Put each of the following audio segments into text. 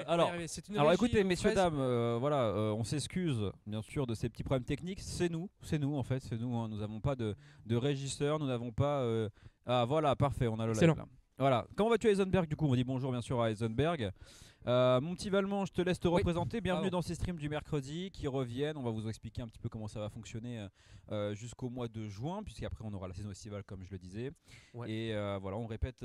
Alors écoutez, messieurs, dames, voilà, on s'excuse bien sûr de ces petits problèmes techniques. C'est nous en fait, c'est nous. Hein. Nous n'avons pas de régisseur, nous n'avons pas. Ah voilà, parfait, on a le live Excellent. là. Voilà. Comment vas-tu, Heisenberg? Du coup, on dit bonjour bien sûr à Heisenberg. Mon petit Valmont, je te laisse te représenter. Bienvenue dans ces streams du mercredi qui reviennent. On va vous expliquer un petit peu comment ça va fonctionner jusqu'au mois de juin, puisqu'après on aura la saison estivale, comme je le disais. Ouais. Et voilà, on répète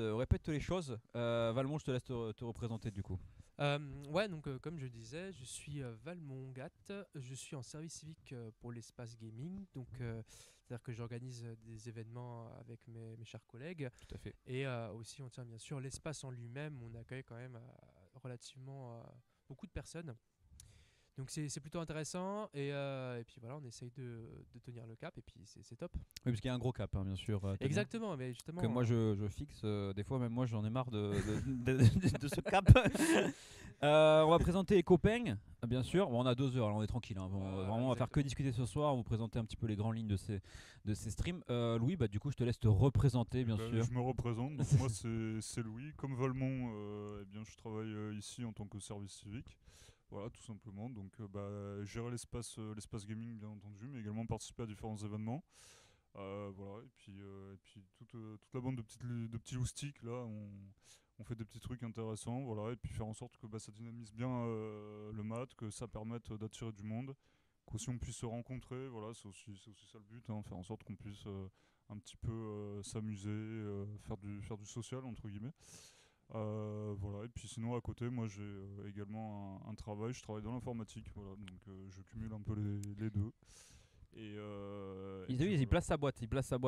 les choses. Valmont, je te laisse te représenter du coup. Donc comme je disais, je suis Valmont Gatt, je suis en service civique pour l'espace gaming, donc c'est-à-dire que j'organise des événements avec mes chers collègues. Tout à fait. Et aussi on tient bien sûr l'espace en lui-même, on accueille quand même relativement beaucoup de personnes. Donc c'est plutôt intéressant et puis voilà, on essaye de tenir le cap et puis c'est top. Oui, parce qu'il y a un gros cap, hein, bien sûr. Exactement, mais justement. Que moi je fixe, des fois même moi j'en ai marre de ce cap. On va présenter les copains, bien sûr. Bon, on a 2 heures, alors on est tranquille. Hein. Bon, vraiment, on va faire que discuter ce soir. On va vous présenter un petit peu les grandes lignes de ces streams. Louis, bah, du coup, je te laisse te représenter, bien sûr. Je me représente. Donc moi, c'est Louis. Comme Valmont, je travaille ici en tant que service civique. Voilà, tout simplement. Donc, gérer l'espace gaming, bien entendu, mais également participer à différents événements. Voilà, et puis toute la bande de petits loustiques là, on fait des petits trucs intéressants, voilà, et puis faire en sorte que ça dynamise bien le mat, que ça permette d'attirer du monde, qu'aussi on puisse se rencontrer, voilà, c'est aussi ça le but, hein, faire en sorte qu'on puisse un petit peu s'amuser, faire du social entre guillemets. Voilà, et puis sinon à côté, moi j'ai également un travail, je travaille dans l'informatique, voilà, donc je cumule un peu les deux. Et il place sa boîte,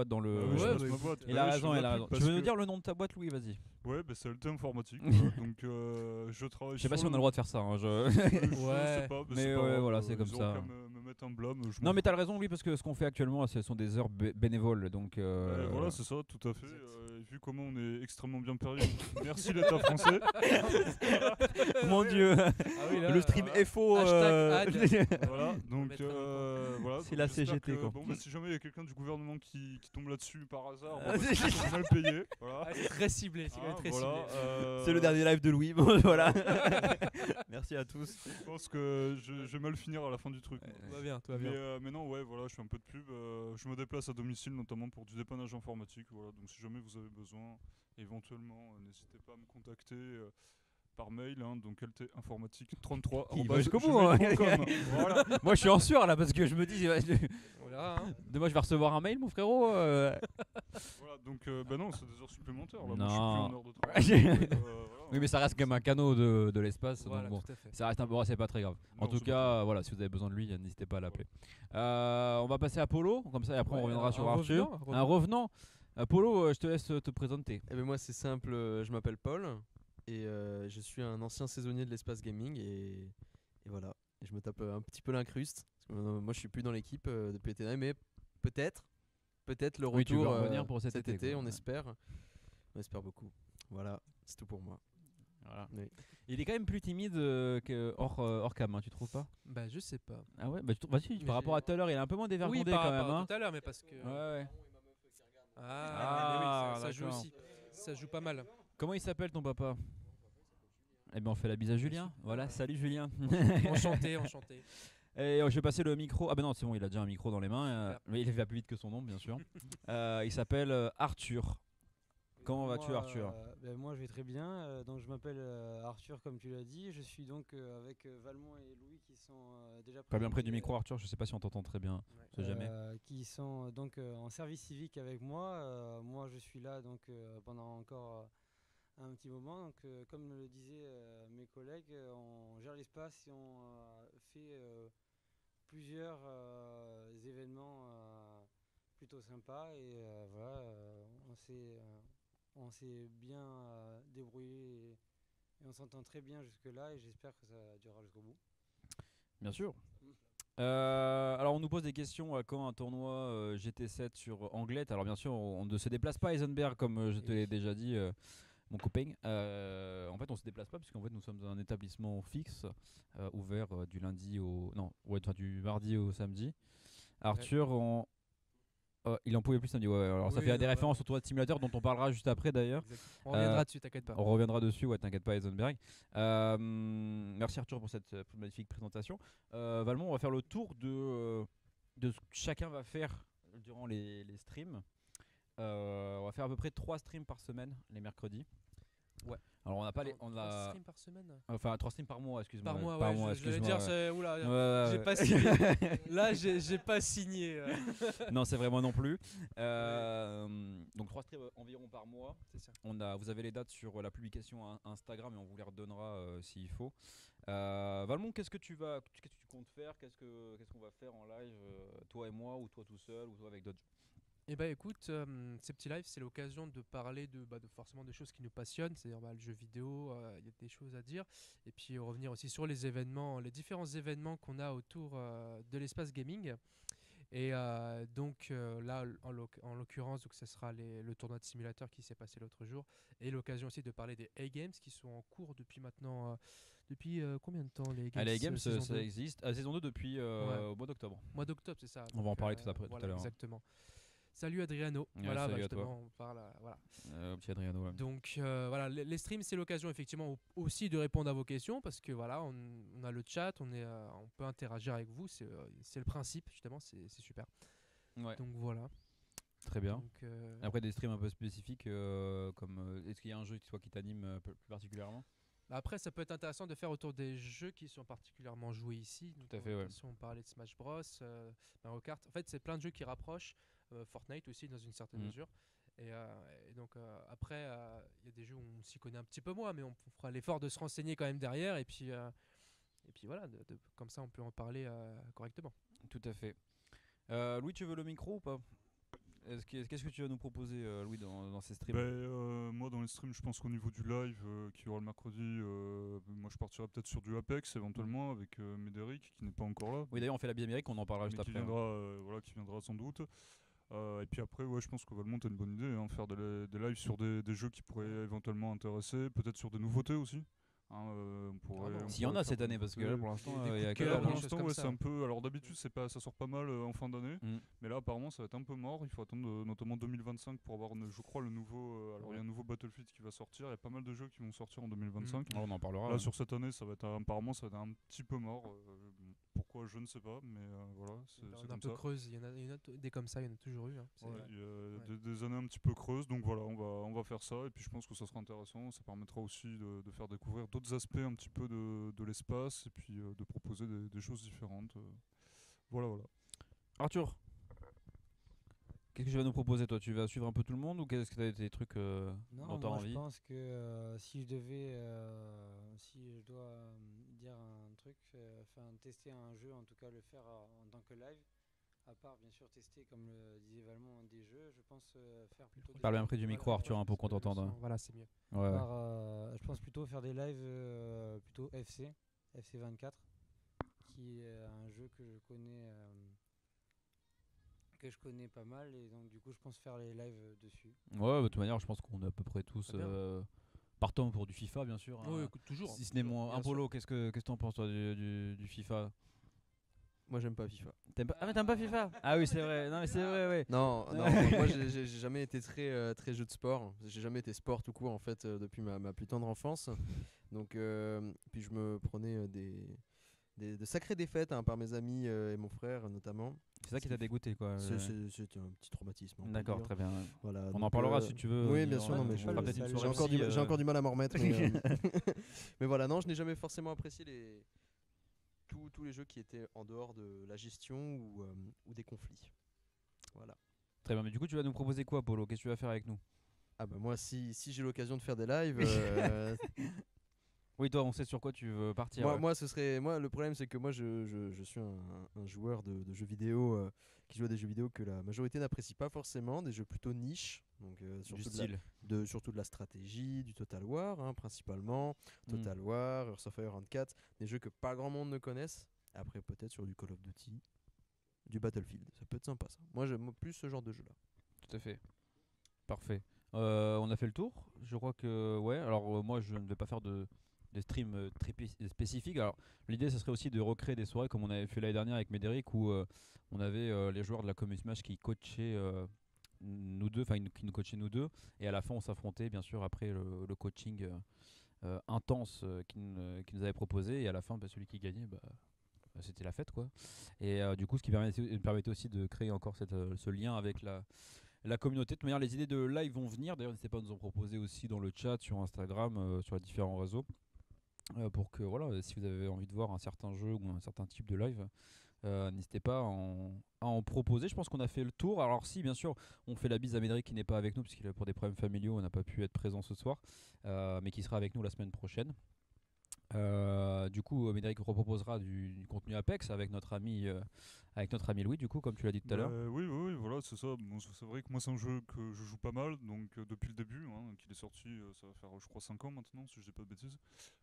dans le. je place ma boîte. Il a raison. Tu veux nous dire le nom de ta boîte, Louis? Vas-y. Ouais, c'est LT Informatique. Voilà. Donc je travaille. Je sais pas si on a le droit de faire ça. Hein, je sais pas, mais pas voilà, c'est comme ça. Me mettre un blâme. Non, mais t'as raison, Louis, parce que ce qu'on fait actuellement, ce sont des heures bénévoles, donc. Voilà, c'est ça, tout à fait. Vu comment on est extrêmement bien payé, merci l'État français. Mon Dieu, le stream est faux. Voilà, donc voilà. C'est la CGT quoi. Bon, si jamais il y a quelqu'un du gouvernement qui tombe là-dessus par hasard, c'est mal payé. Voilà. C'est très ciblé. C'est le dernier live de Louis. Bon, voilà. Merci à tous. Je pense que je vais mal finir à la fin du truc. Tout va bien. Mais non, ouais, voilà, je fais un peu de pub. Je me déplace à domicile notamment pour du dépannage informatique. Voilà, donc si jamais vous avez besoin, éventuellement, n'hésitez pas à me contacter. Par mail, hein, donc ltinformatique33. Jusqu'au bout. Hein. Voilà. Moi, je suis en sueur là parce que je me dis. Voilà, hein. Demain, je vais recevoir un mail, mon frérot. Voilà, donc non, c'est des heures supplémentaires. Là. Non. Moi, je suis plus en heure de travail. Oui, mais ça reste quand même un canot de l'espace. Voilà, donc bon, tout à fait. ça reste c'est pas très grave. Non, en tout cas, voilà, si vous avez besoin de lui, n'hésitez pas à l'appeler. On va passer à Polo, comme ça, et après on reviendra sur Arthur. Un revenant. Polo, je te laisse te présenter. Eh ben moi, c'est simple. Je m'appelle Paul et je suis un ancien saisonnier de l'espace gaming et voilà. Et je me tape un petit peu l'incruste. Parce que, moi, je suis plus dans l'équipe depuis l'été, mais peut-être le retour tu vas revenir pour cet été, on espère. On espère beaucoup. Voilà, c'est tout pour moi. Voilà. Oui. Il est quand même plus timide que hors cam, hein, tu trouves pas? Bah je sais pas. Ah ouais, bah vas-y, par rapport à tout à l'heure, il est un peu moins dévergondé oui, quand même. Par hein. tout à l'heure, mais parce que. Ouais. Ah, ça joue aussi. Ça joue pas mal. Comment il s'appelle ton papa? Eh ben on fait la bise à Julien. Voilà, salut Julien. Enchanté. Et je vais passer le micro. Ah ben non, c'est bon, il a déjà un micro dans les mains. Mais il va plus vite que son nom, bien sûr. Il s'appelle Arthur. Comment vas-tu, Arthur? Moi, je vais très bien. Donc, je m'appelle Arthur, comme tu l'as dit. Je suis donc avec Valmont et Louis qui sont déjà pas bien près du micro, Arthur. Je sais pas si on t'entend très bien. Ouais. Jamais. Qui sont donc en service civique avec moi. Moi, je suis là donc pendant encore un petit moment. Donc, comme le disaient mes collègues, on gère l'espace et on fait plusieurs événements plutôt sympas. Et voilà, on s'est bien débrouillé et on s'entend très bien jusque-là et j'espère que ça durera jusqu'au bout. Bien sûr. Alors on nous pose des questions à quand un tournoi GT7 sur Anglette. Alors bien sûr on ne se déplace pas à Heisenberg comme je te l'ai déjà dit mon copain. En fait on se déplace pas puisqu'en fait nous sommes un établissement fixe ouvert du mardi au samedi. Arthur, Il en pouvait plus samedi, ouais. Alors ça Oui, fait des non, références ouais. au tournoi de simulateur dont on parlera juste après d'ailleurs. Exactement. On reviendra dessus, t'inquiète pas. On reviendra dessus, ouais, t'inquiète pas, Eisenberg. Merci Arthur pour cette magnifique présentation. Valmont, on va faire le tour de ce que chacun va faire durant les streams. On va faire à peu près 3 streams par semaine, les mercredis. Ouais. Alors on n'a pas les. Trois On a. streams par semaine. Enfin 3 streams par mois, excuse-moi. Par mois, Par ouais. mois, J'allais excuse-moi, dire, ouais. c'est. Oula, Ouais, j'ai ouais. pas signé. Là, j'ai pas signé. Non, c'est vraiment non plus. Donc 3 streams environ par mois. C'est ça. Vous avez les dates sur la publication Instagram et on vous les redonnera s'il faut. Valmont, qu'est-ce que tu comptes faire? Qu'est-ce qu'on va faire en live, toi et moi, ou toi tout seul, ou toi avec d'autres? Eh bah écoute, ces petits lives, c'est l'occasion de parler de forcément des choses qui nous passionnent, c'est-à-dire le jeu vidéo, il y a des choses à dire, et puis revenir aussi sur les événements, les différents événements qu'on a autour de l'espace gaming. Et donc là, en l'occurrence, donc, ce sera le tournoi de simulateur qui s'est passé l'autre jour, et l'occasion aussi de parler des A-Games qui sont en cours depuis maintenant, depuis combien de temps les A-Games? Les Games, saison ça 2. existe. Saison 2 depuis au mois d'octobre. Mois d'octobre, c'est ça. On va en parler tout Voilà, à l'heure. exactement. Salut Adriano. Ouais, Voilà, salut à justement, toi. on parle. Voilà. Petit Adriano. Ouais. Donc voilà, les streams, c'est l'occasion effectivement aussi de répondre à vos questions parce que voilà, on a le chat, on peut interagir avec vous. C'est le principe justement, c'est super. Ouais. Donc voilà. Très bien. Donc, Après des streams un peu spécifiques, comme est-ce qu'il y a un jeu qui t'anime plus particulièrement? après, ça peut être intéressant de faire autour des jeux qui sont particulièrement joués ici. Donc, Tout à fait, ouais. Si on parlait de Smash Bros, Mario Kart, en fait, c'est plein de jeux qui rapprochent. Fortnite aussi dans une certaine mesure. Et donc après, il y a des jeux où on s'y connaît un petit peu moins, mais on fera l'effort de se renseigner quand même derrière. Et puis voilà, comme ça, on peut en parler correctement. Tout à fait. Louis, tu veux le micro ou pas? Qu'est-ce que tu vas nous proposer, Louis, dans ces streams? Moi, dans les streams, je pense qu'au niveau du live qui aura le mercredi, moi je partirai peut-être sur du Apex éventuellement avec Médéric qui n'est pas encore là. Oui, d'ailleurs, on fait la Biamérique, on en parlera juste mais qui après. viendra, qui viendra sans doute. Et puis après, ouais, je pense que Valmont a une bonne idée, faire des lives sur des jeux qui pourraient éventuellement intéresser, peut-être sur des nouveautés aussi. S'il y en a cette année, parce que là, pour l'instant, il y a coups de que cœur, dalle, des hein. choses l'instant, comme ouais, ça. c'est un peu. Alors d'habitude, ça sort pas mal en fin d'année, Mm. mais là, apparemment, ça va être un peu mort. Il faut attendre notamment 2025 pour avoir, je crois, le nouveau. Alors il y a un nouveau Battlefield qui va sortir. Il y a pas mal de jeux qui vont sortir en 2025. Oh, on en parlera. Là, ouais. sur cette année, apparemment, ça va être un petit peu mort. Pourquoi, je ne sais pas, mais voilà, c'est On est un comme peu ça. creuse, il y en a des comme ça, il y en a toujours eu. Hein. Ouais, il y a des années un petit peu creuses, donc voilà, on va faire ça, et puis je pense que ça sera intéressant, ça permettra aussi de faire découvrir d'autres aspects un petit peu de l'espace, et puis de proposer des choses différentes. Voilà. Arthur, qu'est-ce que tu vas nous proposer, toi? Tu vas suivre un peu tout le monde ou qu'est-ce que tu as des trucs Non, dont tu as moi envie? je pense que si je dois dire un truc, tester un jeu, en tout cas le faire en tant que live, à part bien sûr tester, comme le disait Valmont, des jeux, je pense faire plutôt des Parle bien lives- près du micro, voilà, Arthur, un peu qu'on t'entende. Voilà, c'est mieux. Ouais. je pense plutôt faire des lives plutôt FC 24, qui est un jeu que je connais pas mal, et donc du coup je pense faire les lives dessus. Ouais, de toute manière, je pense qu'on est à peu près tous Très bien. partants pour du FIFA, bien sûr. Oui, hein. écoute, toujours. Si ce n'est moins. Bien Un Polo, qu'est-ce que t'en penses, toi, du FIFA? Moi, j'aime pas FIFA. Ah, mais t'aimes pas FIFA? Ah oui, c'est vrai. Non, mais c'est vrai, ouais. Non, moi j'ai jamais été très jeu de sport. J'ai jamais été sport tout court en fait depuis ma plus tendre enfance. Donc puis je me prenais de sacrées défaites par mes amis et mon frère notamment. C'est ça qui t'a dégoûté, quoi. C'était un petit traumatisme. on peut D'accord, dire. très bien. Voilà, On en donc, parlera si tu veux. Oui, bien sûr, non, mais on fera peut-être une soirée psy, j'ai encore du mal à m'en remettre. Mais, mais voilà, non, je n'ai jamais forcément apprécié tous les jeux qui étaient en dehors de la gestion ou des conflits. Voilà. Très bien, mais du coup, tu vas nous proposer quoi, Polo? Qu'est-ce que tu vas faire avec nous? Ah bah moi, si j'ai l'occasion de faire des lives, Oui, toi, on sait sur quoi tu veux partir. ouais. moi le problème c'est que moi je suis un joueur de jeux vidéo qui joue à des jeux vidéo que la majorité n'apprécie pas forcément, des jeux plutôt niche, donc Du surtout style. surtout de la stratégie, du Total War principalement, Total War, Earth of Fire 24, des jeux que pas grand monde ne connaisse. Après peut-être sur du Call of Duty, du Battlefield, ça peut être sympa ça. Moi j'aime plus ce genre de jeu là. Tout à fait. Parfait. On a fait le tour. Je crois que ouais. Alors moi, je ne vais pas faire de des streams très spécifiques. Alors l'idée ce serait aussi de recréer des soirées comme on avait fait l'année dernière avec Médéric où on avait les joueurs de la Commune Smash qui coachaient nous deux, enfin qui nous coachaient nous deux, et à la fin on s'affrontait bien sûr après le coaching intense qu'il nous avait proposé, et à la fin celui qui gagnait c'était la fête quoi. Et du coup ce qui permettait aussi de créer encore ce lien avec la communauté. De toute manière, les idées de live vont venir. D'ailleurs, n'hésitez pas à nous en proposer aussi dans le chat, sur Instagram, sur les différents réseaux. Pour que, voilà, si vous avez envie de voir un certain jeu ou un certain type de live, n'hésitez pas à en proposer. Je pense qu'on a fait le tour. Alors, si, bien sûr, on fait la bise à Médéric qui n'est pas avec nous, puisqu'il a pour des problèmes familiaux, on n'a pas pu être présent ce soir, mais qui sera avec nous la semaine prochaine. Du coup, Médéric reproposera du contenu Apex avec notre ami Louis, du coup, comme tu l'as dit tout à l'heure. Oui, voilà, c'est ça. Bon, c'est vrai que moi, c'est un jeu que je joue pas mal, donc depuis le début, qu'il est sorti, ça va faire, je crois, 5 ans maintenant, si je dis pas de bêtises.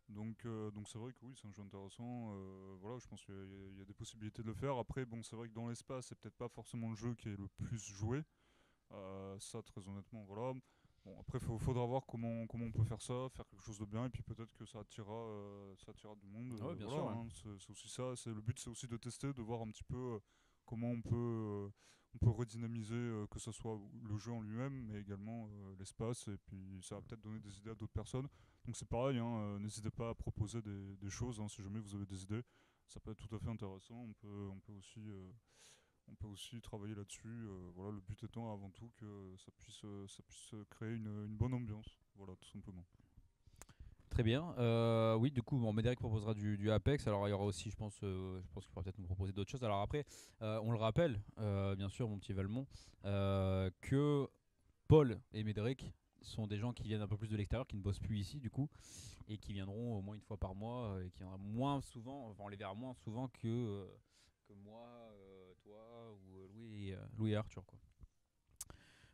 Donc c'est vrai que oui, c'est un jeu intéressant. Voilà, je pense qu'il y a des possibilités de le faire. Après, bon, c'est vrai que dans l'espace, c'est peut-être pas forcément le jeu qui est le plus joué. Ça, très honnêtement, voilà. Bon, après, faudra voir comment on peut faire ça, faire quelque chose de bien, et puis peut-être que ça attirera du monde. Ouais, bien voilà, sûr, ouais. c'est aussi ça. Le but, c'est aussi de tester, de voir un petit peu comment on peut redynamiser, que ce soit le jeu en lui-même, mais également l'espace, et puis ça va peut-être donner des idées à d'autres personnes. Donc c'est pareil, n'hésitez pas à proposer des choses, si jamais vous avez des idées. Ça peut être tout à fait intéressant. On peut aussi travailler là-dessus. Voilà, le but étant avant tout que ça puisse créer une bonne ambiance. Voilà, tout simplement. Très bien. Oui, du coup, Médéric proposera du Apex. Alors, il y aura aussi, je pense qu'il pourra peut-être nous proposer d'autres choses. Alors après, on le rappelle, bien sûr, mon petit Valmont, que Paul et Médéric sont des gens qui viennent un peu plus de l'extérieur, qui ne bossent plus ici, du coup, et qui viendront au moins une fois par mois, et qui viendront moins souvent, enfin, on les verra moins souvent que moi, toi, ou Louis et Arthur, quoi.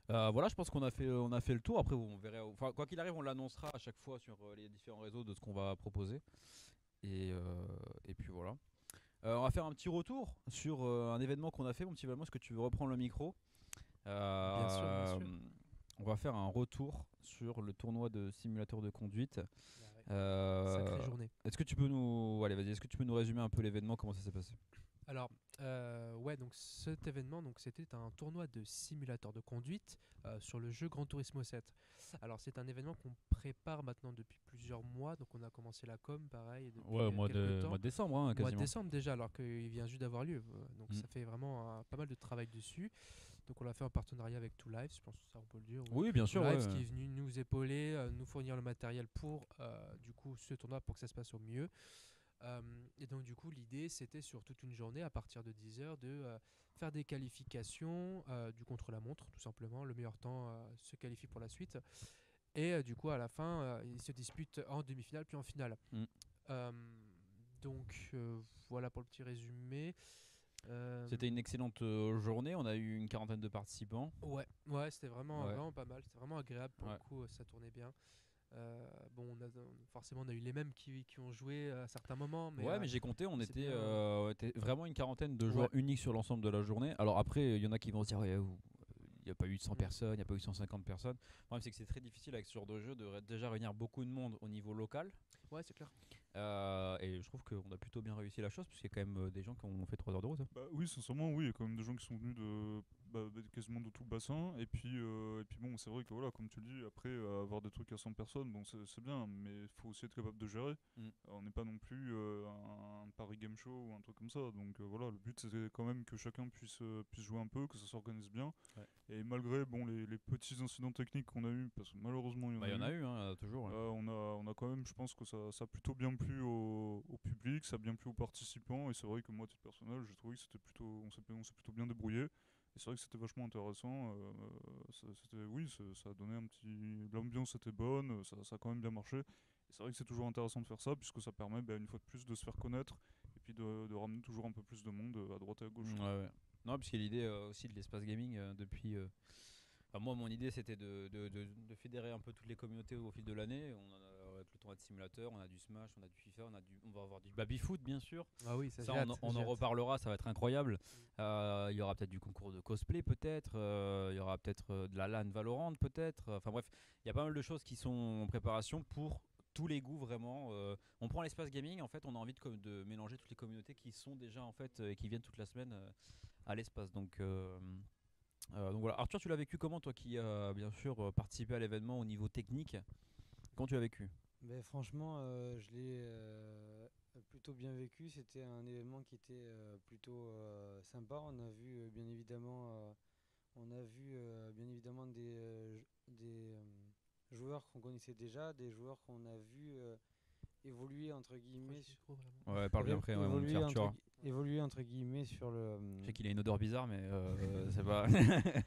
Voilà, je pense qu'on a fait le tour. Après, on verra. Enfin, quoi qu'il arrive, on l'annoncera à chaque fois sur les différents réseaux de ce qu'on va proposer. Et puis voilà. On va faire un petit retour sur un événement qu'on a fait. Mon petit Valmont, est-ce que tu veux reprendre le micro? Bien sûr, bien sûr. On va faire un retour sur le tournoi de simulateur de conduite. Sacrée journée. Est-ce que tu peux est-ce que tu peux nous résumer un peu l'événement, comment ça s'est passé? Alors, ouais, donc cet événement, donc c'était un tournoi de simulateur de conduite sur le jeu Gran Turismo 7. Alors, c'est un événement qu'on prépare maintenant depuis plusieurs mois, donc on a commencé la com, pareil, depuis Ouais, au mois quelques temps. de décembre, Mois de quasiment. décembre déjà, alors qu'il vient juste d'avoir lieu. Donc Mm. ça fait vraiment pas mal de travail dessus. Donc on l'a fait en partenariat avec Two Lives, je pense que ça on peut le dire. Oui, bien sûr. Two Lives Ouais. qui est venu nous épauler, nous fournir le matériel pour du coup ce tournoi pour que ça se passe au mieux. Et donc du coup l'idée c'était sur toute une journée à partir de 10h de faire des qualifications du contre-la-montre tout simplement. Le meilleur temps se qualifie pour la suite. Et du coup à la fin ils se disputent en demi-finale puis en finale. Mm. Donc voilà pour le petit résumé. C'était une excellente journée. On a eu une quarantaine de participants. Ouais, c'était vraiment, Ouais. vraiment pas mal. C'était vraiment agréable pour Ouais. le coup, ça tournait bien. Bon, forcément, on a eu les mêmes qui ont joué à certains moments. Mais, Ouais, mais j'ai compté, on c'est était, bien. était vraiment une quarantaine de joueurs Ouais. uniques sur l'ensemble de la journée. Alors après, il y en a qui vont se dire, ouais, il n'y a pas eu 100 Mm. personnes, il n'y a pas eu 150 personnes. Le problème, c'est que c'est très difficile avec ce genre de jeu de déjà réunir beaucoup de monde au niveau local. Ouais, c'est clair. Et je trouve qu'on a plutôt bien réussi la chose, parce qu'il y a quand même des gens qui ont fait 3 heures de route. Bah oui, sincèrement, oui, il y a quand même des gens qui sont venus quasiment de tout le bassin. Et puis bon, c'est vrai que voilà, comme tu le dis, après avoir des trucs à 100 personnes, bon, c'est bien, mais il faut aussi être capable de gérer. Mm. On n'est pas non plus un Paris Game Show ou un truc comme ça. Donc voilà, le but c'est quand même que chacun puisse jouer un peu, que ça s'organise bien. Ouais. Et malgré bon, les petits incidents techniques qu'on a eu, parce que malheureusement il y en Bah, a il y en a eu. eu, toujours. Ouais. On a quand même, je pense que ça a plutôt bien plu au public, ça a bien plu aux participants, et c'est vrai que moi, à titre personnel, j'ai trouvé que on s'est plutôt bien débrouillé, et c'est vrai que c'était vachement intéressant. Ça a donné l'ambiance était bonne, ça a quand même bien marché, et c'est vrai que c'est toujours intéressant de faire ça, puisque ça permet, une fois de plus, de se faire connaître, et puis de ramener toujours un peu plus de monde à droite et à gauche. Ouais. Non, puisque l'idée aussi de l'espace gaming depuis. Enfin, moi, mon idée c'était de fédérer un peu toutes les communautés au fil de l'année. On en a avec le tournoi de simulateur, on a du Smash, on a du FIFA, on va avoir du baby-foot bien sûr. Ah oui, ça, Ça, j'ai hâte, on j'ai en hâte. reparlera, ça va être incroyable. Il y aura peut-être du concours de cosplay, peut-être. Il y aura peut-être de la LAN Valorant, peut-être. Enfin bref, il y a pas mal de choses qui sont en préparation pour tous les goûts vraiment. On prend l'espace gaming, en fait, on a envie de mélanger toutes les communautés qui sont déjà en fait et qui viennent toute la semaine à l'espace. Donc voilà. Arthur, tu l'as vécu comment, toi qui as bien sûr participé à l'événement au niveau technique? Comment tu l'as vécu? Ben, franchement, je l'ai plutôt bien vécu. C'était un événement qui était plutôt sympa. On a vu bien évidemment des joueurs qu'on connaissait déjà, des joueurs qu'on a vu évoluer entre guillemets. Ouais, parle bien après, ouais, mon petit évoluer, Arthur. évoluer entre guillemets sur le. Je sais qu'il a une odeur bizarre, mais c'est pas.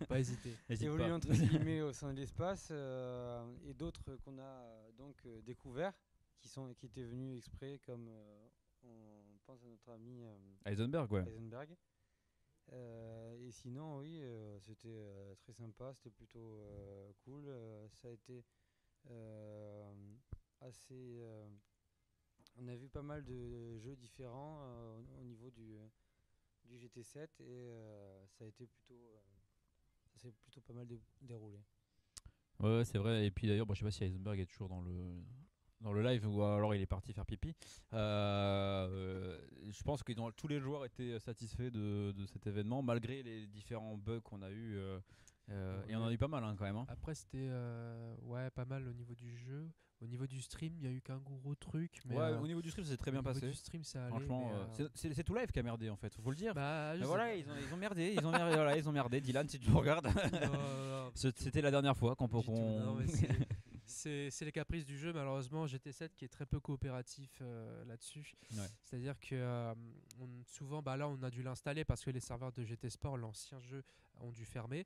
Pas hésiter. N'hésite évoluer pas. entre guillemets au sein de l'espace et d'autres qu'on a découverts qui étaient venus exprès comme on pense à notre ami Heisenberg, ouais. Heisenberg. Et sinon oui c'était très sympa, c'était plutôt cool, ça a été assez on a vu pas mal de jeux différents au niveau du GT7 et ça a été ça s'est plutôt pas mal déroulé. Ouais, c'est vrai. Et puis d'ailleurs, je sais pas si Heisenberg est toujours dans le live ou alors il est parti faire pipi. Je pense que tous les joueurs étaient satisfaits de cet événement malgré les différents bugs qu'on a eu. Et on en a eu pas mal quand même. Après, c'était pas mal au niveau du jeu. Au niveau du stream, il n'y a eu qu'un gros truc. Mais Ouais, au niveau du stream, ça s'est très bien passé. Au niveau du stream, ça allait. Franchement, c'est tout live qui a merdé en fait, faut le dire. Bah, je Mais sais voilà, pas. ils ont merdé, voilà, ils ont merdé. Dylan, si tu nous regardes, Non, c'était la dernière fois qu'on peut. du tout. Non, mais c'est les caprices du jeu, malheureusement. GT7 qui est très peu coopératif là-dessus. Ouais. C'est-à-dire que souvent, là, on a dû l'installer parce que les serveurs de GT Sport, l'ancien jeu, ont dû fermer.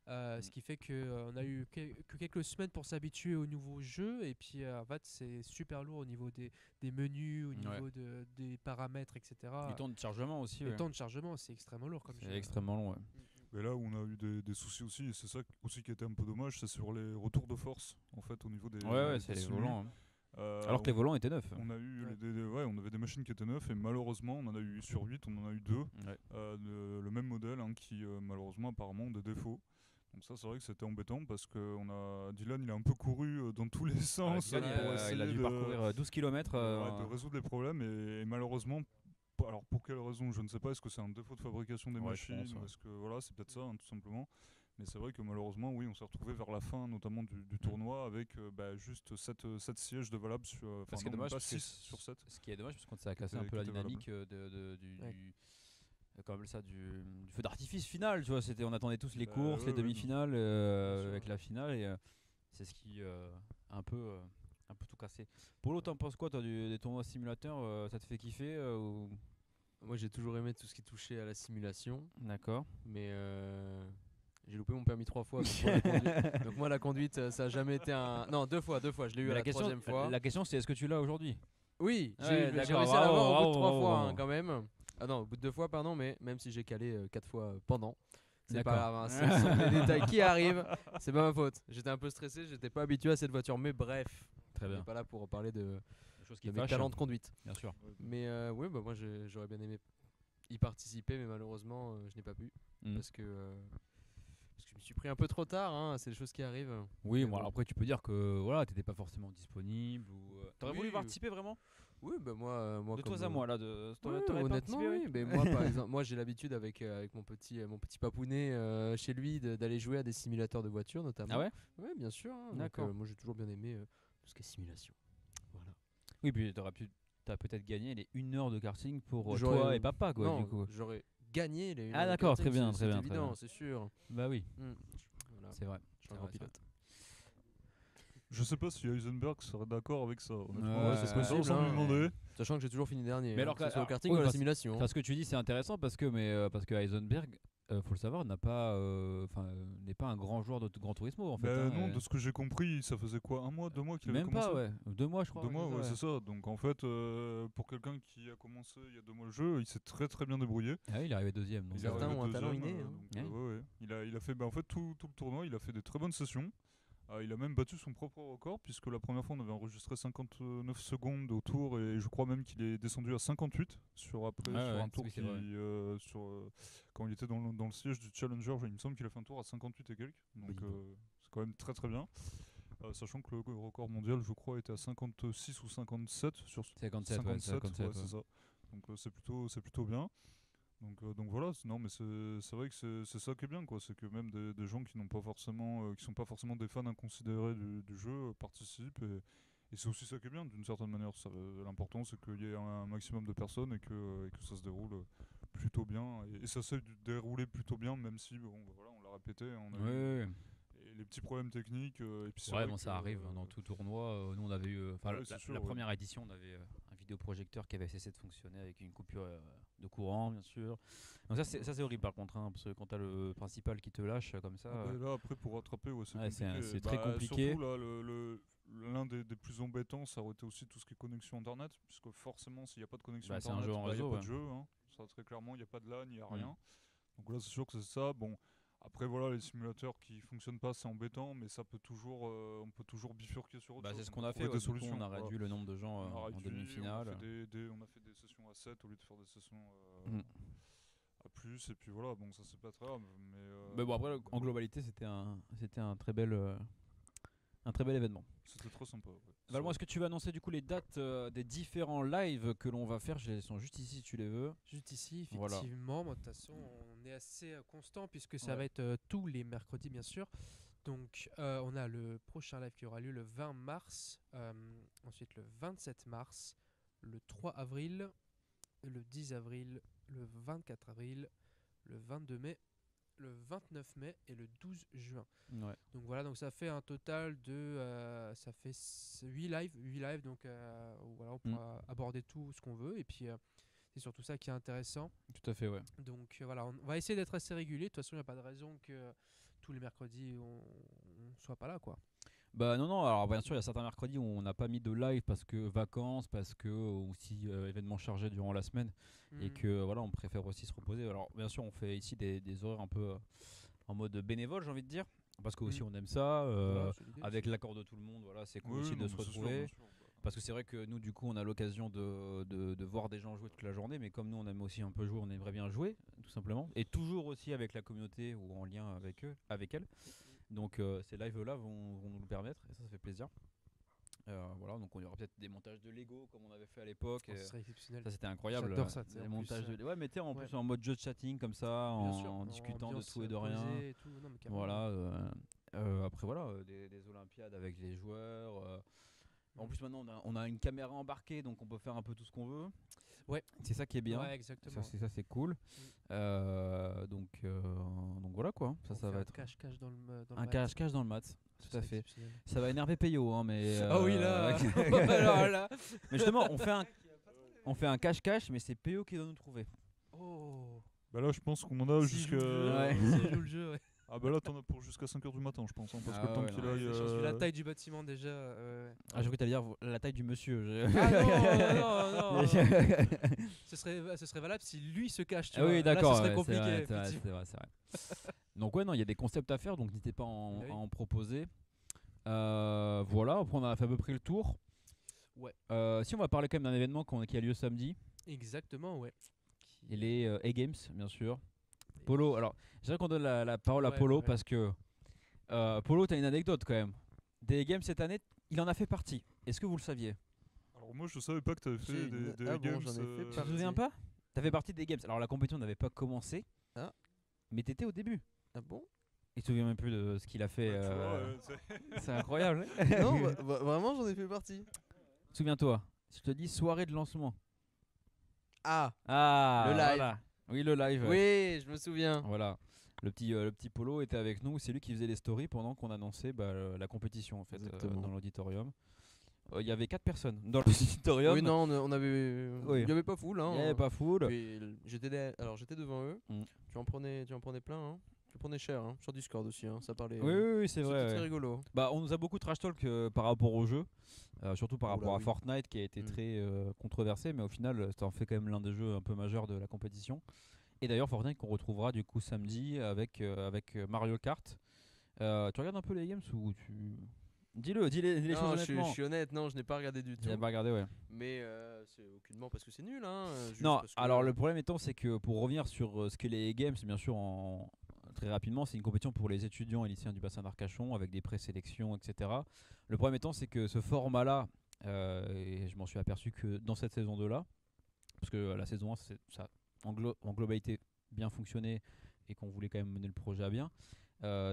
Ce qui fait qu'on a eu que quelques semaines pour s'habituer au nouveau jeu. Et puis, en fait, c'est super lourd au niveau des menus, au niveau des paramètres, etc. Du temps de chargement aussi. Le Ouais. temps de chargement, c'est extrêmement lourd comme jeu. C'est extrêmement long. Ouais. Mais là où on a eu des soucis aussi, et c'est ça aussi qui était un peu dommage, c'est sur les retours de force en fait au niveau des. Ouais, c'est des les cellules. volants. Alors que les volants étaient neufs. On a eu on avait des machines qui étaient neuves et malheureusement on en a eu sur 8, on en a eu 2 Ouais. le même modèle qui malheureusement apparemment ont des défauts. Donc ça c'est vrai que c'était embêtant parce que Dylan il a un peu couru dans tous les sens Dylan, pour essayer il a dû parcourir 12 km. de résoudre les problèmes et malheureusement alors pour quelle raison je ne sais pas, est-ce que c'est un défaut de fabrication des machines ou est-ce que voilà c'est peut-être ça tout simplement. Mais c'est vrai que malheureusement, oui, on s'est retrouvé vers la fin, notamment du tournoi, avec juste 7 sièges de valables sur, Ce qui est dommage, 6 sur 7. Ce qui est dommage, parce que ça a cassé un peu la dynamique du feu d'artifice final. Tu vois, on attendait tous les courses, les demi-finales avec la finale, et c'est ce qui a un peu tout cassé. Polo, t'en penses quoi, toi, des tournois simulateurs? Ça te fait kiffer ou... Moi j'ai toujours aimé tout ce qui touchait à la simulation. D'accord. Mais j'ai loupé mon permis 3 fois. Donc moi la conduite ça a jamais été un. Non, 2 fois. Je l'ai eu à la troisième fois. La question c'est est-ce que tu l'as aujourd'hui? Oui, Ouais, j'ai réussi d'accord. à l'avoir au bout de 3 Bravo, fois bravo. quand même. Ah non, au bout de 2 fois pardon, mais même si j'ai calé 4 fois pendant. C'est pas D'accord. grave, hein, ce sont des détails qui arrivent, c'est pas ma faute. J'étais un peu stressé, j'étais pas habitué à cette voiture, mais bref. Très On bien. n'est pas là pour parler de Chose qui mes fâche, talents de conduite. bien sûr. Mais oui, moi j'aurais bien aimé y participer, mais malheureusement je n'ai pas pu parce que je me suis pris un peu trop tard. Hein, c'est des choses qui arrivent. Oui, Mais bon, alors après tu peux dire que voilà, t'étais pas forcément disponible ou. T'aurais voulu Oui, participer vraiment? Oui, bah moi De comme, toi à moi là, ouais, t'aurais honnêtement, participé, oui. Mais moi, par exemple, moi j'ai l'habitude avec mon petit papounet chez lui d'aller jouer à des simulateurs de voitures notamment. Ah ouais? Oui, bien sûr. Hein, donc, D'accord. moi j'ai toujours bien aimé tout ce qui est simulation. Voilà. Oui, puis t'as peut-être gagné les 1 heure de karting pour J'aurais- toi et papa quoi. Non, du coup. j'aurais gagné les 1 Ah, heures de d'accord, karting, très bien, c'est très bien, très évident, bien. c'est sûr. Bah oui, Voilà, c'est vrai. je suis un grand C'est vrai, pilote. Je sais pas si Heisenberg serait d'accord avec ça. Ouais, c'est possible. Sans hein. lui demander. Sachant que j'ai toujours fini dernier. Mais alors que ce que- soit au alors, karting oui, ou à la parce- simulation. Enfin, ce que tu dis c'est intéressant parce que Heisenberg, faut le savoir, n'est pas un grand joueur de Gran Turismo en fait. Bah hein, non, et- de ce que j'ai compris, ça faisait quoi, 1 mois, 2 mois qu'il avait Même commencé pas, ouais. 2 mois je crois. 2 mois, ouais, ça, c'est ça. Donc en fait, pour quelqu'un qui a commencé il y a 2 mois le jeu, il s'est très très bien débrouillé. Ah oui, il est arrivé deuxième. Donc, Il est Certains arrivé ont un talent deuxième, inné, hein. donc, ouais. Il a fait en fait tout le tournoi, il a fait des très bonnes sessions. Il a même battu son propre record puisque la première fois on avait enregistré 59 secondes au tour et je crois même qu'il est descendu à 58 sur un tour oui, c'est vrai. quand il était dans le siège du Challenger, il me semble qu'il a fait un tour à 58 et quelques. Donc c'est quand même très très bien. Sachant que le record mondial, je crois, était à 56 ou 57 sur 57, ouais, 57, ouais, c'est ça. Donc c'est plutôt bien. Donc voilà, non mais c'est vrai que c'est ça qui est bien, quoi. C'est que même des gens qui n'ont pas forcément, qui sont pas forcément des fans inconsidérés du jeu participent et c'est aussi ça qui est bien d'une certaine manière. L'important c'est qu'il y ait un maximum de personnes et que ça se déroule plutôt bien et ça s'est déroulé plutôt bien, même si bon voilà, on l'a répété, on a eu les petits problèmes techniques et puis c'est Ouais, vrai bon, que, ça arrive dans tout tournoi. Nous, on avait eu, enfin, ouais, c'est sûr, la ouais. première édition, on avait un vidéoprojecteur qui avait cessé de fonctionner avec une coupure de courant, bien sûr. Donc ça c'est horrible par contre, hein, parce que quand t'as le principal qui te lâche comme ça. Ah bah là après pour rattraper ouais, c'est Ouais, compliqué. c'est très compliqué. Surtout là l'un des plus embêtants ça aurait été aussi tout ce qui est connexion internet puisque forcément s'il n'y a pas de connexion Bah, c'est un internet jeu en il n'y a réseau, pas ouais. de jeu hein. Ça très clairement il n'y a pas de LAN, il n'y a rien. Donc là c'est sûr que c'est ça. Bon après voilà les simulateurs qui fonctionnent pas c'est embêtant mais ça peut toujours on peut toujours bifurquer sur autre Bah, chose. c'est ce On qu'on peut a fait, trouver ouais, des du coup, solutions. on a Voilà. réduit le nombre de gens On a en réduit, demi-finale. on a fait des sessions à 7 au lieu de faire des sessions à plus et puis voilà bon ça c'est pas très grave Mais bon après en globalité c'était un très bel événement. c'était trop sympa. Ouais. Valmont, est-ce que tu vas annoncer du coup les dates des différents lives que l'on va faire? Elles sont juste ici si tu les veux. Juste ici, Voilà. effectivement. Moi, de toute façon, on est assez constant puisque ça Ouais. va être tous les mercredis, bien sûr. Donc, on a le prochain live qui aura lieu le 20 mars, ensuite le 27 mars, le 3 avril, le 10 avril, le 24 avril, le 22 mai, le 29 mai et le 12 juin. Ouais. Donc voilà, donc ça fait un total de ça fait 8 lives donc où voilà, on pourra aborder tout ce qu'on veut et puis c'est surtout ça qui est intéressant. Tout à fait, ouais. Donc voilà, on va essayer d'être assez régulier. De toute façon, il n'y a pas de raison que tous les mercredis on soit pas là, quoi. Bah non, alors bien sûr il y a certains mercredis où on n'a pas mis de live parce que vacances, parce que aussi événements chargés durant la semaine et que voilà on préfère aussi se reposer. Alors bien sûr on fait ici des horaires un peu en mode bénévole j'ai envie de dire, parce que aussi on aime ça, Voilà, c'est l'idée, avec l'accord de tout le monde, voilà c'est cool Oui, aussi non, de se mais c'est sûr, retrouver. bien sûr. Parce que c'est vrai que nous du coup on a l'occasion de voir des gens jouer toute la journée, mais comme nous on aime aussi un peu jouer, on aimerait bien jouer tout simplement, et toujours aussi avec la communauté ou en lien avec elle. Donc ces lives là vont nous le permettre et ça fait plaisir. Voilà, donc on y aura peut-être des montages de Lego comme on avait fait à l'époque. Ce serait exceptionnel. Ça c'était incroyable. J'adore ça, tu sais, Les en montages plus, de ouais, mais t'es en ouais. plus en mode jeu de chatting comme ça, Bien sûr, en discutant de ambiance tout et de rien. posée et tout. Non, mais carrément. Voilà. Après voilà, des Olympiades avec les joueurs. En plus maintenant on a une caméra embarquée donc on peut faire un peu tout ce qu'on veut. Ouais. C'est ça qui est bien. Ouais, exactement. Ça c'est cool. Donc voilà quoi. On Ça fait va un être cache-cache dans le un match. cache-cache dans le mat. Ce Tout à serait fait. exceptionnel. Ça va énerver Peyo hein, mais Ah oui là. Alors là. mais justement on fait un cache-cache mais c'est Peyo qui doit nous trouver. Oh. Bah là je pense qu'on en a S'il jusqu'à joue le jeu, Ouais. s'il joue le jeu, ouais. ah bah là t'en as pour jusqu'à 5h du matin je pense hein, parce Ah que le temps ouais, qu'il non, aille J'ai vu la taille du bâtiment déjà. Ah j'ai cru que t'allais dire la taille du monsieur. Ah non. Ce serait valable si lui se cache. Tu Ah vois. oui Là, d'accord. ce serait ouais, compliqué. c'est vrai. effectivement. Donc ouais non il y a des concepts à faire donc n'hésitez pas à Ah oui. en proposer. Voilà après on a fait à peu près le tour. Ouais. Si on va parler quand même d'un événement qui a lieu samedi. Exactement, ouais. Et les A-Games, bien sûr. Polo, alors, j'aimerais qu'on donne la parole à Ouais, Polo ouais. parce que Polo, t'as une anecdote quand même. Des A-Games cette année, il en a fait partie. Est-ce que vous le saviez? alors moi je savais pas que t'avais fait J'ai des une- ah bon, games j'en ai fait Tu te partie. souviens pas? T'as fait partie des Games. Alors, la compétition n'avait pas commencé, Ah. mais t'étais au début. Ah bon? Il se souvient même plus de ce qu'il a fait. tu vois, C'est incroyable. Non, vraiment j'en ai fait partie. Souviens-toi, si je te dis soirée de lancement. Ah Ah, Le live. voilà. Oui, le live. oui, je me souviens. Voilà. Le petit Polo était avec nous, c'est lui qui faisait les stories pendant qu'on annonçait la compétition en fait Exactement. dans l'auditorium. Il y avait 4 personnes dans l'auditorium. Oui non, on avait Oui. il y avait pas full hein. Il n'y avait pas full. Puis, j'étais devant eux. Mm. Tu en prenais plein hein. Tu prenais cher hein. Sur Discord aussi hein. Ça parlait. Oui, c'est vrai. C'était très Ouais. rigolo. Bah, on nous a beaucoup trash talk par rapport au jeu, surtout par Oula, rapport à oui. Fortnite qui a été Mm. très controversé, mais au final, ça en fait quand même l'un des jeux un peu majeurs de la compétition. Et d'ailleurs, Fortnite qu'on retrouvera du coup samedi avec Mario Kart. Tu regardes un peu les games ou tu. Dis-les Non, choses je honnêtement. suis honnête, non, je n'ai pas regardé du tout. J'ai pas regardé, ouais. Mais c'est aucunement parce que c'est nul hein. Juste Non, parce que- alors le problème étant, c'est que pour revenir sur ce qu'est les games, bien sûr, très rapidement, c'est une compétition pour les étudiants et lycéens du bassin d'Arcachon avec des présélections, etc. Le problème étant, c'est que ce format-là, et je m'en suis aperçu que dans cette saison 2-là, parce que la saison 1, ça a en globalité bien fonctionné et qu'on voulait quand même mener le projet à bien,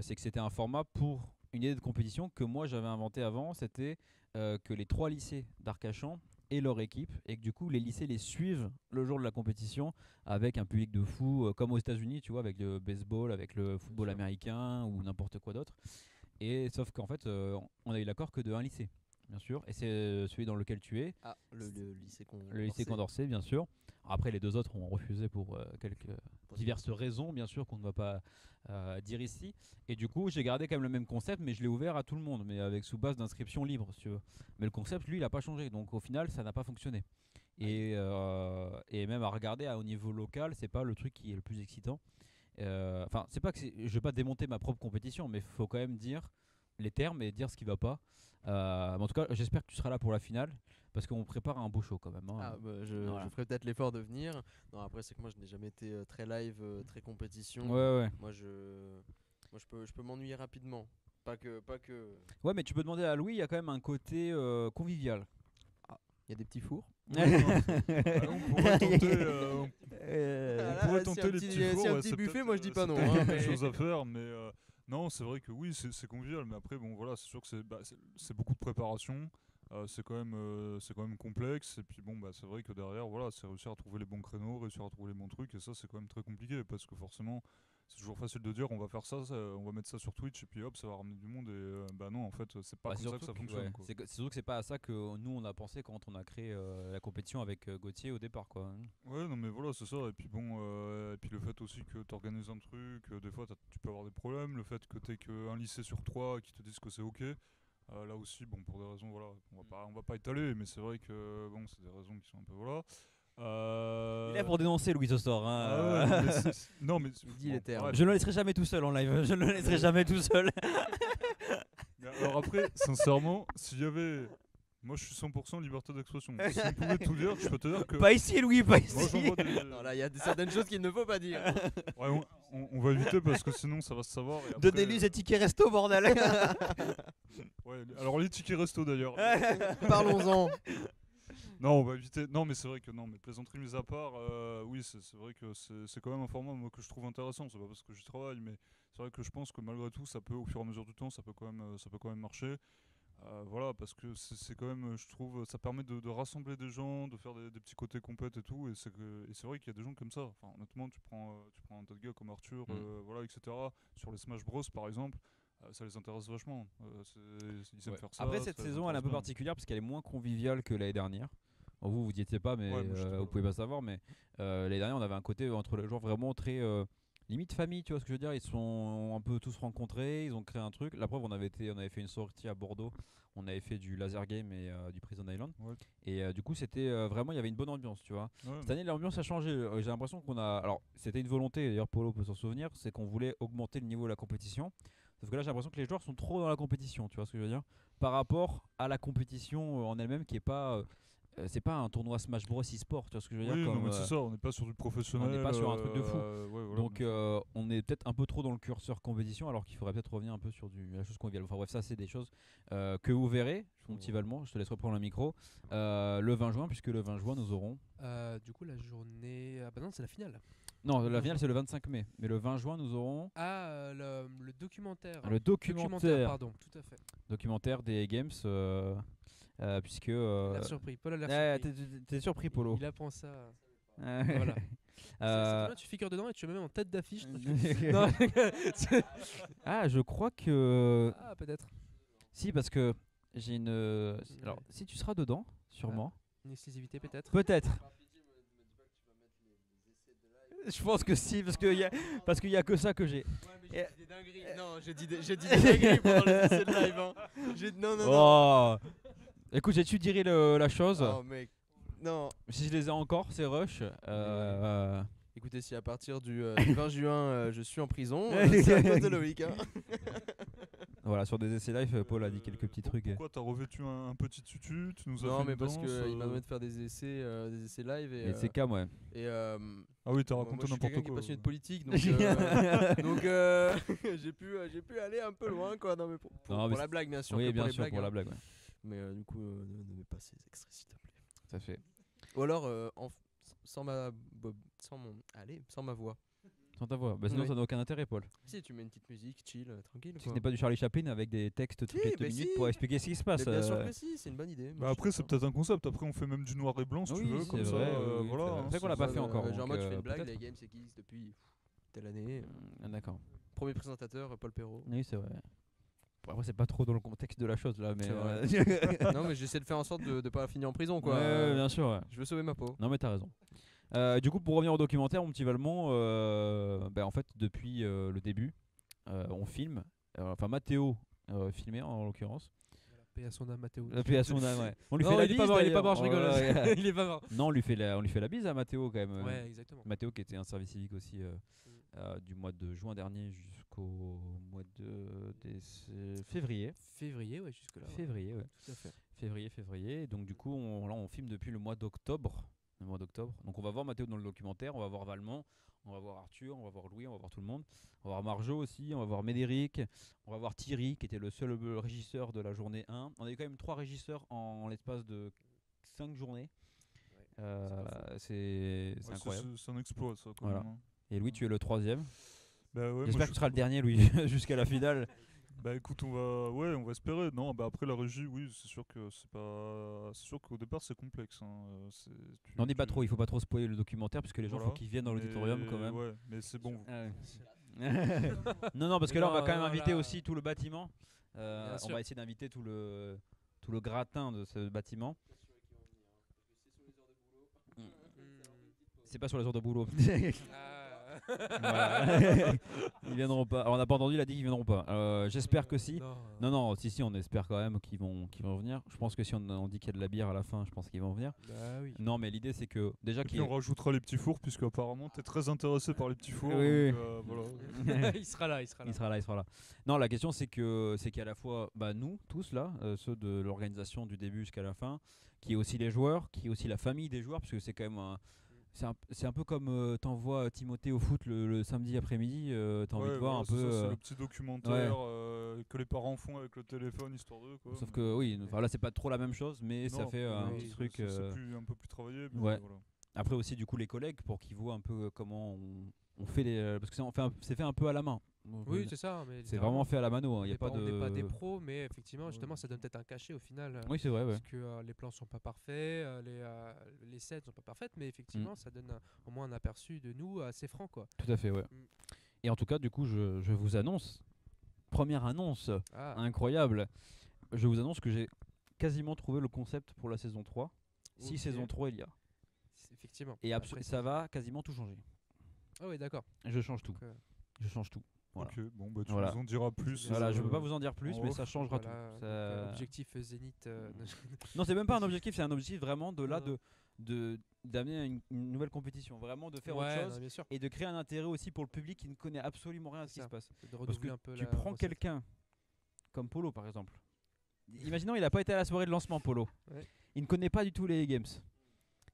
c'est que c'était un format pour une idée de compétition que moi j'avais inventé avant, c'était que les 3 lycées d'Arcachon et leur équipe, et que du coup les lycées les suivent le jour de la compétition avec un public de fou, comme aux États-Unis, tu vois, avec le baseball, avec le football américain ou n'importe quoi d'autre. Et sauf qu'en fait, on a eu l'accord que de un lycée, bien sûr, et c'est celui dans lequel tu es, Ah, le lycée le lycée Condorcet, bien sûr. Après, les 2 autres ont refusé pour quelques diverses raisons, bien sûr, qu'on ne va pas dire ici. Et du coup, j'ai gardé quand même le même concept, mais je l'ai ouvert à tout le monde, mais avec sous base d'inscription libre, si tu veux. Mais le concept, lui, il n'a pas changé. Donc au final, ça n'a pas fonctionné. Et même à regarder au niveau local, c'est pas le truc qui est le plus excitant. Enfin, c'est pas que je vais pas démonter ma propre compétition, mais il faut quand même dire les termes et dire ce qui va pas. Mais en tout cas, j'espère que tu seras là pour la finale. Parce qu'on prépare un beau show quand même. Hein. Ah, bah, je ferai peut-être l'effort de venir. Non, après, c'est que moi, je n'ai jamais été très live, très compétition. Ouais. Moi, je peux m'ennuyer rapidement. Pas que. Ouais, mais tu peux demander à Louis, il y a quand même un côté convivial. Il y a des petits fours. On pourrait tenter, on pourrait si tenter un les petit- petits fours. si un ouais, petit c'est buffet, peut-être, moi, je dis pas c'est non, peut-être hein, quelque mais- chose à faire, mais non, c'est vrai que oui, c'est convivial, mais après, bon, voilà, c'est sûr que c'est beaucoup de préparation. C'est quand même complexe, et puis bon, bah, c'est vrai que derrière, voilà, c'est réussir à trouver les bons créneaux, réussir à trouver les bons trucs, et ça, c'est quand même très compliqué parce que forcément, c'est toujours facile de dire on va faire ça, on va mettre ça sur Twitch, et puis hop, ça va ramener du monde, et bah non, en fait, c'est pas Bah, comme ça que ça fonctionne. ouais, Quoi. c'est surtout que c'est pas à ça que nous on a pensé quand on a créé la compétition avec Gauthier au départ, quoi. Ouais, non, mais voilà, c'est ça. Et puis bon, et puis le fait aussi que tu organises un truc, des fois tu peux avoir des problèmes. Le fait que t'aies qu'un lycée sur 3 qui te disent que c'est ok. Là aussi, bon, pour des raisons, voilà, on va pas étaler, mais c'est vrai que bon, c'est des raisons qui sont un peu, voilà. Il est là pour dénoncer Louis Ostor. Hein. Ah ouais, mais non, mais Il dit les termes. bref. Je ne le laisserai jamais tout seul en live. Je ne le laisserai jamais tout seul. Mais alors après, sincèrement, s'il y avait. Moi, je suis 100% liberté d'expression. Si on pouvait tout dire, je peux te dire que. Pas ici, Louis, pas Moi, ici. j'envoie des. Non, là, il y a certaines choses qu'il ne faut pas dire. Ouais, on va éviter parce que sinon, ça va se savoir. et après, Donnez-lui ses tickets resto, bordel. Ouais, alors les tickets resto d'ailleurs. Parlons-en. Non, on va éviter. Non, mais c'est vrai que non, mais plaisanterie mise à part, oui, c'est vrai que c'est quand même un format moi, que je trouve intéressant. C'est pas parce que j'y travaille, mais c'est vrai que je pense que malgré tout, ça peut, au fur et à mesure du temps, ça peut quand même marcher. Voilà, parce que c'est quand même, je trouve, ça permet de rassembler des gens, de faire des petits côtés compètes et tout. Et c'est vrai qu'il y a des gens comme ça. Enfin, honnêtement, tu prends un tas de gars comme Arthur, voilà, etc. Sur les Smash Bros, par exemple. Ça les intéresse vachement. Ils aiment faire ça. Après, cette ça les saison, elle est un peu intéresse bien. particulière parce qu'elle est moins conviviale que l'année dernière. Bon, vous n'y étiez pas, mais Ouais, moi, j'étais pas, vous pouvez pas savoir. Mais l'année dernière, on avait un côté entre les joueurs vraiment très limite famille, tu vois ce que je veux dire. Ils se sont un peu tous rencontrés, ils ont créé un truc. La preuve, on avait fait une sortie à Bordeaux. On avait fait du laser game et du Prison Island. Ouais. Et du coup, c'était vraiment, il y avait une bonne ambiance, tu vois. Ouais, Cette année, l'ambiance a changé. J'ai l'impression qu'on a. Alors, c'était une volonté, d'ailleurs, Polo peut s'en souvenir, c'est qu'on voulait augmenter le niveau de la compétition. Sauf que là, j'ai l'impression que les joueurs sont trop dans la compétition, tu vois ce que je veux dire, par rapport à la compétition en elle-même qui est pas. C'est pas un tournoi Smash Bros e-sport, tu vois ce que je veux oui, dire. non, Comme, mais c'est ça, on n'est pas sur du professionnel. on n'est pas sur un truc de fou. Ouais, voilà, donc, on est peut-être un peu trop dans le curseur compétition, alors qu'il faudrait peut-être revenir un peu sur la chose conviviale. Enfin bref, ça, c'est des choses que vous verrez, mon petit Valmont. Je te laisse reprendre le micro. Le 20 juin, puisque le 20 juin, nous aurons. Du coup, la journée. Ah bah non, c'est la finale. Non, la finale, c'est le 25 mai. Mais le 20 juin, nous aurons. Ah, le documentaire. Le documentaire. Pardon, tout à fait. Documentaire des Games. Puisque. Il a surpris. Paul a Ah, surpris. t'es surpris, Polo. Il apprend ça. Voilà. Voilà. C'est bien, tu figures dedans et tu es même en tête d'affiche. Non, Ah, je crois que. ah, peut-être. Si, parce que j'ai une. Alors, si tu seras dedans, sûrement. Une exclusivité, peut-être. Peut-être. Je pense que si, parce qu'il y a que ça que j'ai. Et- Non, j'ai dit des dingueries pendant les essais de live. Hein. Non, non, non. Oh. Écoute, j'étudierai la chose. Oh, mec. Non. Si je les ai encore, c'est rush. Écoutez, si à partir du 20 juin je suis en prison, c'est à cause de Loïc. Hein. Voilà, sur des essais live, Paul a dit quelques petits trucs. Pourquoi t'as revêtu un petit tutu? Tu nous as Non, fait mais une parce danse, qu'il m'a demandé de faire des essais live Et c'est cam, ouais. et Ah oui, t'as moi, raconté je suis quelqu'un n'importe qui est quoi. passionné de politique, donc j'ai pu aller un peu loin quoi dans mes pour Non, mais la blague bien sûr. Oui, que bien pour les sûr, blagues, pour la hein. blague, ouais. Mais du coup, ne mets pas ces extraits s'il te plaît. Ça fait. Ou alors sans ma voix. Sans ta voix. Bah, sinon, Oui. ça n'a aucun intérêt, Paul. Si tu mets une petite musique chill, tranquille. Si ce quoi. n'est pas du Charlie Chaplin avec des textes toutes Si, les 2 bah minutes si. pour expliquer ce qui se passe. Mais bien sûr que si, c'est une bonne idée. Bah Moi, je après, trouve c'est ça. peut-être un concept. Après, on fait même du noir et blanc si Oui, tu veux, c'est comme ça. vrai, oui, Voilà. c'est vrai. hein, C'est vrai qu'on l'a c'est- pas fait encore. Genre, donc, moi, tu fais une blague, peut-être. les games existent depuis telle année. Ah, d'accord. Premier présentateur, Paul Perrault. Oui, c'est vrai. Bon, après, c'est pas trop dans le contexte de la chose là, mais. C'est non, mais j'essaie de faire en sorte de pas finir en prison quoi. Ouais, bien sûr. Ouais. Je veux sauver ma peau. Non, mais t'as raison. Du coup, pour revenir au documentaire, mon petit Valmont, en fait, depuis le début, on filme. Enfin, Mathéo filmait en l'occurrence. Paix à son âme, Mathéo. Paix à son âme, ouais. On lui Non, fait la il est bise. pas mort, il est pas d'ailleurs. mort, je rigole. Ouais. Il est pas mort. Non, on lui fait la bise à Mathéo quand même. Ouais, exactement. Mathéo qui était un service civique aussi du mois de juin dernier jusqu'au mois de février. Février, ouais, jusque-là. ouais. Février, ouais. Tout à fait. Février. Et donc du coup, on filme depuis le mois d'octobre. Donc on va voir Mathéo dans le documentaire, on va voir Valmont, on va voir Arthur, on va voir Louis, on va voir tout le monde. On va voir Marjo aussi, on va voir Médéric, on va voir Thierry qui était le seul régisseur de la journée 1. On a eu quand même 3 régisseurs en l'espace de 5 journées. C'est Ouais, incroyable. C'est un exploit, ça, quand Voilà. même. hein. Et Louis, tu es le 3e. Bah ouais, J'espère moi, que tu seras le dernier, Louis, jusqu'à la finale. Bah écoute, on va espérer. Non, bah après la régie, oui, c'est sûr que c'est sûr qu'au départ c'est complexe. Hein. N'en dis pas trop, il faut pas trop spoiler le documentaire parce que les gens Voilà. faut qu'ils viennent dans l'auditorium quand même. Ouais, mais c'est bon. Ah ouais. non, parce que là on va quand même inviter là- aussi tout le bâtiment. Bien On sûr. va essayer d'inviter tout le gratin de ce bâtiment. C'est pas sur les heures de boulot. Voilà. Ils viendront pas. Alors, on n'a pas entendu, il a dit qu'ils viendront pas. J'espère que si. Non, si, on espère quand même qu'ils vont venir. Je pense que si on dit qu'il y a de la bière à la fin, je pense qu'ils vont venir. Bah oui. Non, mais l'idée c'est que déjà Et qu'il puis on rajoutera les petits fours, puisque apparemment t'es très intéressé par les petits fours. Oui, donc, voilà. Il sera là. il sera là. Non, la question c'est qu'à la fois nous tous là, ceux de l'organisation du début jusqu'à la fin, qui est aussi les joueurs, qui est aussi la famille des joueurs, parce que c'est quand même c'est un peu comme t'envoies Timothée au foot le samedi après-midi, t'as envie de voir voilà, un c'est peu. ça, c'est le petit documentaire que les parents font avec le téléphone, histoire d'eux. Quoi. Sauf que oui, enfin, là c'est pas trop la même chose, mais ça Non, fait un oui, petit truc. C'est un peu plus travaillé. Mais Ouais. voilà. Après aussi du coup les collègues pour qu'ils voient un peu comment on fait les parce que c'est fait un peu à la main. Donc, Oui, c'est ça. Mais c'est vraiment fait à la mano. Il y a pas On n'est pas des de. pros, mais effectivement, justement, ça donne peut-être un cachet au final. Oui, c'est vrai. Ouais. Parce que les plans sont pas parfaits, les scènes sont pas parfaites, mais effectivement, ça donne au moins un aperçu de nous assez franc, quoi. Tout à fait. Ouais. Et en tout cas, du coup, je vous annonce, première annonce Ah, incroyable. Je vous annonce que j'ai quasiment trouvé le concept pour la saison 3. Si ok. saison 3 il y a. Effectivement. Et Après, ça va quasiment tout changer. Ah oui, d'accord. Je change tout. Donc, Je change tout. Voilà. Ok, bon, bah tu Voilà. nous en diras plus. Voilà, je peux pas vous en dire plus, en mais off. ça changera voilà, tout. donc, Ça- objectif Zénith. Non, c'est même pas un objectif, c'est un objectif vraiment de là Non. d'amener une nouvelle compétition, vraiment de faire Ouais, autre non, chose bien sûr. et de créer un intérêt aussi pour le public qui ne connaît absolument rien à ce qui C'est se passe. De Parce renouveler que un peu tu la prends recette. quelqu'un comme Polo par exemple. Imaginons il n'a pas été à la soirée de lancement Polo. Ouais. Il ne connaît pas du tout les games.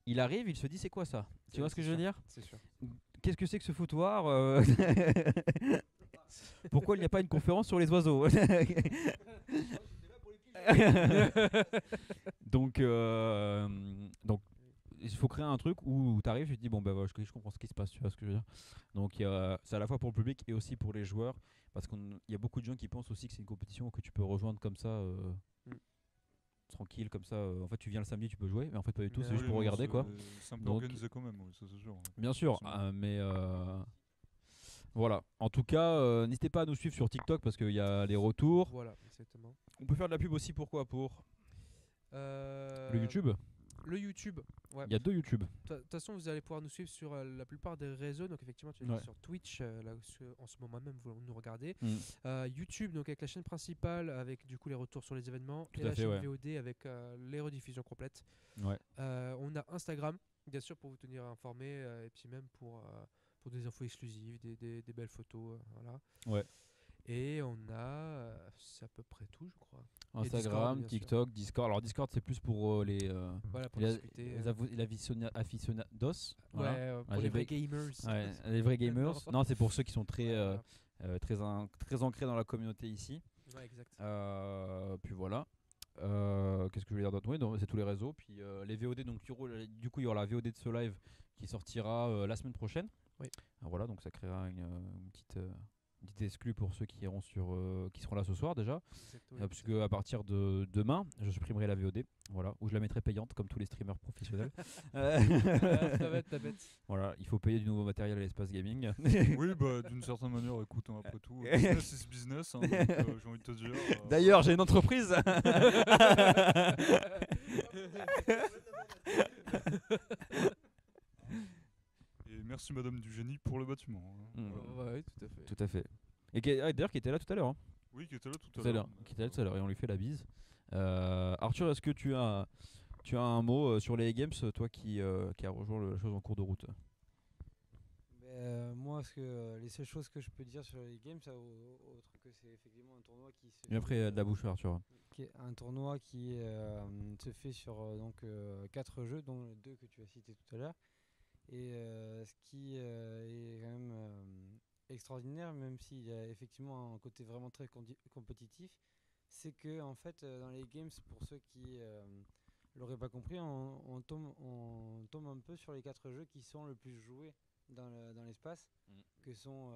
Il arrive, il se dit c'est quoi ça? Tu vois ce que je veux dire? C'est sûr. Qu'est-ce que c'est que ce foutoir? Pourquoi il n'y a pas une conférence sur les oiseaux? donc il faut créer un truc où tu arrives, tu te dis bon bah je comprends ce qui se passe, tu vois ce que je veux dire. Donc c'est à la fois pour le public et aussi pour les joueurs parce qu'il y a beaucoup de gens qui pensent aussi que c'est une compétition que tu peux rejoindre comme ça tranquille comme ça. En fait tu viens le samedi tu peux jouer mais en fait pas du tout, Mais c'est juste pour regarder quoi. C'est un peu Donc- organisé quand même, oui, ça c'est sûr. Bien sûr, Forcément. mais voilà. En tout cas, n'hésitez pas à nous suivre sur TikTok parce qu'il y a les retours. Voilà, exactement. On peut faire de la pub aussi, pourquoi? Pour le YouTube. Le YouTube. Ouais. Il y a 2 YouTube. De toute façon, vous allez pouvoir nous suivre sur la plupart des réseaux. Donc, effectivement, tu es Ouais. sur Twitch, là, en ce moment même, vous nous regardez. Mm. YouTube, donc avec la chaîne principale, avec du coup les retours sur les événements. Tout et à la fait, chaîne ouais. VOD avec les rediffusions complètes. Ouais. On a Instagram, bien sûr, pour vous tenir informé. Et puis même pour des infos exclusives, des belles photos. Voilà. Ouais. Et on a, c'est à peu près tout, je crois. Et Instagram, Discord, bien sûr. TikTok, Discord. Alors Discord c'est plus pour Voilà, pour les, discuter. les aficionados. Voilà. Ouais, pour j'ai les vrais bec- gamers. Ouais, les vrais gamers. Non, c'est pour ceux qui sont très, Voilà. très ancrés dans la communauté ici. Ouais, exact. Puis voilà. Qu'est-ce que je voulais dire d'autre? Oui, donc, c'est tous les réseaux. Puis les VOD, donc du coup il y aura la VOD de ce live qui sortira la semaine prochaine. Oui. Voilà, donc ça créera une petite exclue pour ceux qui iront qui seront là ce soir déjà. Exactement. Puisque à partir de demain, je supprimerai la VOD, voilà, ou je la mettrai payante comme tous les streamers professionnels. Pas bête. Voilà, il faut payer du nouveau matériel à l'espace gaming. Oui, bah d'une certaine manière, écoute, hein, après tout, business is business, hein, donc, j'ai envie de te dire. D'ailleurs, j'ai une entreprise. Et merci Madame du Génie pour le bâtiment. hein. Mm. Voilà. Ouais, tout à fait. Tout à fait. Et d'ailleurs, qui était là tout à l'heure. Hein. Oui, qui était là tout Tout à à l'heure. l'heure. Qui était là tout à l'heure et on lui fait la bise. Arthur, est-ce que tu as un mot sur les games, toi qui a rejoint la chose en cours de route? Moi, les seules choses que je peux dire sur les games, autre que c'est effectivement un tournoi qui se Et après, de la bouche, Arthur. qui est un tournoi qui se fait sur 4 jeux, dont les 2 que tu as cités tout à l'heure. Et ce qui est quand même extraordinaire, même s'il y a effectivement un côté vraiment très compétitif, c'est que en fait, dans les games, pour ceux qui l'auraient pas compris, on tombe un peu sur les 4 jeux qui sont le plus joués dans l'espace, que sont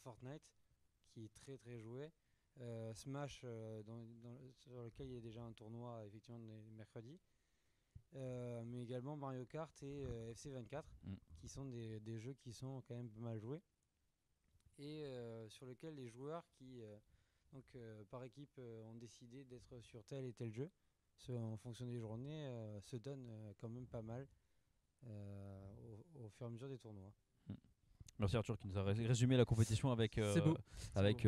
Fortnite, qui est très très joué, Smash, sur lequel il y a déjà un tournoi effectivement mercredi, mais également Mario Kart et FC24, qui sont des jeux qui sont quand même pas mal joués, et sur lesquels les joueurs qui par équipe ont décidé d'être sur tel et tel jeu, en fonction des journées, se donnent quand même pas mal au fur et à mesure des tournois. Merci Arthur qui nous a résumé la compétition avec C'est beau. avec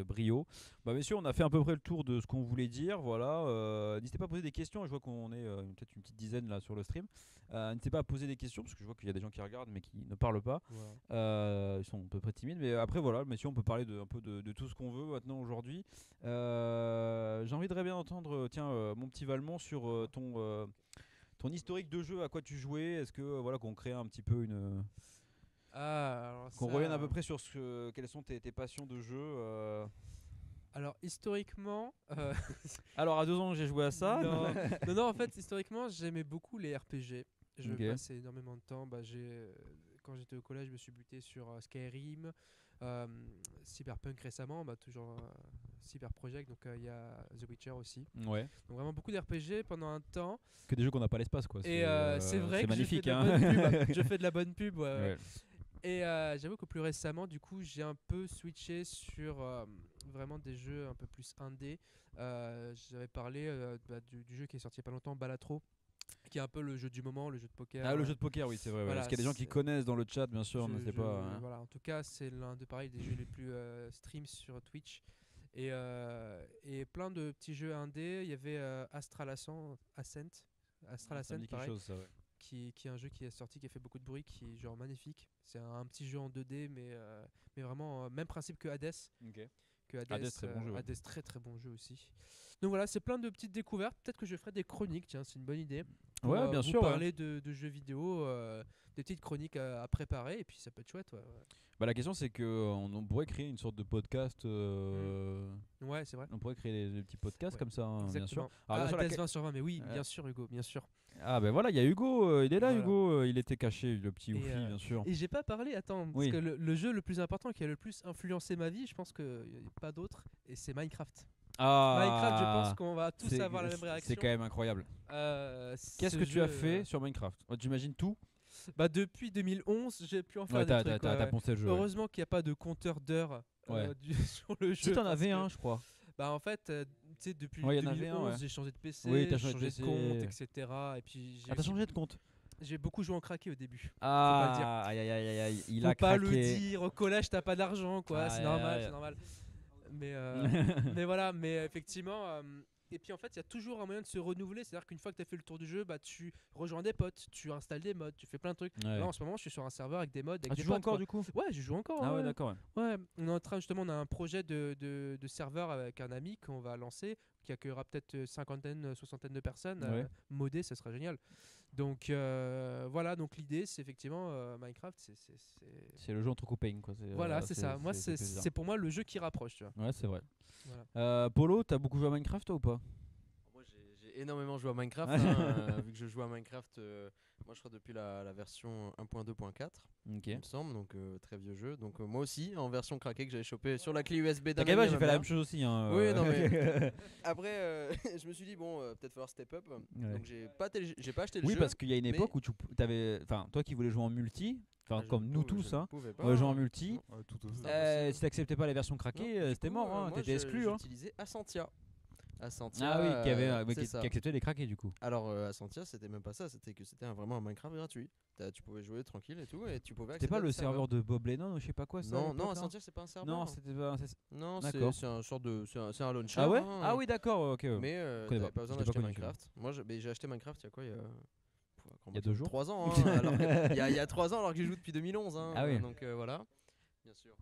brio. Bah messieurs, on a fait à peu près le tour de ce qu'on voulait dire. Voilà, n'hésitez pas à poser des questions. Je vois qu'on est peut-être une petite dizaine là sur le stream. N'hésitez pas à poser des questions parce que je vois qu'il y a des gens qui regardent mais qui ne parlent pas. Voilà. Ils sont à peu près timides. Mais après voilà, messieurs, on peut parler un peu de tout ce qu'on veut maintenant aujourd'hui. J'aimerais bien entendre, mon petit Valmont sur ton historique de jeu, à quoi tu jouais. Est-ce que voilà qu'on crée un petit peu qu'on revienne à peu près sur quelles sont tes passions de jeu. Alors historiquement, Alors à 2 ans j'ai joué à ça. non, en fait historiquement j'aimais beaucoup les RPG. Je Ok. passais énormément de temps. Quand j'étais au collège, je me suis buté sur Skyrim, Cyberpunk récemment, toujours Cyber Project, donc il y a The Witcher aussi. Ouais. Donc vraiment beaucoup d'RPG pendant un temps. Que des jeux qu'on n'a pas à l'espace quoi. Et c'est vrai c'est que magnifique. je fais de Hein. la bonne pub. Je fais de la bonne pub. Ouais. Ouais. Et j'avoue que plus récemment, du coup, j'ai un peu switché sur vraiment des jeux un peu plus indé. J'avais parlé du jeu qui est sorti il n'y a pas longtemps, Balatro, qui est un peu le jeu du moment, le jeu de poker. Ah, le jeu de poker, oui, c'est vrai. Voilà, Parce qu'il y a des gens qui connaissent dans le chat, bien sûr, n'hésitez pas. Hein. Voilà, en tout cas, c'est l'un des jeux les plus stream sur Twitch. Et plein de petits jeux indés. Il y avait Astral Ascent, Ça Ascent, me dit quelque pareil. chose, ça, ouais. Qui est un jeu qui est sorti, qui a fait beaucoup de bruit, qui est genre magnifique. C'est un petit jeu en 2D, mais vraiment même principe que Hades. Que Hades, très bon jeu, ouais. Hades, très très bon jeu aussi. Donc voilà, c'est plein de petites découvertes. Peut-être que je ferai des chroniques, tiens, c'est une bonne idée. Pour, Ouais, bien vous sûr. Ouais. parler de jeux vidéo, des petites chroniques à préparer, et puis ça peut être chouette. Ouais. Bah, la question, c'est qu'on pourrait créer une sorte de podcast. Ouais, c'est vrai. On pourrait créer des petits podcasts Ouais, comme ça, hein, bien sûr. Exactement. Alors, bien sûr, la Hades 20 sur 20, mais oui, Ouais. bien sûr, Hugo, bien sûr. Ah, ben voilà, il y a Hugo, il est là, Voilà. Hugo, il était caché, le petit Et, Oufli, bien sûr. Et j'ai pas parlé, attends, Oui. parce que le jeu le plus important qui a le plus influencé ma vie, je pense qu'il n'y a pas d'autre, et c'est Minecraft. Minecraft, je pense qu'on va tous avoir la même réaction. C'est quand même incroyable. Qu'est-ce Ce que tu as jeu, fait sur Minecraft? J'imagine tout. Bah depuis 2011, j'ai pu en faire Ouais, des trucs. t'as poncé le jeu. Ouais. Heureusement qu'il n'y a pas de compteur d'heures Ouais. sur le jeu. Si t'en parce avais que- un, je crois. Bah en fait, tu sais, depuis Ouais, il y en avait 2011, un, ouais. j'ai changé de PC, Oui, t'as j'ai changé de changé de PC. compte, etc. Et puis Ah, t'as changé de compte? j'ai beaucoup joué en craqué au début. Ah, le dire. aïe aïe aïe aïe aïe, il Faut a pas craqué. le dire, au collège t'as pas d'argent quoi, c'est Aïe, normal, aïe. c'est normal. Mais, mais voilà, mais effectivement, Et puis en fait, il y a toujours un moyen de se renouveler. C'est-à-dire qu'une fois que tu as fait le tour du jeu, bah, tu rejoins des potes, tu installes des mods, tu fais plein de trucs. Ouais. Là, en ce moment, je suis sur un serveur avec des mods. Avec Ah, des tu joues potes, encore quoi. du coup? Ouais, je joue encore. Ah ouais, ouais. d'accord. Ouais, on est en train justement, on a un projet de serveur avec un ami qu'on va lancer, qui accueillera peut-être cinquantaine, soixantaine de personnes. Ouais. Modé, ça sera génial. Donc voilà, donc l'idée c'est effectivement Minecraft, C'est le jeu entre copains quoi. voilà, c'est ça. Moi, c'est plaisir. c'est pour moi le jeu qui rapproche, tu vois. Ouais, c'est vrai. Voilà. Polo, t'as beaucoup joué à Minecraft toi ou pas? Moi j'ai énormément joué à Minecraft, vu que je joue à Minecraft, moi je crois depuis la version 1.2.4, Ok. il me semble, donc très vieux jeu. Donc moi aussi en version craquée que j'avais chopé sur la clé USB d'un T'inquiète pas, ami j'ai à fait ma la mère. même chose aussi. Hein, Oui, non, mais- Après je me suis dit bon peut-être falloir step up, Ouais. donc j'ai pas acheté le Oui, jeu. parce qu'il y a une mais- époque où t'avais, enfin, toi qui voulais jouer en multi, enfin je comme ne nous pouvais- tous, je ne hein, pouvais on va jouer en pas. multi. Ouais, tout à fait. possible. Si t'acceptais pas la version craquée, Non, du c'était coup, mort, hein, moi, t'étais exclu. Hein. J'utilisais Ascentia. Ascentia, Ah oui, c'est qui ça. acceptait les craqués du coup. Alors Ascentia, c'était même pas ça, c'était vraiment un Minecraft gratuit. Tu pouvais jouer tranquille et tout, et tu pouvais C'était accéder pas à le des serveur de Bob Lennon ou je sais pas quoi ça. à Non, l'époque, non, là Ascentia c'est pas un serveur. Non, c'était pas. Non, D'accord. c'est un sorte de, c'est un launcher. Ah ouais? hein, Ah oui, d'accord, ok. Mais connais t'avais pas. pas besoin Je l'ai pas d'acheter connu, celui-là. Minecraft. Moi, j'ai acheté Minecraft il y a quoi? Il y a 2 jours. 3 ans. Hein, il y a 3 ans alors que j'y joue depuis 2011. Hein, Ah oui. Donc voilà. Bien sûr.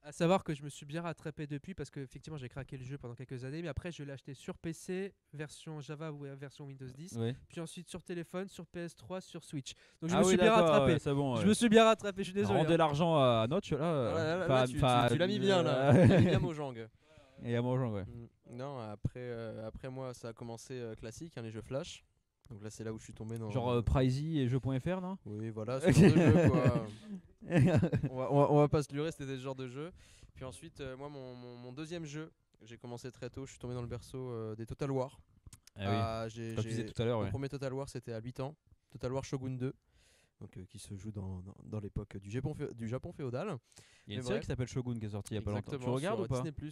À savoir que je me suis bien rattrapé depuis parce que effectivement j'ai craqué le jeu pendant quelques années, mais après je l'ai acheté sur PC, version Java ou version Windows 10, Ouais. puis ensuite sur téléphone, sur PS3, sur Switch. Donc je Ah me oui, suis bien d'accord, rattrapé. ouais, c'est bon. Je ouais. me suis bien rattrapé, je suis désolé. Rendez hein. l'argent à Notch là. Tu l'as mis bien là. Tu l'as mis bien Mojang. Et à Mojang, ouais. Non, après moi ça a commencé classique, hein, les jeux Flash. Donc là c'est là où je suis tombé dans. Genre Pricey et jeux.fr, non? Oui, voilà, ce genre de jeu quoi. on va pas se leurrer, c'était ce genre de jeu. Puis ensuite, moi, mon deuxième jeu, j'ai commencé très tôt, je suis tombé dans le berceau des Total War. Ah oui. Comme tu disais tout à l'heure, Mon ouais. premier Total War, c'était à 8 ans. Total War Shogun 2. Donc, qui se joue dans l'époque du Japon féodal. Il y a une Mais série bref. qui s'appelle Shogun qui est sortie il y a pas longtemps. Tu Exactement, regardes sur ou pas? Disney+,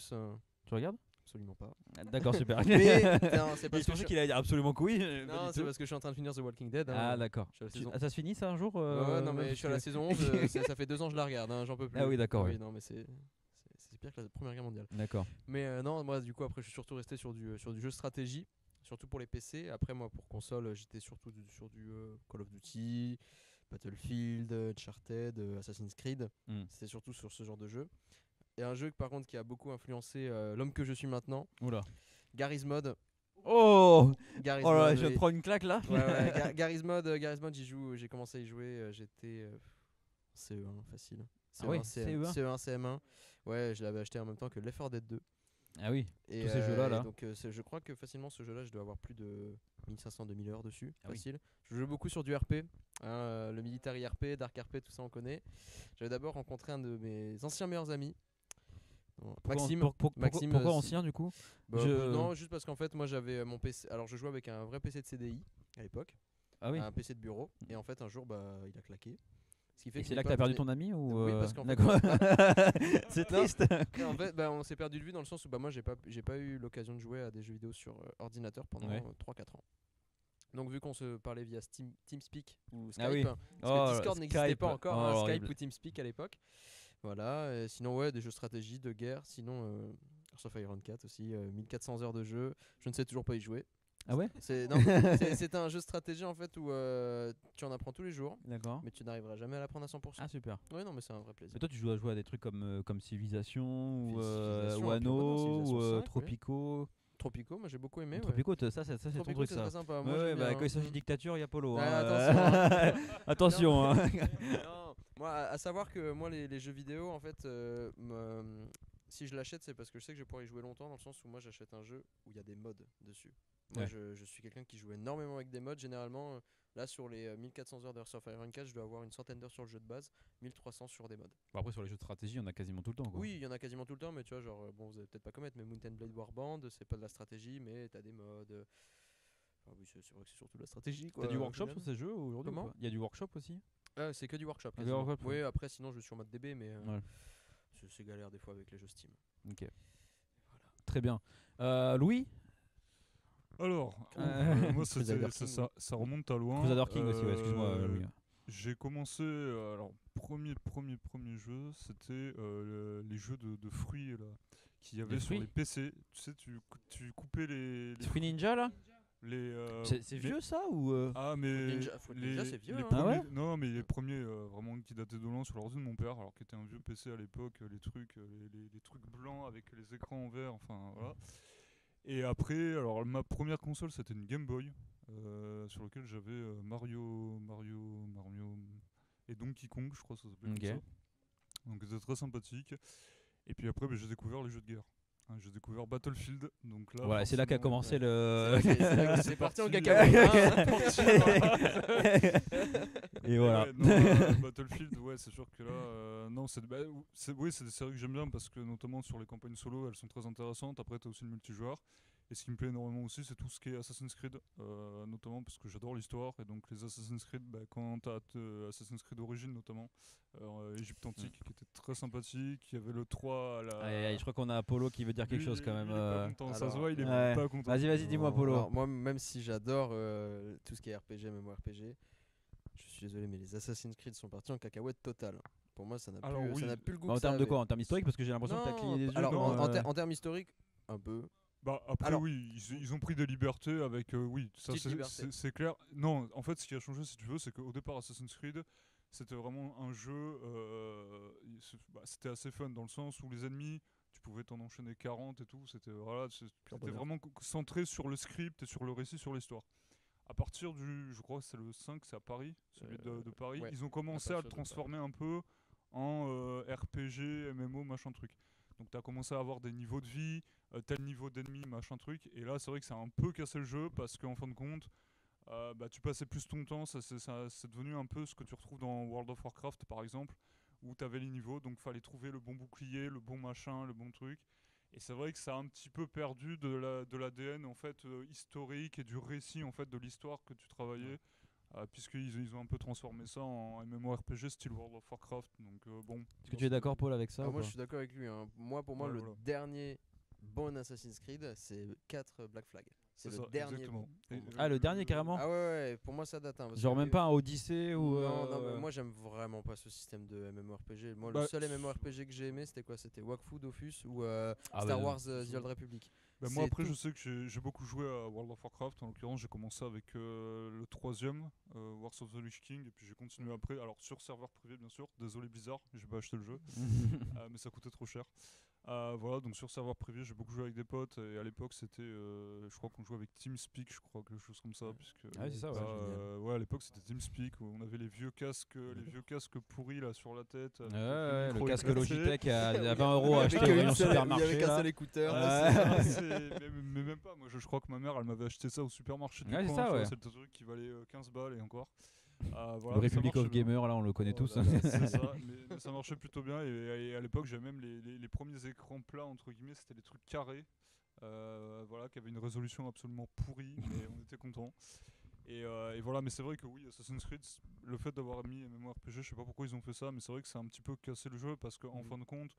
Tu regardes? absolument pas. D'accord, super. Mais non, c'est Je parce que pensais je... qu'il allait dire absolument que oui. Non, pas du c'est tout. parce que je suis en train de finir The Walking Dead. hein. Ah d'accord. Je suis à la saison- Ça se finit ça un jour? Ouais, non, mais je parce suis à la que- saison 11, ça fait 2 ans que je la regarde, hein, j'en peux plus. Ah oui, d'accord, Oui, oui. non, mais c'est pire que la Première Guerre mondiale. D'accord. Mais non, moi du coup après je suis surtout resté sur du jeu stratégie, surtout pour les PC. Après moi pour console j'étais surtout sur du Call of Duty, Battlefield, Uncharted, Assassin's Creed. C'était surtout sur ce genre de jeu. Et un jeu par contre qui a beaucoup influencé l'homme que je suis maintenant, Oula. Garry's Mod. Oh Garry's Oh là là, Mod, je viens de oui. prendre une claque là. Ouais, Garry's Mod, j'ai commencé à y jouer, j'étais CE1 facile. Ah oui, CE1, CM1. Ouais, je l'avais acheté en même temps que Left 4 Dead 2. Ah oui. Et Tous ces jeux-là, là. donc je crois que facilement ce jeu-là, je dois avoir plus de 1500-2000 heures dessus, Ah oui. facile. Je joue beaucoup sur du RP, hein, le Military RP, Dark RP, tout ça on connaît. J'avais d'abord rencontré un de mes anciens meilleurs amis, Maxime. Maxime, Pourquoi ancien du coup? Bah, je- Non, juste parce qu'en fait moi j'avais mon PC, alors je jouais avec un vrai PC de CDI à l'époque, Ah oui. un PC de bureau, et en fait un jour bah il a claqué. Ce qui fait Et que c'est mes là que t'as potes perdu venaient- ton ami ou Oui, parce qu'en fait, D'accord. C'est Non. triste. Et en fait, bah, on s'est perdu de vue dans le sens où bah, moi j'ai pas eu l'occasion de jouer à des jeux vidéo sur ordinateur pendant Ouais. 3-4 ans. Donc vu qu'on se parlait via TeamSpeak ou Skype, Ah oui. parce Oh, que Discord n'existait Skype. pas encore, Oh, hein, Skype horrible. ou TeamSpeak à l'époque. Voilà, et sinon ouais, des jeux stratégie, de guerre, sinon Hearts of Iron 4 aussi, 1400 heures de jeu, je ne sais toujours pas y jouer. Ah ouais? C'est un jeu stratégie en fait où tu en apprends tous les jours, D'accord. mais tu n'arriveras jamais à l'apprendre à 100%. Ah super. Ouais non mais c'est un vrai plaisir. Mais toi tu joues à des trucs comme Civilization ou Civilization, ou un peu, non, Anno Civilization ou 5, oui. Tropico. Tropico, moi j'ai beaucoup aimé. Ouais. Tropico, ça c'est ton Tropico, truc c'est ça. très sympa. Ouais, Moi, ouais, j'aime bah, bien, quand il s'agit hein. de dictature, il y a Polo. Ouais, hein. Attention. Hein. Non, moi, à savoir que moi, les jeux vidéo, en fait, si je l'achète, c'est parce que je sais que je pourrais y jouer longtemps, dans le sens où moi, j'achète un jeu où il y a des mods dessus. Moi, Ouais. je suis quelqu'un qui joue énormément avec des mods. Généralement, là, sur les 1400 heures de Hearts of Iron 4, je dois avoir une centaine d'heures sur le jeu de base, 1300 sur des mods. Bon, après sur les jeux de stratégie, on a quasiment tout le temps. Quoi. Oui, il y en a quasiment tout le temps, mais tu vois, genre, bon, vous allez peut-être pas connaître, mais Mountain Blade Warband, c'est pas de la stratégie, mais t'as des mods. Ah oui, c'est vrai que c'est surtout de la stratégie. T'as du workshop au sur final. ces jeux aujourd'hui? Comment ou pas Il y a du workshop aussi? C'est que du workshop. Ah, du quasiment. workshop, Oui, ouais. après, sinon, je suis en mode DB, mais Ouais. c'est galère des fois avec les jeux Steam. Ok. Très bien. Louis? Alors, moi Crusader King. ça remonte à loin. Crusader King aussi, ouais, excuse-moi Louis. J'ai commencé, alors premier jeu, c'était les jeux de fruits là, qu'il y avait sur fruits les PC. Tu sais, tu coupais les Free Ninja là C'est les- vieux ça ou Ah, mais Fruit Ninja, c'est vieux, les hein. Ah ouais premiers, non, mais les premiers vraiment qui dataient de loin sur l'ordi de mon père, alors qu'il était un vieux PC à l'époque, les trucs blancs avec les écrans en vert, enfin voilà. Et après, alors ma première console c'était une Game Boy sur laquelle j'avais Mario et Donkey Kong, je crois que ça s'appelait Ok. comme ça. Donc c'était très sympathique. Et puis après, j'ai découvert les jeux de guerre. Hein, j'ai découvert Battlefield, donc là. Voilà, c'est là qu'a forcément, commencé C'est le. là que c'est parti en parti, cacahuète. Et voilà. Ouais, non, Battlefield, ouais, c'est sûr que là, non, oui, c'est des séries que j'aime bien parce que notamment sur les campagnes solo, elles sont très intéressantes. Après, t'as aussi le multijoueur. Et ce qui me plaît énormément aussi, c'est tout ce qui est Assassin's Creed, notamment parce que j'adore l'histoire. Et donc, les Assassin's Creed, quand t'as Assassin's Creed Origins, notamment, Égypte Antique, qui était très sympathique. Il y avait le 3 à la. Aïe, aïe, je crois qu'on a Apollo qui veut dire quelque Lui, chose quand même. lui, il est pas content, ça se Alors, voit, il est ouais. pas content. Vas-y, dis-moi, Non, Apollo. alors, moi, même si j'adore tout ce qui est RPG, MMORPG, je suis désolé, mais les Assassin's Creed sont partis en cacahuète totale. Pour moi, ça n'a Alors, plus, ça oui. n'a plus le goût. Bah, en que ça termes de avait. quoi? En termes historiques? Parce que j'ai l'impression que t'as cligné des yeux. Alors, quand, en termes historiques, un peu. Bah après Alors- oui, ils ont pris des libertés avec oui, ça Petite liberté. c'est clair. Non, en fait ce qui a changé si tu veux, c'est qu'au départ Assassin's Creed, c'était vraiment un jeu c'était assez fun dans le sens où les ennemis, tu pouvais t'en enchaîner 40 et tout, c'était voilà, c'était bonheur. vraiment centré sur le script et sur le récit, sur l'histoire. À partir je crois que c'est le 5, c'est à Paris, celui de Paris, ouais, ils ont commencé à à le partir de transformer un peu en RPG, MMO, machin truc. Donc tu as commencé à avoir des niveaux de vie, tel niveau d'ennemi, machin truc. Et là, c'est vrai que ça a un peu cassé le jeu parce qu'en fin de compte, tu passais plus ton temps. C'est devenu un peu ce que tu retrouves dans World of Warcraft, par exemple, où tu avais les niveaux. Donc fallait trouver le bon bouclier, le bon machin, le bon truc. Et c'est vrai que ça a un petit peu perdu de l'ADN en fait historique et du récit en fait de l'histoire que tu travaillais. Puisqu'ils ont un peu transformé ça en MMORPG style World of Warcraft. Donc bon. Est-ce que tu es d'accord, Paul, avec ça Ah, ou moi, pas je suis d'accord avec lui, hein. Pour moi, Ouais, le voilà. dernier bon Assassin's Creed, c'est 4 Black Flag. C'est le ça, dernier exactement. bon. Et, Ah, le dernier carrément? Ah ouais, pour moi ça date. Hein, parce Genre que même pas un Odyssey ou. Non, mais moi j'aime vraiment pas ce système de MMORPG. Moi, le Bah, seul MMORPG que j'ai aimé, c'était quoi? C'était Wakfu, Dofus ou Ah, Star bah, Wars The Old Republic. Bah moi C'est après tout. je sais que j'ai beaucoup joué à World of Warcraft, en l'occurrence j'ai commencé avec le troisième, Wars of the Lich King, et puis j'ai continué après, alors sur serveur privé bien sûr, désolé Blizzard, j'ai pas acheté le jeu, mais ça coûtait trop cher. Voilà, donc sur serveur privé j'ai beaucoup joué avec des potes, et à l'époque c'était, je crois qu'on jouait avec TeamSpeak, je crois, quelque chose comme ça, puisque Ah oui, c'est ça, ouais. ouais, à l'époque c'était TeamSpeak, où on avait les vieux casques pourris là sur la tête. avec Ouais, le micro casque éclaté. Logitech à 20 euros Avec acheté au une rayon seule- supermarché. Il y avait qu'un là. seul écouteur. Mais même pas, moi je crois que ma mère elle m'avait acheté ça au supermarché du Ouais, c'est coin, ça, tu vois, ouais. c'est le truc qui valait 15 balles et encore. Voilà, Le mais ça Republic of marchait bien. Gamer, là, on le connaît tous. Voilà, c'est ça, mais ça marchait plutôt bien et à l'époque j'avais même les premiers écrans plats entre guillemets, c'était des trucs carrés, voilà, qui avaient une résolution absolument pourrie, mais on était contents. Et voilà, mais c'est vrai que oui, Assassin's Creed, le fait d'avoir mis MMORPG, je sais pas pourquoi ils ont fait ça, mais c'est vrai que c'est un petit peu cassé le jeu parce qu'en fin de compte,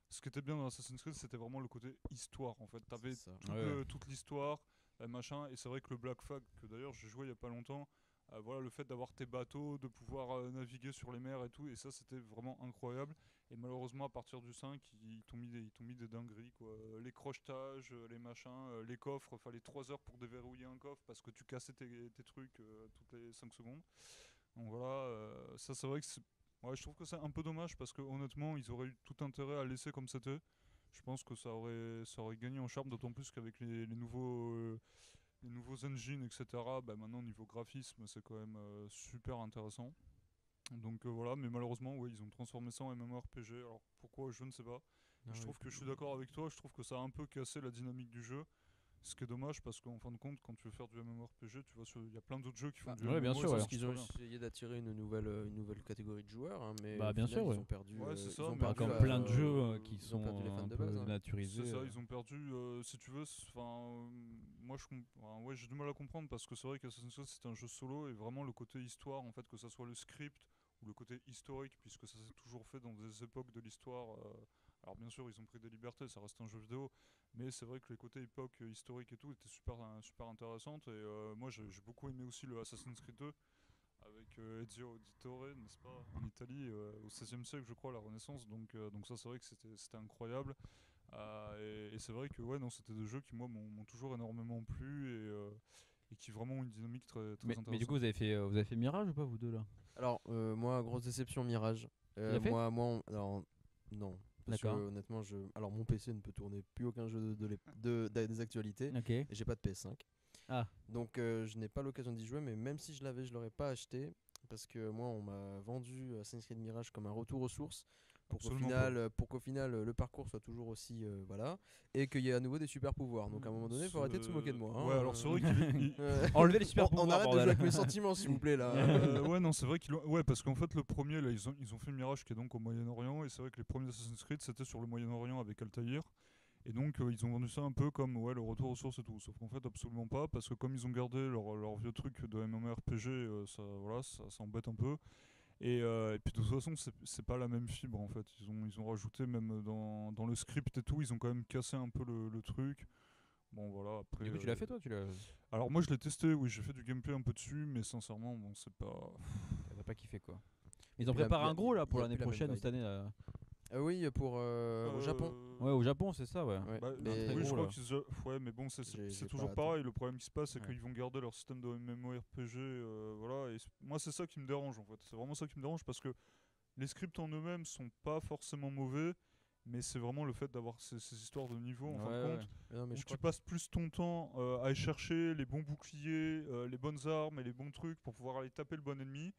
ce qui était bien dans Assassin's Creed, c'était vraiment le côté histoire en fait. T'avais C'est ça. toute l'histoire, machin, et c'est vrai que le Black Flag, que d'ailleurs j'ai joué il y a pas longtemps, voilà, le fait d'avoir tes bateaux, de pouvoir naviguer sur les mers et tout, et ça c'était vraiment incroyable. Et malheureusement, à partir du 5, ils t'ont mis des dingueries, quoi. Les crochetages, les machins, les coffres, fallait 3 heures pour déverrouiller un coffre parce que tu cassais tes trucs toutes les 5 secondes. Donc voilà, ça c'est vrai que ouais, je trouve que c'est un peu dommage parce que honnêtement, ils auraient eu tout intérêt à laisser comme c'était. Je pense que ça aurait gagné en charme, d'autant plus qu'avec les nouveaux engines, etc., bah maintenant, niveau graphisme, c'est quand même super intéressant. Donc voilà, mais malheureusement, ouais, ils ont transformé ça en MMORPG. Alors pourquoi, je ne sais pas. Je trouve que je suis d'accord avec toi, je trouve que ça a un peu cassé la dynamique du jeu. Ce qui est dommage parce qu'en fin de compte, quand tu veux faire du MMORPG, tu vois, il y a plein d'autres jeux qui font du ouais, bien MMO, sûr, et ça ouais. marche Qu'ils ont super bien. essayé d'attirer une nouvelle catégorie de joueurs, hein, mais Bah, au bien final, sûr, ils ouais. ont perdu. Ouais, c'est ils ça, ont mais Pas perdu comme la- plein de jeux qui ils ont sont perdu les fans un de peu base, hein. naturisés. C'est ça, ils ont perdu, si tu veux, moi ouais, j'ai du mal à comprendre parce que c'est vrai qu'Assassin's Creed c'est un jeu solo et vraiment le côté histoire, en fait, que ça soit le script ou le côté historique, puisque ça s'est toujours fait dans des époques de l'histoire. Alors bien sûr, ils ont pris des libertés, ça reste un jeu vidéo, mais c'est vrai que les côtés époque historique et tout étaient super intéressantes. Et moi j'ai beaucoup aimé aussi le Assassin's Creed 2 avec Ezio Auditore, n'est-ce pas, en Italie, au XVIe siècle, je crois, la Renaissance. Donc ça, c'est vrai que c'était incroyable. Et c'est vrai que ouais, non, c'était des jeux qui moi m'ont toujours énormément plu et qui vraiment ont une dynamique très intéressante. Mais du coup, vous avez fait Mirage ou pas, vous deux là? Alors, moi, grosse déception, Mirage. l'as fait Alors, non. Parce que D'accord. honnêtement, alors mon PC ne peut tourner plus aucun jeu des actualités. Ok. Et j'ai pas de PS5. Ah. Donc je n'ai pas l'occasion d'y jouer, mais même si je l'avais, je l'aurais pas acheté. Parce que moi, on m'a vendu Assassin's Creed Mirage comme un retour aux sources. Pour qu'au final, le parcours soit toujours aussi. Voilà. Et qu'il y ait à nouveau des super pouvoirs. Donc à un moment donné, il faut arrêter de se moquer de moi. Hein. Ouais, alors c'est vrai qu'il Enlevez les super pouvoirs. On arrête de bordel. jouer avec mes sentiments, s'il vous plaît, là. ouais, non, c'est vrai ouais, parce qu'en fait, le premier, là, ils ont fait Mirage qui est donc au Moyen-Orient, et c'est vrai que les premiers Assassin's Creed c'était sur le Moyen-Orient avec Altaïr, et donc ils ont vendu ça un peu comme ouais, le retour aux sources et tout, sauf qu'en fait, absolument pas, parce que comme ils ont gardé leur vieux truc de MMORPG, ça embête un peu. Et puis de toute façon, c'est pas la même fibre en fait. Ils ont rajouté, même dans le script et tout, ils ont quand même cassé un peu le truc. Bon voilà, après. Du coup, tu l'as fait toi, Alors moi je l'ai testé, oui, j'ai fait du gameplay un peu dessus, mais sincèrement, bon, c'est pas. T'as pas kiffé quoi. Ils ont Il a- préparé il a- un gros là pour il a l'année plus la même prochaine ou vibe. cette année là. Oui, au Japon. Ouais, au Japon, c'est ça, ouais. Ouais. Bah, Mais- oui, je gros, crois là. ouais, mais bon, J'ai c'est pas toujours hâte. pareil. Le problème qui se passe, c'est Ouais. qu'ils vont garder leur système de MMORPG, voilà. Et moi, c'est ça qui me dérange en fait. C'est vraiment ça qui me dérange parce que les scripts en eux-mêmes sont pas forcément mauvais, mais c'est vraiment le fait d'avoir ces histoires de niveau en fin de compte. Non, mais Où je tu crois passes plus ton temps à aller chercher les bons boucliers, les bonnes armes et les bons trucs pour pouvoir aller taper le bon ennemi.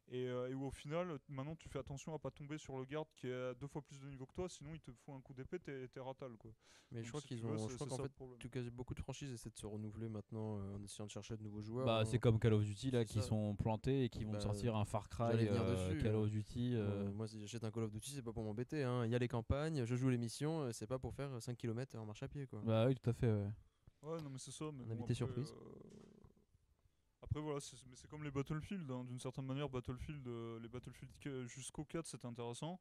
Et où au final, maintenant tu fais attention à pas tomber sur le garde qui a 2 fois plus de niveau que toi, sinon il te fout un coup d'épée, t'es ratal quoi. Mais Donc, je crois si qu'ils tu veux, ont. c'est Je crois ça qu'en le fait, problème. beaucoup de franchises essaient de se renouveler maintenant en essayant de chercher de nouveaux joueurs. Bah, hein. c'est comme Call of Duty là C'est qui ça. sont plantés et qui vont Bah, sortir un Far Cry, j'allais venir dessus, Call of Duty. Moi, si j'achète un Call of Duty, c'est pas pour m'embêter. Hein. Il y a les campagnes, je joue les missions, c'est pas pour faire 5 km en marche à pied. Quoi. Bah oui, tout à fait. Ouais. Ouais, non mais c'est ça. Mais Un bon, invité après, surprise. Après voilà, mais c'est comme les Battlefield, hein. D'une certaine manière, Battlefield, les Battlefield jusqu'au 4 c'était intéressant.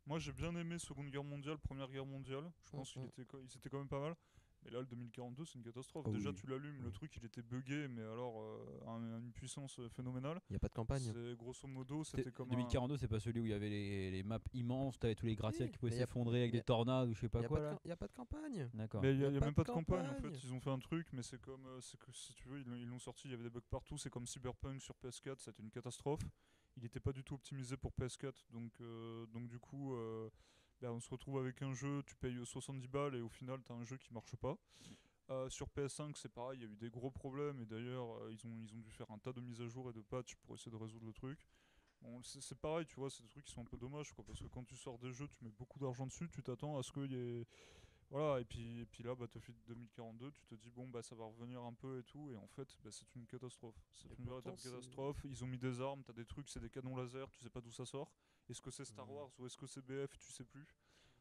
Moi j'ai bien aimé Seconde Guerre mondiale, Première Guerre mondiale, je pense qu'ils étaient quand même pas mal. Mais là le 2042 c'est une catastrophe. Oh Déjà oui. tu l'allumes, le Oui. truc il était buggé, mais alors à une puissance phénoménale. Il n'y a pas de campagne. C'est grosso modo c'était comme 2042, c'est pas celui où il y avait les maps immenses, t'avais tous les gratte-ciels Si, qui pouvaient mais y a- s'effondrer avec y a- des tornades ou je sais pas quoi là. Il n'y a pas de campagne. D'accord. Mais il y a pas même de pas de campagne en campagne. fait, ils ont fait un truc, mais c'est comme, c'est que si tu veux, ils l'ont sorti, il y avait des bugs partout, c'est comme Cyberpunk sur PS4, c'était une catastrophe. Il n'était pas du tout optimisé pour PS4, donc du coup, on se retrouve avec un jeu, tu payes 70 balles et au final t'as un jeu qui marche pas. Sur PS5 c'est pareil, il y a eu des gros problèmes et d'ailleurs ils ont dû faire un tas de mises à jour et de patchs pour essayer de résoudre le truc. Bon, c'est pareil, tu vois, c'est des trucs qui sont un peu dommages quoi, parce que quand tu sors des jeux, tu mets beaucoup d'argent dessus, tu t'attends à ce qu'il y ait. Voilà, et puis là, Battlefield 2042, tu te dis, bon, bah ça va revenir un peu et tout, et en fait, bah, c'est une catastrophe. C'est Et une pourtant, véritable catastrophe. Ils ont mis des armes, t'as des trucs, c'est des canons laser, tu sais pas d'où ça sort. Est-ce que c'est Star Mhm. Wars ou est-ce que c'est BF, tu sais plus.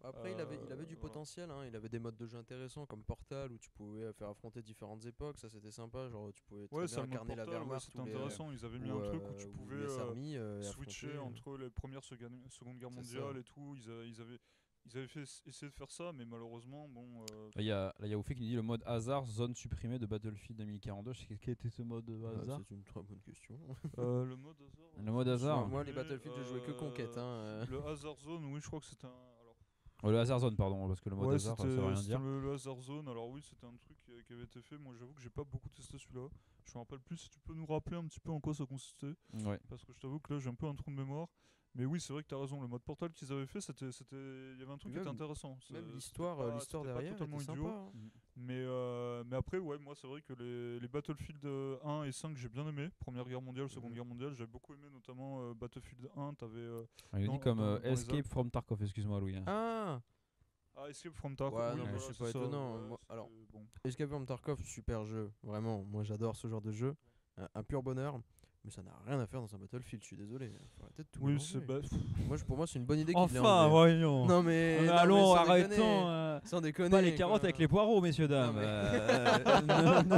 Après, il avait du Voilà. potentiel, hein. Il avait des modes de jeu intéressants comme Portal où tu pouvais faire affronter différentes époques, ça c'était sympa, genre tu pouvais très Ouais, bien ça le mode incarner la Portal, ouais, Wehrmacht c'était ou les, intéressant. Ils avaient mis ou, un truc où tu ou pouvais les Army, et switcher affronter, entre les premières Seconde Guerre C'est mondiale ça. et tout. Ils avaient essayé de faire ça, mais malheureusement, bon. Là, il y a Oufé qui nous dit le mode hasard, zone supprimée de Battlefield 2042. Je sais quel était ce mode hasard. c'est une très bonne question. Le mode hasard. Le mode hasard. Moi, les Battlefield, je jouais que Conquête. Hein. Le Hazard Zone, oui, je crois que c'était un. Alors, Le hasard zone, pardon, parce que le mode ouais, hasard, ça veut rien c'était dire. le Hazard Zone. Alors, oui, c'était un truc qui avait été fait. Moi, j'avoue que j'ai pas beaucoup testé celui-là. Je me rappelle plus. Si tu peux nous rappeler un petit peu en quoi ça consistait. Ouais. Parce que je t'avoue que là, j'ai un peu un trou de mémoire. Mais oui, c'est vrai que t'as raison. Le mode Portal qu'ils avaient fait, il y avait un truc qui Même- était intéressant. Même C'était l'histoire pas- l'histoire c'était pas derrière totalement était idiot. sympa. Hein. Mais après, ouais, moi, c'est vrai que les Battlefield 1 et 5, j'ai bien aimé. Première Guerre mondiale, Seconde Mhm. Guerre mondiale, j'avais beaucoup aimé, notamment Battlefield 1. T'avais. Il nous Dans- dit comme dans les Escape Alpes. from Tarkov, excuse-moi Louis. Hein. Ah, Escape from Tarkov. Ouais, oui, non, mais voilà, c'est c'est pas ça, étonnant. ouais, Moi, c'était alors, bon. Escape from Tarkov, super jeu. Vraiment, moi j'adore ce genre de jeu. Un pur bonheur. Mais ça n'a rien à faire dans un Battlefield, je suis désolé. Faut arrêter de tout Oui, mélanger. c'est. Pour moi, c'est une bonne idée qu'il l'ait Enfin, enlevé. voyons. Non mais, non, mais Allons, sans déconner. arrêtons. Sans déconner. Pas les carottes quoi. avec les poireaux, messieurs, dames. Non, mais-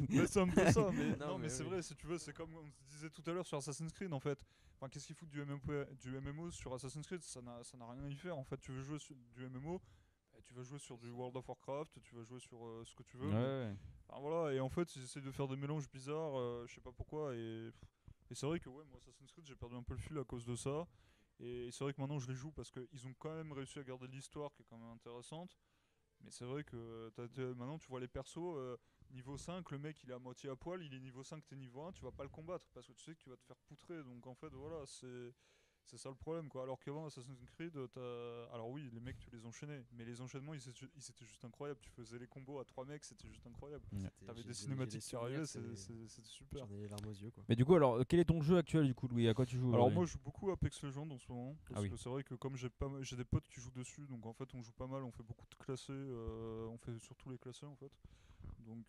Mais c'est un peu ça, mais, Non, non, mais mais c'est oui. vrai, si tu veux, c'est comme on se disait tout à l'heure sur Assassin's Creed en fait. Enfin, qu'est-ce qu'ils foutent du MMO sur Assassin's Creed, ça n'a rien à y faire en fait. Tu veux jouer sur du MMO, tu vas jouer sur du World of Warcraft, tu vas jouer sur ce que tu veux. Ouais. Enfin, voilà, et en fait, ils essayent de faire des mélanges bizarres, je sais pas pourquoi, et c'est vrai que ouais, moi Assassin's Creed, j'ai perdu un peu le fil à cause de ça. Et c'est vrai que maintenant je les joue parce qu'ils ont quand même réussi à garder l'histoire qui est quand même intéressante. Mais c'est vrai que maintenant tu vois les persos, niveau 5, le mec il est à moitié à poil, il est niveau 5, t'es niveau 1, tu vas pas le combattre parce que tu sais que tu vas te faire poutrer. Donc en fait, voilà, c'est ça le problème, quoi. Alors qu'avant Assassin's Creed, alors oui, les mecs tu les enchaînais, mais les enchaînements ils étaient juste incroyables. Tu faisais les combos à 3 mecs, c'était juste incroyable. T'avais des cinématiques qui arrivaient, c'était super. J'en ai les larmes aux yeux, quoi. Mais du coup, alors, quel est ton jeu actuel du coup, Louis? À quoi tu joues Alors aujourd'hui? moi je joue beaucoup à Apex Legends en ce moment, parce oui. que c'est vrai que comme j'ai des potes qui jouent dessus, donc en fait on joue pas mal, on fait beaucoup de classés, on fait surtout les classés en fait. Donc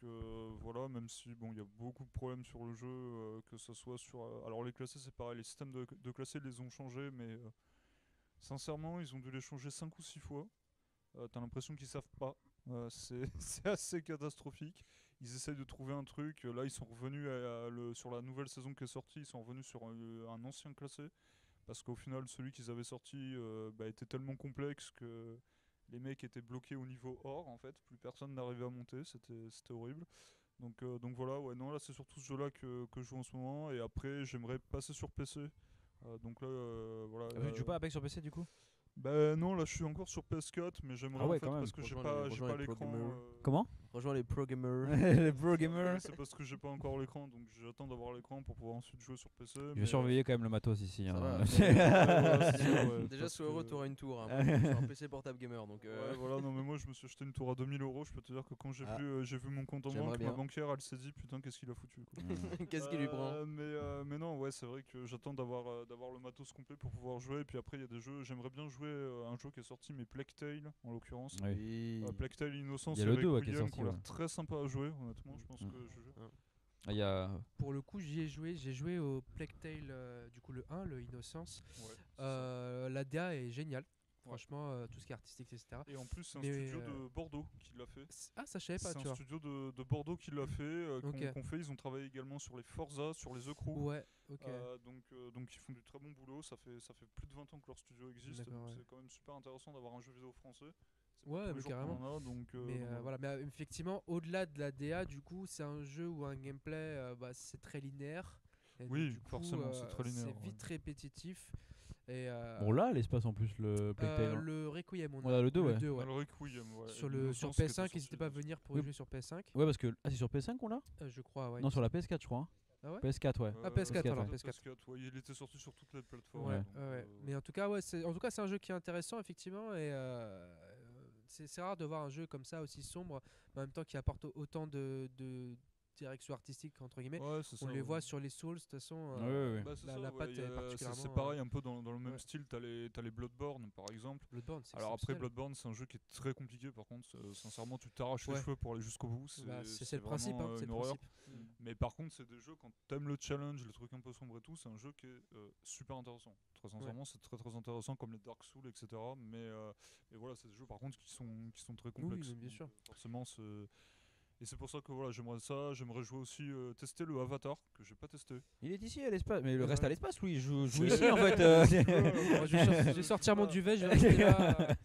voilà, même si bon il y a beaucoup de problèmes sur le jeu, que ce soit sur... alors les classés c'est pareil, les systèmes de classés les ont changés, mais sincèrement ils ont dû les changer 5 ou 6 fois. T'as l'impression qu'ils savent pas. C'est assez catastrophique. Ils essayent de trouver un truc. Là, ils sont revenus sur la nouvelle saison qui est sortie. Ils sont revenus sur un ancien classé. Parce qu'au final, celui qu'ils avaient sorti était tellement complexe que les mecs étaient bloqués au niveau or. En fait, plus personne n'arrivait à monter. C'était horrible. Donc voilà, ouais, non, là, c'est surtout ce jeu-là que je joue en ce moment. Et après, j'aimerais passer sur PC. Donc là, voilà. Tu joues pas à Apex sur PC du coup? Bah non, là je suis encore sur PS4, mais j'aimerais Ah ouais, en fait quand même. parce que j'ai Rejoins pas les l'écran. pro-gamers. Comment? Rejoins les pro gamers. Les pro gamers. C'est parce que j'ai pas encore l'écran, donc j'attends d'avoir l'écran pour pouvoir ensuite jouer sur PC. Je vais surveiller quand même le matos ici. Ça hein. va. Déjà parce sur Euro, que- t'auras une tour. Hein, sur un PC portable gamer. Donc, Ouais, voilà, non mais moi je me suis acheté une tour à 2000 €. Je peux te dire que quand j'ai vu mon compte en J'aimerais banque, bien. ma banquière elle s'est dit putain qu'est-ce qu'il a foutu. Quoi. qu'est-ce qui lui prend Mais non, ouais, c'est vrai que j'attends d'avoir le matos complet pour pouvoir jouer. Et puis après, il y a des jeux. J'aimerais bien jouer un jeu qui est sorti, mais Plague Tale en l'occurrence. Oui. Oui. Plague Tale Innocence Il y a le avec 2, ouais, qui est William sorti, qui ont l'air ouais. très sympa à jouer, honnêtement. Je pense Mm. que je joue. Ah, il y a... Pour le coup, j'y ai joué. J'ai joué au Plague Tale, du coup le 1, le Innocence. Ouais, c'est ça. La DA est géniale. Franchement, tout ce qui est artistique, etc. Et en plus, c'est un Mais, studio de Bordeaux qui l'a fait. Ah, ça je savais pas, C'est tu un vois. studio de Bordeaux qui l'a fait, Ok. qu'on fait. Ils ont travaillé également sur les Forza, sur les The Crew. Ouais, ok. Donc ils font du très bon boulot. Ça fait plus de 20 ans que leur studio existe. D'accord, Donc ouais. c'est quand même super intéressant d'avoir un jeu vidéo français. C'est Ouais, pas tous mais les jours carrément. qu'on en a, donc, Mais donc voilà, mais effectivement, au-delà de la DA, du coup, c'est un jeu où un gameplay, c'est très linéaire. Et donc, Oui, du coup, forcément, c'est très linéaire, C'est vite répétitif. Et, Bon là, l'espace en plus, le Plague Tale. hein. le Requiem, on Ouais, a le 2, ouais. Ah, le Requiem, ouais. Sur, Et sur l'Innocence qui était PS5, sorti n'hésitez pas à dessus. venir pour Oui. jouer sur PS5. Ouais, parce que... Ah, c'est sur PS5 qu'on l'a? Je crois, ouais. Non, sur la PS4, je crois. hein. Ah ouais PS4, ouais. Ah, PS4, PS4, alors, ouais. PS4. Ouais, il était sorti sur toutes les plateformes. Ouais, donc, ouais. Mais en tout cas, ouais, en tout cas, c'est un jeu qui est intéressant, effectivement. Et c'est rare de voir un jeu comme ça, aussi sombre, mais en même temps qui apporte autant de direction artistique, entre guillemets. ouais, c'est On ça, les ouais. voit sur les Souls, de toute façon. Ouais. Bah, c'est la ça, la ouais, patte il y est a- particulièrement. c'est pareil, un peu dans le même ouais. style. T'as les Bloodborne par exemple. Bloodborne, c'est Alors après, exceptionnel. Bloodborne, c'est un jeu qui est très compliqué par contre. Sincèrement, tu t'arraches les Ouais. cheveux pour aller jusqu'au bout. Bah, c'est le principe, vraiment, c'est une le horreur. principe. Mais par contre, c'est des jeux, quand t'aimes le challenge, les trucs un peu sombres et tout, c'est un jeu qui est super intéressant. Très sincèrement, c'est très très intéressant comme les Dark Souls, etc. Mais voilà, c'est des jeux par contre qui sont très complexes. mais bien Donc, sûr. forcément, et c'est pour ça que voilà, j'aimerais ça. J'aimerais jouer aussi, tester le Avatar, que j'ai pas testé. Il est ici à l'espace, mais le Ouais. reste à l'espace, Louis. Je joue C'est- ici en fait. Moi, je vais sortir mon duvet, je vais rester là.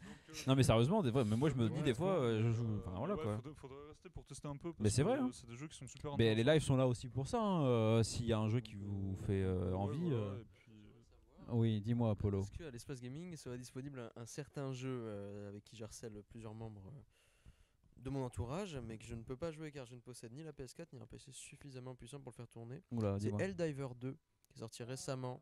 Non, mais sérieusement, des fois, mais moi je me dis Ouais, des fois, je joue. Euh, Enfin voilà ouais, quoi. faudrait rester pour tester un peu. Parce Mais c'est que, vrai, hein. C'est des jeux qui sont super Mais les intéressants. lives sont là aussi pour ça. hein, S'il y a un jeu qui vous fait Ouais, envie. voilà, et puis, Oui, dis-moi, Apollo. Est-ce qu'à l'espace gaming serait disponible un certain jeu avec qui j'harcèle plusieurs membres de mon entourage, mais que je ne peux pas jouer car je ne possède ni la PS4 ni un PC suffisamment puissant pour le faire tourner. Oula, C'est dis-moi. Helldiver 2 qui est sorti récemment.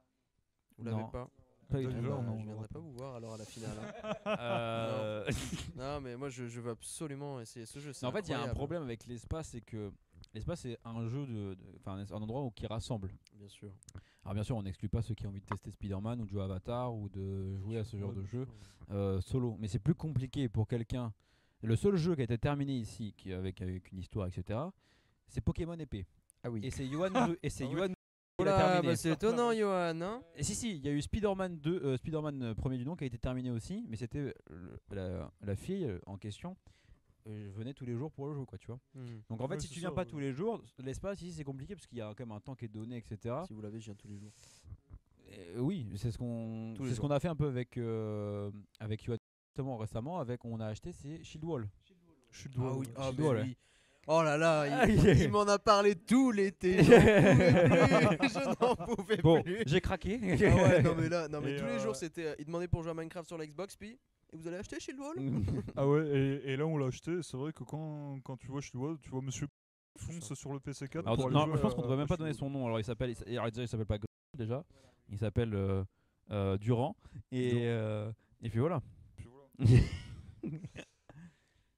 Vous Non. l'avez pas? Pas du tout, Diver, non, non, Je je viendrai vois pas vous voir alors à la finale. hein. Euh, Non, mais moi je veux absolument essayer ce jeu. c'est Non, en fait, il y a un incroyable. problème avec l'espace, c'est que l'espace c'est un jeu enfin un endroit qui rassemble. Bien sûr. Alors bien sûr, on n'exclut pas ceux qui ont envie de tester Spider-Man ou de jouer à Avatar ou de jouer à ce genre de jeu solo. Mais c'est plus compliqué pour quelqu'un. Le seul jeu qui a été terminé ici, avec une histoire, etc., c'est Pokémon épée. Ah oui. Et c'est Johan et c'est Ah ouais. Johan qui Oh l'a là, terminé. bah, c'est étonnant, Johan. Hein Et si, il y a eu Spider-Man 2, Spider-Man premier du nom qui a été terminé aussi, mais c'était la fille en question venait tous les jours pour le jeu, quoi, tu vois. Donc en fait, Ouais, si c'est tu viens ça, pas ouais. tous les jours, l'espace ici c'est compliqué parce qu'il y a quand même un temps qui est donné, etc. Si vous l'avez, je viens tous les jours. Oui, c'est ce qu'on Tous les c'est ce qu'on a fait un peu avec avec Yoann justement récemment, on a acheté c'est Shield Wall. Shield Ah Wall, oui, ouais. ah Shield mais Wall, ouais. oui. Oh là là, Ah, il, yeah. il m'en a parlé tout l'été. Je n'en pouvais Bon, plus. j'ai craqué. Ah ouais, non mais là, non mais Et tous les jours c'était, il demandait pour jouer à Minecraft sur l'Xbox, puis Et vous allez acheter Shield Wall Ah ouais, et là on l'a acheté. C'est vrai que quand tu vois Shield Wall, tu vois Monsieur fonce sur le PC4 Alors, pour aller non, jouer je pense qu'on à- devrait même à pas donner Shield son nom. Alors déjà, il s'appelle pas Greg, déjà. Il s'appelle Durand. Et puis voilà. Wall. Puis voilà.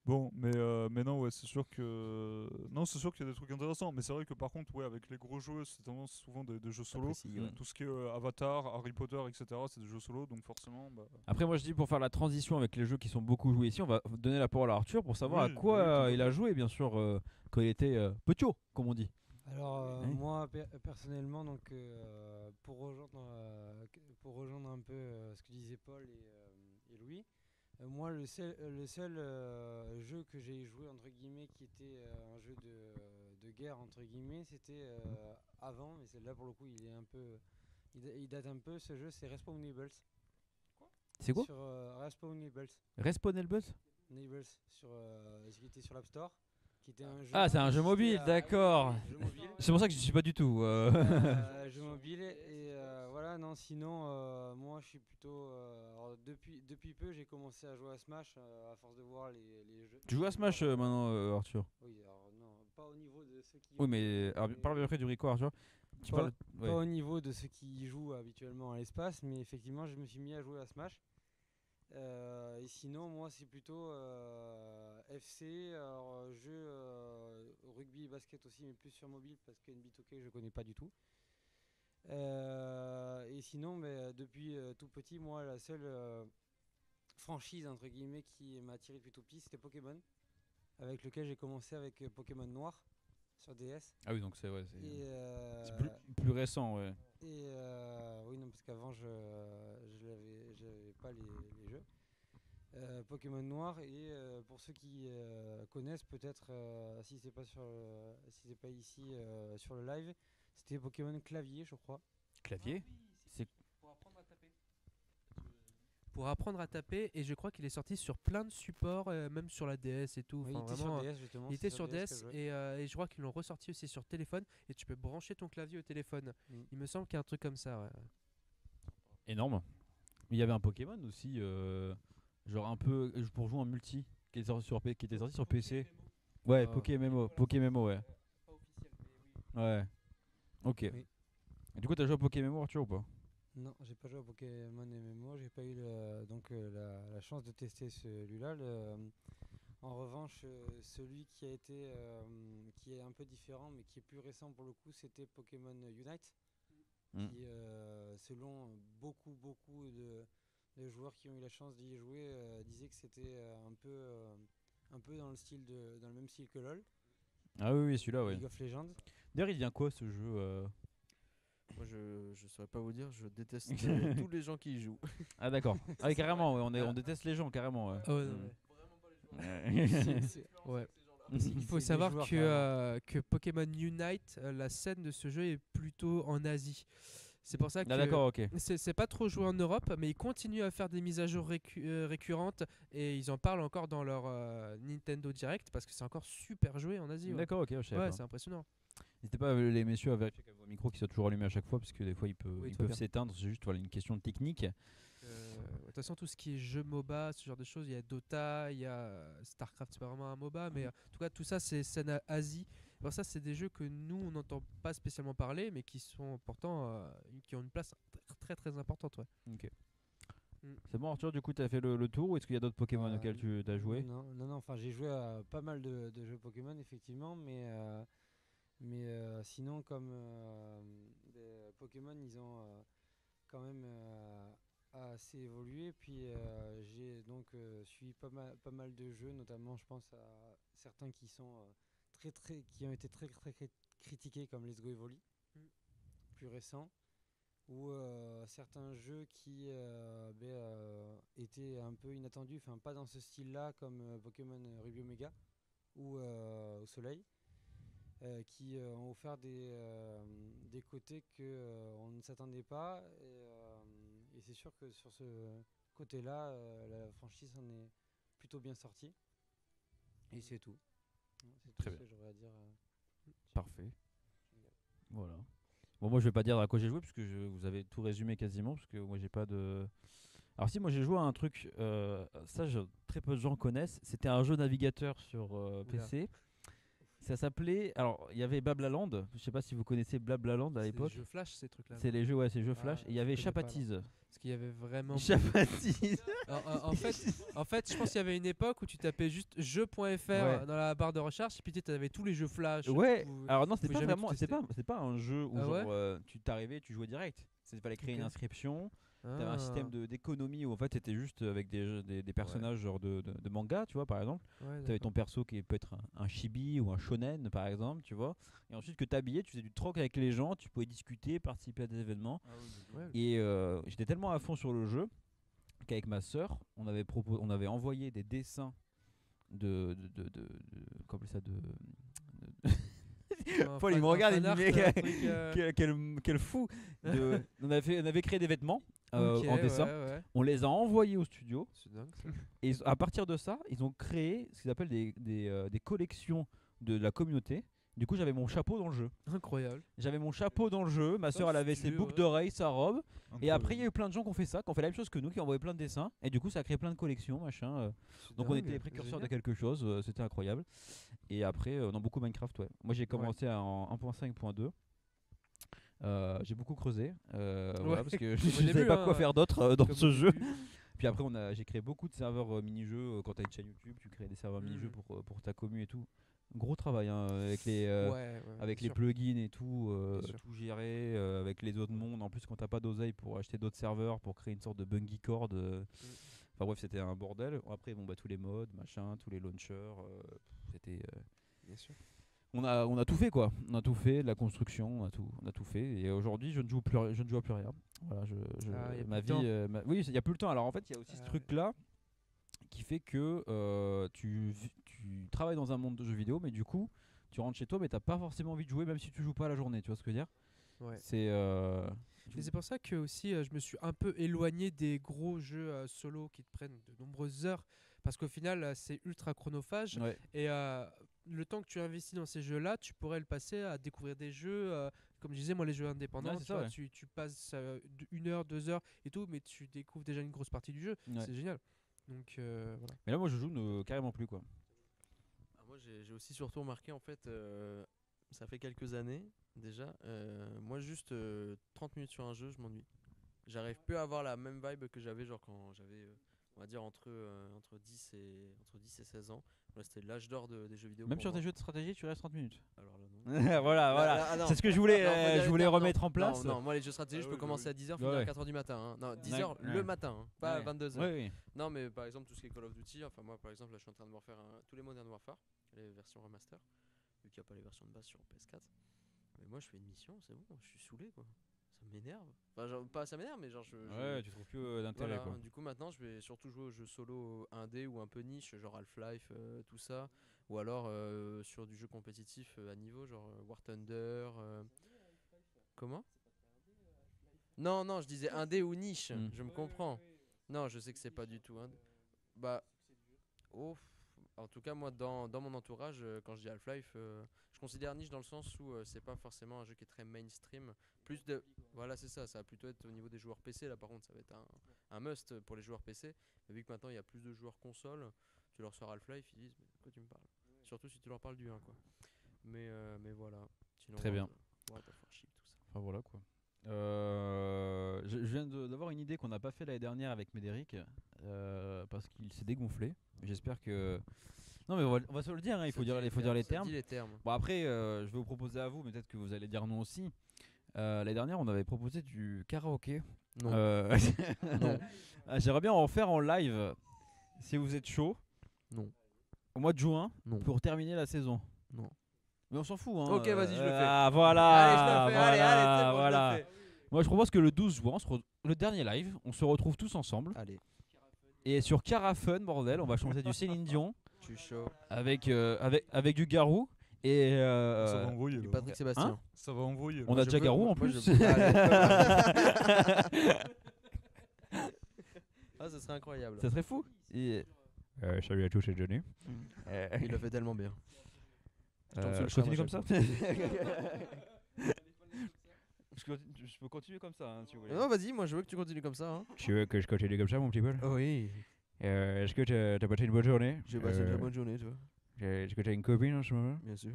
Bon, mais non, ouais, c'est sûr que non, c'est sûr qu'il y a des trucs intéressants. Mais c'est vrai que par contre, ouais, avec les gros jeux, c'est tendance souvent des jeux solo. Apprécie, ouais. Tout ce qui est Avatar, Harry Potter, etc. C'est des jeux solo, donc forcément. Bah, Après, moi je dis pour faire la transition avec les jeux qui sont beaucoup joués ici, on va donner la parole à Arthur pour savoir Oui, à quoi oui, tout à il a fait. joué, bien sûr, quand il était petit, comme on dit. Alors Oui. moi personnellement donc pour rejoindre un peu ce que disaient Paul et Louis, moi le seul jeu que j'ai joué entre guillemets qui était un jeu de guerre entre guillemets c'était avant, mais celle-là pour le coup il est un peu il date un peu, ce jeu c'est Respawnables. C'est quoi Sur Respawnables. Respawnables Neighbors sur qui était sur l'App Store, qui était un jeu. Ah, c'est un jeu mobile, d'accord. Jeu mobile. C'est pour ça que je suis pas du tout. Jeu mobile et voilà, non, sinon moi je suis plutôt alors, depuis peu j'ai commencé à jouer à Smash à force de voir les jeux. Tu joues à Smash maintenant, Arthur? Oui, alors non, pas au niveau de ceux qui Oui, mais alors, parle bien après du record, Arthur. Tu Pas- parles. Ouais. pas au niveau de ceux qui y jouent habituellement à l'espace, mais effectivement je me suis mis à jouer à Smash. Et sinon, moi, c'est plutôt FC, alors, jeu rugby et basket aussi, mais plus sur mobile parce que NB2K je connais pas du tout. Et sinon, mais, depuis tout petit, moi, la seule franchise entre guillemets qui m'a attiré depuis tout petit, c'était Pokémon, avec lequel j'ai commencé avec Pokémon Noir sur DS. Ah oui, donc c'est ouais, Et, c'est plus récent, ouais. et oui, non, parce qu'avant, j'avais pas les jeux. Pokémon Noir et pour ceux qui connaissent peut-être si c'est pas si c'est pas ici sur le live, c'était Pokémon Clavier je crois. Clavier. C'est Pour apprendre à taper, et je crois qu'il est sorti sur plein de supports, même sur la DS et tout. Oui, il Enfin, était vraiment, sur DS justement. il c'est était sur DS que DS je jouais. et je crois qu'ils l'ont ressorti aussi sur téléphone et tu peux brancher ton clavier au téléphone. Mm. Il me semble qu'il y a un truc comme ça. Ouais. énorme. Mais il y avait un Pokémon aussi, genre un peu pour jouer en multi, qui était sorti sur PC. Ouais, Ah. Pokémon, ouais. Ouais. Ok. Oui. Et du coup, t'as joué à Pokémon, Arthur, ou pas? Non, j'ai pas joué à Pokémon MMO, j'ai pas eu la chance de tester celui-là. En revanche, celui qui a été qui est un peu différent mais qui est plus récent pour le coup, c'était Pokémon Unite. Mm. Qui, selon beaucoup de joueurs qui ont eu la chance d'y jouer, disaient que c'était un peu dans le même style que LoL, Ah oui, oui, celui-là, ouais. League of Legends. D'ailleurs, il vient quoi ce jeu Moi, je saurais pas vous dire, je déteste tous les gens qui y jouent. Ah d'accord. Ah oui, carrément, ouais, on déteste les gens, carrément. Ouais. Ah ouais, non, Mm. ouais. Ouais. Il faut C'est des savoir joueurs, que Pokémon Unite, la scène de ce jeu est plutôt en Asie. C'est pour ça que Ah d'accord, ok. c'est pas trop joué en Europe, mais ils continuent à faire des mises à jour récurrentes et ils en parlent encore dans leur Nintendo Direct parce que c'est encore super joué en Asie. Ouais, D'accord, ok, je savais ouais pas. c'est impressionnant. N'hésitez pas, les messieurs, à vérifier que vos micros qui soient toujours allumés à chaque fois, parce que des fois ils Oui, tout va peuvent bien. s'éteindre, c'est juste voilà, une question de technique. De toute façon, tout ce qui est jeu MOBA, ce genre de choses, il y a Dota, il y a StarCraft, c'est pas vraiment un MOBA, mais en tout cas, tout ça, c'est scène Asie. Alors ça, c'est des jeux que nous, on n'entend pas spécialement parler, mais qui sont pourtant, qui ont une place très très importante. Ouais. Ok. Mm. C'est bon, Arthur, du coup, tu as fait le tour ou est-ce qu'il y a d'autres Pokémon auxquels tu as joué? Non, enfin j'ai joué à pas mal de jeux Pokémon effectivement, mais sinon comme Pokémon ils ont quand même assez évolué, puis j'ai donc suivi pas mal de jeux, notamment je pense à certains qui sont qui ont été très critiqués comme Let's Go Evoli, plus récent, ou certains jeux qui étaient un peu inattendus, enfin pas dans ce style-là comme Pokémon Ruby Omega ou au Soleil, qui ont offert des côtés on ne s'attendait pas, et c'est sûr que sur ce côté-là, la franchise en est plutôt bien sortie, et c'est tout. C'est tout Très ce bien. que j'aurais à dire. Parfait. Voilà. Bon, moi je vais pas dire à quoi j'ai joué, puisque vous avez tout résumé quasiment, parce que moi j'ai pas de. Alors si moi j'ai joué à un truc, ça très peu de gens connaissent, c'était un jeu navigateur sur PC. Ça s'appelait, alors il y avait Blablaland, je sais pas si vous connaissez Blablaland à C'est l'époque. les jeux Flash, ces trucs-là. C'est les jeux, ouais, c'est les jeux Flash. Ah, Et il y avait je connais pas, alors. Chapatiz. Parce qu'il y avait vraiment. Chapatiz. En fait, je pense qu'il y avait une époque où tu tapais juste jeux.fr Ouais. dans la barre de recherche et puis tu avais tous les jeux Flash. Ouais, tu pouvais- alors non, c'était faut pas jamais vraiment, tout tester. c'est pas un jeu où Ah genre, ouais tu t'arrivais, tu jouais direct. Il fallait créer Ok. une inscription. T'avais un Ah. système d'économie où en fait c'était juste avec des personnages genre de manga, tu vois, par exemple. Ouais, T'avais d'accord. ton perso qui peut être un chibi ou un shonen par exemple, tu vois. Et ensuite que t'habillais, tu faisais du troc avec les gens, tu pouvais discuter, participer à des événements. Ouais, Et j'étais tellement à fond sur le jeu qu'avec ma sœur, on avait envoyé des dessins comment ça un Paul il me fan- un regarde et il me fanart, dit mais un truc, quel fou on avait créé des vêtements ok, en dessin. ouais. On les a envoyés au studio C'est dingue ça. et à partir de ça, ils ont créé ce qu'ils appellent des collections de la communauté. Du coup, j'avais mon chapeau dans le jeu. Incroyable. J'avais mon chapeau dans le jeu, ma sœur elle avait ses stylé, boucles ouais. d'oreilles, sa robe. Et après, il y a eu plein de gens qui ont fait ça, qui ont fait la même chose que nous, qui ont envoyé plein de dessins. Et du coup, ça a créé plein de collections, machin. C'est Donc on dingue, était les précurseurs de génial. quelque chose, c'était incroyable. Et après, dans beaucoup Minecraft, ouais. Moi j'ai commencé en 1.5.2. J'ai beaucoup creusé, voilà, parce que je Au ne savais début, pas hein, quoi faire d'autre dans Comme ce au jeu. début. Puis après, j'ai créé beaucoup de serveurs mini-jeux. Quand tu as une chaîne YouTube, tu crées des serveurs mini-jeux pour ta commu et tout. Gros travail hein, avec Ouais, les plugins et tout, Bien sûr. tout gérer, avec les autres mondes. En plus, quand t'as pas d'oseille pour acheter d'autres serveurs, pour créer une sorte de bungie cord. Enfin bref, c'était un bordel. Après, bon, bah, tous les mods, machin, tous les launchers, c'était. Bien sûr. On a tout fait quoi. On a tout fait, la construction, on a tout fait. Et aujourd'hui, je ne joue à plus rien. Voilà, Ah, y a ma plus le vie. temps. Oui, il y a plus le temps. Alors en fait, il y a aussi ce Ah, truc là qui fait que tu travailles dans un monde de jeux vidéo, mais du coup, tu rentres chez toi, mais t'as pas forcément envie de jouer, même si tu joues pas la journée. Tu vois ce que je veux dire? Ouais. C'est. Mais c'est pour ça que aussi je me suis un peu éloigné des gros jeux solo qui te prennent de nombreuses heures parce qu'au final c'est ultra chronophage Ouais. et le temps que tu investis dans ces jeux-là, tu pourrais le passer à découvrir des jeux comme je disais moi les jeux indépendants, Ouais, c'est tu ça, vois, ouais. tu passes 1 heure, 2 heures et tout mais tu découvres déjà une grosse partie du jeu. Ouais. C'est génial. Donc voilà. Mais là, moi, je joue carrément plus quoi. Moi, j'ai aussi surtout remarqué, en fait, ça fait quelques années déjà. Moi, juste 30 minutes sur un jeu, je m'ennuie. J'arrive plus à avoir la même vibe que j'avais genre quand j'avais, on va dire, entre 10 et 16 ans. Ouais, c'était l'âge d'or des jeux vidéo. Même pour sur moi. des jeux de stratégie, tu restes 30 minutes. Alors là, non. Voilà, voilà. Là, non. C'est ce que je Non, faut voulais, dire les termes, remettre non. en place. Non, moi les jeux stratégiques, Ah je oui, peux commencer bah à 10h, Ouais, finir ouais. à 4h du matin. Hein. Non, 10h Ouais. le matin, hein, pas Ouais. 22h. Oui, oui. Non, mais par exemple, tout ce qui est Call of Duty, enfin, moi par exemple, là je suis en train de me refaire tous les Modern Warfare, les versions remaster, vu qu'il n'y a pas les versions de base sur PS4. Mais moi je fais une mission, c'est bon, je suis saoulé quoi. Ça m'énerve. Enfin, genre, pas ça m'énerve, mais genre Ouais, tu trouves plus d'intérêt voilà, quoi. du coup maintenant je vais surtout jouer aux jeux solo indé ou un peu niche, genre Half-Life, tout ça. Ou alors sur du jeu compétitif à niveau, genre War Thunder. Comment? Non, non, je disais indé ou niche, je me comprends. Non, je sais que c'est pas du tout indé. Bah, oh, en tout cas, moi, dans mon entourage, quand je dis Half-Life, je considère niche dans le sens où c'est pas forcément un jeu qui est très mainstream. Plus de. Voilà, c'est ça, ça va plutôt être au niveau des joueurs PC. Là, par contre, ça va être un must pour les joueurs PC. Mais vu que maintenant il y a plus de joueurs console, tu leur sors Half-Life, ils disent, mais de quoi tu me parles? Surtout si tu leur parles du 1, quoi. Mais voilà. Sinon, Très bien. World of Warship, tout ça. Enfin voilà quoi. Je viens d'avoir une idée qu'on n'a pas fait l'année dernière avec Médéric parce qu'il s'est dégonflé. J'espère que. Non mais on va se le dire, hein, il faut dire les termes. Dis les termes. Bon après, je vais vous proposer à vous, mais peut-être que vous allez dire non aussi. L'année dernière, on avait proposé du karaoké. Non. Non. J'aimerais bien en faire en live, si vous êtes chaud. Non. Au mois de juin, Non. pour terminer la saison. Non. Mais on s'en fout. Hein. Ok, vas-y, je le fais. Ah voilà. Allez, je le fais. Voilà, allez, c'est bon, voilà. je le fais. Moi, je propose que le 12 juin, le dernier live, on se retrouve tous ensemble. Allez, Et sur Carafun, bordel, on va chanter du Céline Dion je suis chaud. avec du Garou. Et Ça va envoyer Du là. Patrick Sébastien. Ça va envoyer là. on a je déjà veux- Garou en moi, plus. je veux- Allez. Ah, ce serait incroyable. Ça serait fou. Salut à tous, c'est Johnny. Il le fait tellement bien. Je tombe sous le Je continue charme comme à ça. chaque Je peux continuer comme ça, hein, si vous voulez. Non, vas-y, moi je veux que tu continues comme ça. Hein. Tu veux que je continue comme ça, mon petit Paul? Oui. Est-ce que t'as passé une bonne journée? J'ai passé une très bonne journée, toi. Est-ce que t'as une copine en ce moment? Bien sûr.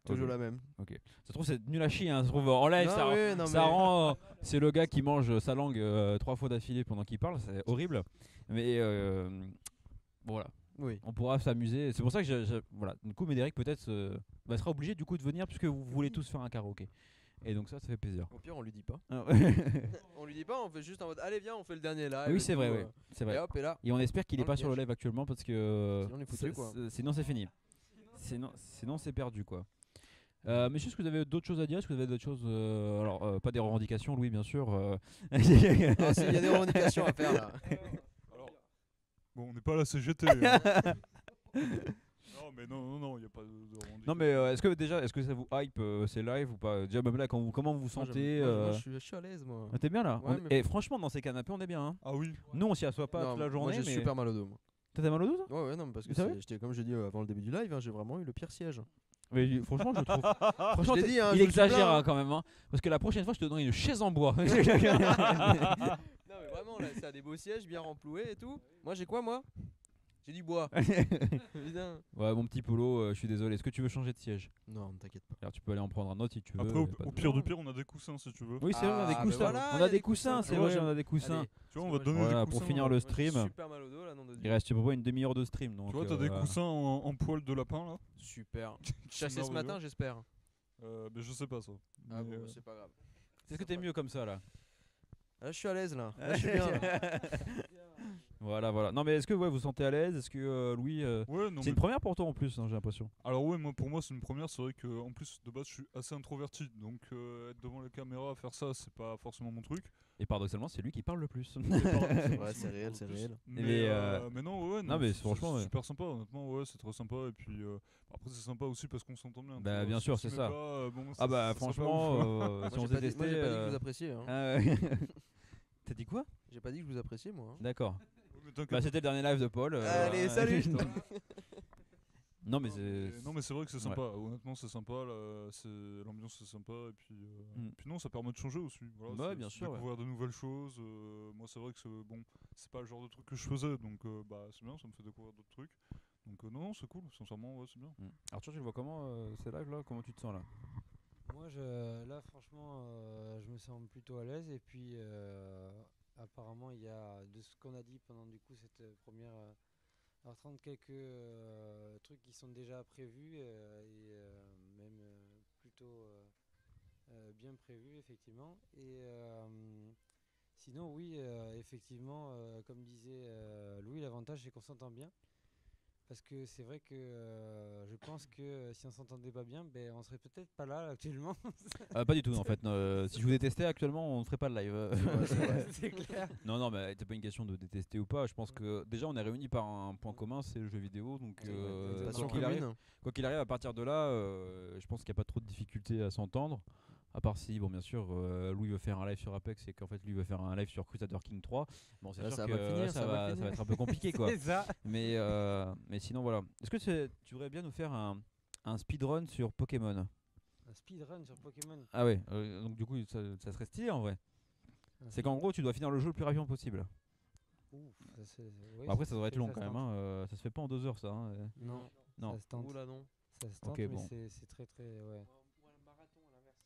Toujours la même. Ok. Ça se trouve, c'est nul à chier, hein. Ça se trouve, en live, Non, ça, oui, non, ça mais- rend. C'est le gars qui mange sa langue 3 fois d'affilée pendant qu'il parle, c'est horrible. Mais bon, voilà, Oui. on pourra s'amuser. C'est pour ça que voilà. Du coup, Médéric peut-être sera obligé du coup de venir puisque vous voulez tous faire un karaoké. Et donc ça fait plaisir. Au pire, on lui dit pas. Ah, On lui dit pas, on fait juste en mode allez, viens, on fait le dernier live. oui, et c'est tout, vrai, oui. C'est Et vrai. hop, et là. Et on espère qu'il est Dans le pas sur le piège. live actuellement parce que Sinon, on est foutu, quoi. sinon c'est fini. Sinon c'est perdu quoi. Messieurs, est-ce que vous avez d'autres choses à dire? Est-ce que vous avez d'autres choses alors pas des revendications, Louis, bien sûr. Ah, si, il y a des revendications à faire là. Alors, bon, on n'est pas à la CGT. hein. Non, mais non, il n'y a pas de revendication. Non mais est-ce que ça vous hype ces lives ou pas? Déjà même là comment vous vous Moi, sentez? moi, je suis à l'aise, moi. Ah, t'es bien là? Ouais, mais- Et franchement dans ces canapés on est bien, hein. Ah oui. Nous on s'y assoit pas Non, toute la moi journée j'ai mais... super mal au dos. Moi. T'as mal au dos toi? Ouais, parce que Vous savez j'étais comme je dis avant le début du live, hein, j'ai vraiment eu le pire siège. Mais franchement je trouve... Franchement Je l'ai dit, hein, il je me suis exagère plaint, hein. hein, quand même hein. Parce que la prochaine fois je te donnerai une chaise en bois. Non mais vraiment là, ça a des beaux sièges bien remploués et tout. Moi j'ai quoi moi? J'ai du bois. Putain. Ouais mon petit Polo, je suis désolé. Est-ce que tu veux changer de siège? Non, ne t'inquiète pas. Alors tu peux aller en prendre un autre si tu veux. Après, y a pas au de- pire du pire, on a des coussins si tu veux. Oui c'est vrai on a des Ah, coussins. bah voilà, On y a a des des coussins coussins, c'est tu vois, vrai on a des coussins. Allez, Tu vois, on va te donner Voilà, des pour coussins. finir le moi, j'ai stream. super mal au dos là, non de Dieu. Il reste pas une demi-heure de stream donc. Tu vois, t'as des coussins en poil de lapin là. Super. qui sont Chassé ce merveilleux. matin, j'espère. Mais je sais pas ça. Ah Mais, bon, c'est pas grave. Est-ce que t'es mieux comme ça là? Là, je suis à l'aise là. Là, je suis bien. Là. Voilà. Non mais est-ce que ouais, vous sentez à l'aise? Est-ce que Louis Ouais, non, c'est mais- une première pour toi en plus, hein, j'ai l'impression. Alors ouais, pour moi c'est une première. C'est vrai que en plus de base je suis assez introverti, donc être devant la caméra à faire ça, c'est pas forcément mon truc. Et paradoxalement, c'est lui qui parle le plus. Ouais, c'est réel, c'est réel. Mais non, ouais, non, mais c'est franchement, ouais. super sympa. Honnêtement, ouais, c'est très sympa. Et puis après c'est sympa aussi parce qu'on s'entend bien. Bah, tu vois. bien Si sûr, on se c'est met ça. pas, bon, Ah bah ça sera pas franchement, ouf. Moi, si on j'ai s'est pas dit testé... que vous appréciez. Hein. Ah ouais. T'as dit quoi? J'ai pas dit que je vous appréciez moi. Hein. D'accord. Ouais, mais t'inquiète Bah c'était le dernier live de Paul. Allez, salut. Non mais pas. c'est... Non mais c'est vrai que c'est sympa. Honnêtement c'est sympa. L'ambiance c'est sympa et puis puis non ça permet de changer aussi. Voilà, Ouais, c'est- bien c'est sûr, découvrir de nouvelles choses. Moi c'est vrai que bon c'est pas le genre de truc que je faisais donc bah c'est bien ça me fait découvrir d'autres trucs. Donc non c'est cool sincèrement ouais c'est bien. Arthur, tu le vois comment ces lives là? Comment tu te sens là? Moi, là, franchement, je me sens plutôt à l'aise. Et puis, apparemment, il y a, de ce qu'on a dit pendant du coup cette première heure 30, quelques trucs qui sont déjà prévus et même plutôt bien prévus, effectivement. Et sinon, oui, effectivement, comme disait Louis, l'avantage, c'est qu'on s'entend bien. Parce que c'est vrai que je pense que si on s'entendait pas bien, ben, on serait peut-être pas là actuellement. Pas du tout en fait. Si je vous détestais actuellement, on ne ferait pas le live. C'est clair. Non, mais c'est pas une question de détester ou pas. Je pense que déjà on est réunis par un point commun, c'est le jeu vidéo. Donc Passion quoi commune. qu'il arrive, à partir de là, je pense qu'il n'y a pas trop de difficultés à s'entendre. À part si, bon, bien sûr, Louis veut faire un live sur Apex et qu'en fait lui veut faire un live sur Crusader King 3. Bon, c'est Là, sûr ça que va finir, ça ça va va finir. être un peu compliqué quoi. C'est ça. Mais sinon, voilà. Est-ce que tu voudrais bien nous faire un speedrun sur Pokémon? Un speedrun sur Pokémon. Ah ouais, donc du coup, ça serait stylé en vrai. C'est qu'en gros, tu dois finir le jeu le plus rapidement possible. Ouf, oui, Bon, après, ça devrait être fait, long ça quand se même. tente. Ça se fait pas en 2 heures, ça. Hein. Non, Non. ça se tente. Oula non. Ça se tente, Ok, mais bon. c'est très très. Ouais.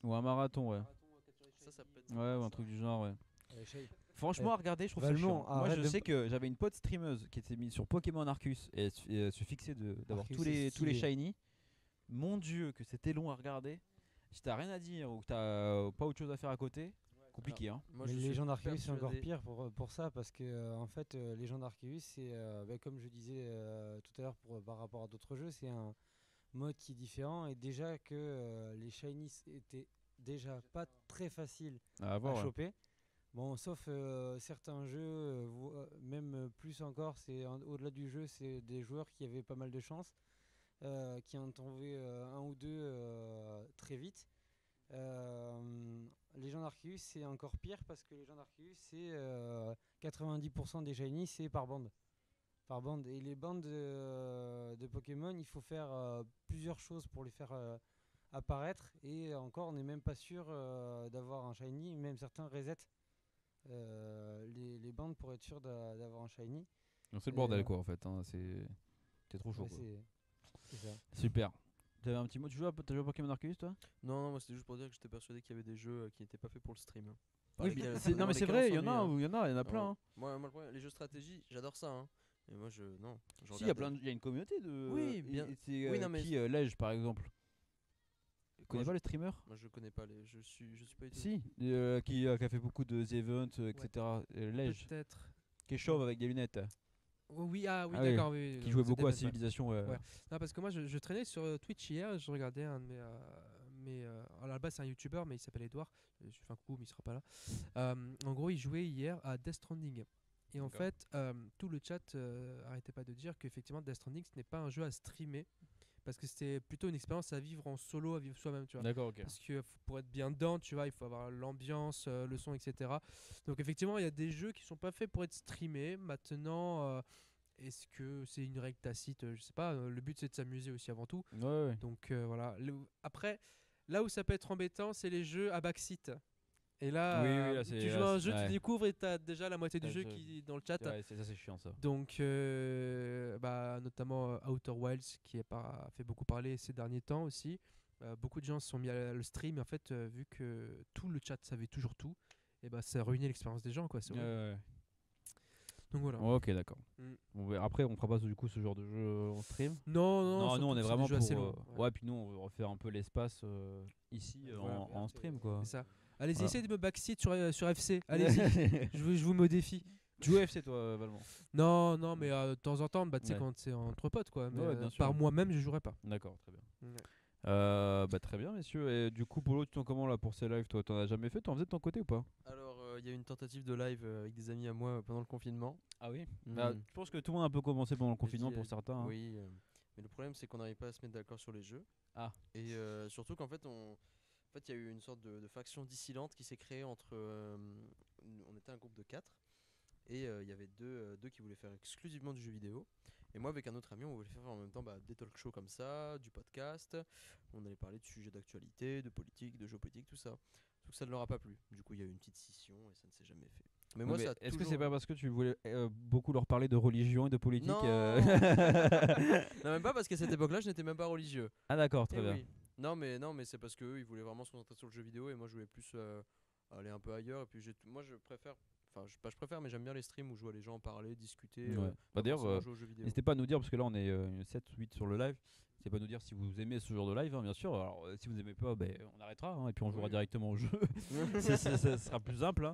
Ou un marathon, ouais. Ça peut être. Ouais, ou un truc du genre, ouais. Shade. Franchement, à regarder, je trouve ça Valmont, chiant. Moi, arrête je de sais m- que j'avais une pote streameuse qui était mise sur Pokémon Arceus et elle se fixait d'avoir Arceus, tous les c'est tous les stylé. shiny. Mon dieu, que c'était long à regarder. Si t'as rien à dire ou que t'as pas autre chose à faire à côté, compliqué, hein. Moi, Mais je les suis légendes Arceus, c'est encore persuadé- pire pour ça parce que en fait, les légendes Arceus, c'est comme je disais tout à l'heure par rapport à d'autres jeux, c'est un mode qui est différent et déjà que les shinies étaient déjà pas très faciles À à voir, ouais. choper. Bon, sauf certains jeux, même plus encore, au-delà du jeu, c'est des joueurs qui avaient pas mal de chance, qui en ont trouvé un ou deux très vite. Legend Arceus, c'est encore pire parce que Legend Arceus, c'est 90% des shiny, c'est par bande. Par bande. Et les bandes de Pokémon, il faut faire plusieurs choses pour les faire apparaître et encore on n'est même pas sûr d'avoir un shiny, même certains reset les bandes pour être sûr d'avoir un shiny. Donc c'est le Et, bordel quoi en fait, hein, c'est trop chaud Ouais, quoi. c'est ça. Super. T'avais un petit mot, t'as joué à Pokémon Arceus toi? Non, moi c'était juste pour dire que j'étais persuadé qu'il y avait des jeux qui n'étaient pas faits pour le stream, hein. Par Oui, lesquels- non mais c'est lesquels on vrai, il y en s'ennuie, a, hein. il y en a plein. Hein. Moi, le problème, les jeux stratégie, j'adore ça, hein. Et moi, non. Je Si, il y a regarde- il y a une communauté de. Oui, bien- C'est oui, non, mais- qui Lège par exemple. Tu connais Moi, pas les streamers? Moi, je connais pas je suis pas du tout. Si, qui a fait beaucoup de The Event, etc. Lège, Peut-être. qui est chauve avec des lunettes, Oh, oui, ah oui, Ah oui, d'accord. Oui, qui jouait The beaucoup à Devil, ouais. Civilisation. Ouais. Ouais. Non, parce que moi, je traînais sur Twitch hier, je regardais un de alors, à la base, c'est un YouTuber, mais il s'appelle Edouard. Je lui fais un coup, mais il sera pas là. En gros, il jouait hier à Death Stranding. Et en D'accord. fait, tout le chat arrêtait pas de dire qu'effectivement, Death Stranding, ce n'est pas un jeu à streamer. Parce que c'était plutôt une expérience à vivre en solo, à vivre soi-même, tu vois. D'accord, ok. Parce que pour être bien dedans, tu vois, il faut avoir l'ambiance, le son, etc. Donc effectivement, il y a des jeux qui sont pas faits pour être streamés. Maintenant, est-ce que c'est une règle tacite? Je sais pas. Le but c'est de s'amuser aussi avant tout. Ouais. Donc voilà. Après, là où ça peut être embêtant, c'est les jeux à backseat. Et là, Oui, là, c'est- tu joues là, à un c'est- jeu, ouais. tu découvres et t'as déjà la moitié du T'as jeu le jeu. qui est dans le chat. Ouais, ça c'est chiant ça. Donc, notamment Outer Wilds qui a fait beaucoup parler ces derniers temps aussi. Beaucoup de gens se sont mis à le stream et en fait, vu que tout le chat savait toujours tout, et bah, ça a ruiné l'expérience des gens, quoi. C'est horrible. Ouais. Donc voilà. Ok, d'accord. Mm. Bon, après, on fera pas du coup ce genre de jeu en stream. Non, Non, surtout nous on que est c'est vraiment des jeux pour. assez longs, Ouais, puis nous on veut refaire un peu l'espace ici Voilà. en stream quoi. C'est ça. Allez-y, Voilà. essayez de me backseat sur FC. Allez-y, je vous mets au défi. Tu joues au FC toi, Valmont? Non, mais de temps en temps, bah, tu sais, Ouais. quand c'est entre potes, quoi. Mais, Ouais, bien sûr. par moi-même, je jouerai pas. D'accord, très bien. Ouais. Bah, très bien, messieurs. Et du coup, Polo, tu t'en comment là pour ces lives? Toi, t'en as jamais fait? T'en faisais de ton côté ou pas? Alors, il y a eu une tentative de live avec des amis à moi pendant le confinement. Ah oui. Mm. Bah, je pense que tout le monde a un peu commencé pendant le confinement dis, pour certains. Hein. Oui, mais le problème c'est qu'on n'arrive pas à se mettre d'accord sur les jeux. Ah. Et surtout qu'en fait, il y a eu une sorte de faction dissidente qui s'est créée entre. On était un groupe de 4 et il y avait deux qui voulaient faire exclusivement du jeu vidéo. Et moi, avec un autre ami, on voulait faire en même temps des talk shows comme ça, du podcast. On allait parler de sujets d'actualité, de politique, de géopolitique, tout ça. Sauf que ça ne leur a pas plu. Du coup, il y a eu une petite scission et ça ne s'est jamais fait. Mais moi, Mais ça a est-ce que toujours- c'est pas parce que tu voulais beaucoup leur parler de religion et de politique Non. Non, même pas parce qu'à cette époque-là, je n'étais même pas religieux. Ah d'accord, très Eh bien. oui. Non mais c'est parce qu'eux ils voulaient vraiment se concentrer sur le jeu vidéo et moi je voulais plus aller un peu ailleurs et puis moi je préfère je préfère mais j'aime bien les streams où je vois les gens parler, discuter. Ouais. Bah, pas d'ailleurs, forcément jouer aux jeux vidéo. n'hésitez pas à nous dire, parce que là on est 7-8 sur le live, n'hésitez pas à nous dire si vous aimez ce genre de live, hein, bien sûr. Alors si vous aimez pas, on arrêtera hein, et puis on jouera Oui. directement au jeu. Ça sera plus simple.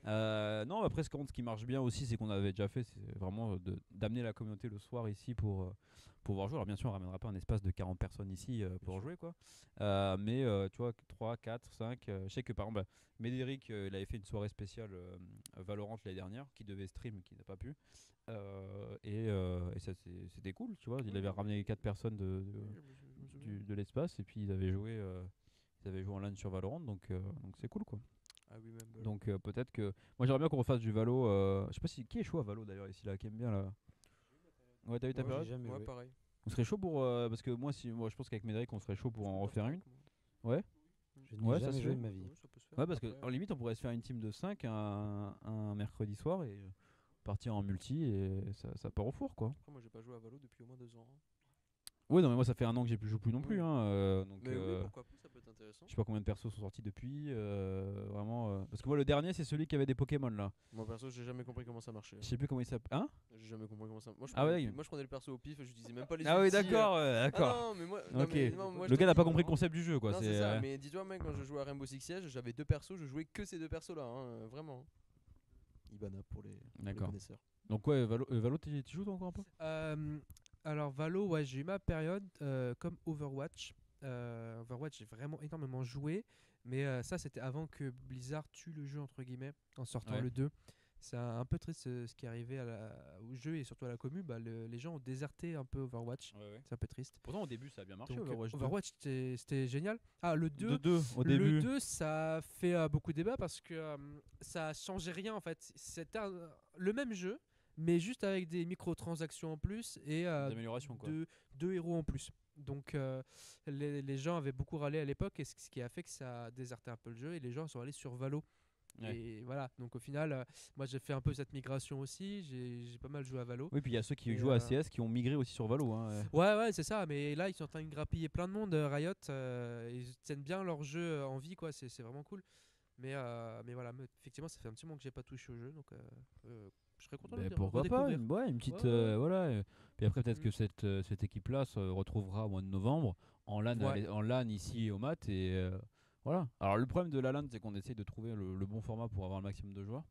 Hein. Non, après ce qui marche bien aussi, c'est qu'on avait déjà fait, c'est vraiment d'amener la communauté le soir ici pour pouvoir jouer. Alors bien sûr, on ramènera pas un espace de 40 personnes ici pour jouer quoi. Mais tu vois, 3, 4, 5, je sais que par exemple, Médéric, il avait fait une soirée spéciale Valorant l'année dernière, qui devait stream, qui n'a pas pu. Et ça c'était cool, tu vois. Il avait ramené 4 personnes de l'espace et puis ils avaient joué en LAN sur Valorant, donc c'est cool quoi. Ah oui même. Donc peut-être que moi j'aimerais bien qu'on refasse du Valo. Je sais pas qui est chaud à Valo d'ailleurs ici là, qui aime bien là. Ouais, t'as eu ta Moi, j'ai période? jamais Ouais joué. pareil. On serait chaud pour parce que moi je pense qu'avec Médéric on serait chaud pour en refaire une. Je n'ai Ouais, ça jamais se joué fait. de ma vie. Ça peut se faire. Ouais, parce Après, qu'en limite on pourrait se faire une team de 5 un mercredi soir et partir en multi et ça part au four quoi. après, moi j'ai pas joué à Valo depuis au moins 2 ans. Hein. Ouais, non mais moi ça fait un an que j'ai plus joué plus non plus Oui. hein, donc Mais oui pourquoi pas, ça peut être intéressant. je sais pas combien de persos sont sortis depuis vraiment parce que moi le dernier c'est celui qui avait des Pokémon là. Moi perso j'ai jamais compris comment ça marchait. Je sais plus comment il s'appelle. Hein? J'ai jamais compris comment ça. Moi je Ah prenais, ouais. moi je prenais le perso au pif, je disais même pas les Ah oui, outils, d'accord, Ah d'accord. non mais moi. non, Ok. mais non, moi, je Le te gars n'a dis pas compris le vraiment- concept du jeu quoi. Non, c'est ça, euh, mais dis-toi, mec, quand je jouais à Rainbow Six Siege, j'avais 2 persos, je jouais que ces 2 persos là, hein, vraiment. Ibana pour les D'accord. connaisseurs. Donc ouais, Valo tu joues toi encore un peu? Alors Valo, ouais, j'ai eu ma période comme Overwatch. Overwatch, j'ai vraiment énormément joué, mais ça c'était avant que Blizzard tue le jeu entre guillemets en sortant Ouais. le 2. C'est un peu triste ce qui est arrivé au jeu et surtout à la commu. Bah, les gens ont déserté un peu Overwatch. Ouais. C'est un peu triste. Pourtant au début ça a bien marché Donc, Overwatch 2. Overwatch, c'était génial. Ah, le 2, De 2 au le début. 2, ça a fait beaucoup de débat parce que ça changeait rien en fait. C'était le même jeu, mais juste avec des microtransactions en plus et D'amélioration, quoi. deux héros en plus. Donc les gens avaient beaucoup râlé à l'époque et ce qui a fait que ça a déserté un peu le jeu et les gens sont allés sur Valo. Ouais. Et voilà, donc au final, moi j'ai fait un peu cette migration aussi, j'ai pas mal joué à Valo. Oui, puis il y a ceux qui Et, jouent à CS qui ont migré aussi sur Valo. Hein. Ouais, c'est ça, mais là ils sont en train de grappiller plein de monde, Riot, ils tiennent bien leur jeu en vie, quoi, c'est vraiment cool. Mais voilà, effectivement, ça fait un petit moment que j'ai pas touché au jeu, donc je serais content de Ben, le pourquoi pas, redécouvrir. une petite. Ouais. Voilà. Puis après, peut-être Mm. que cette équipe-là se retrouvera au mois de novembre en LAN, Ouais. en LAN ici au Mat. Et voilà. Alors, le problème de la LAN, c'est qu'on essaye de trouver le bon format pour avoir le maximum de joueurs.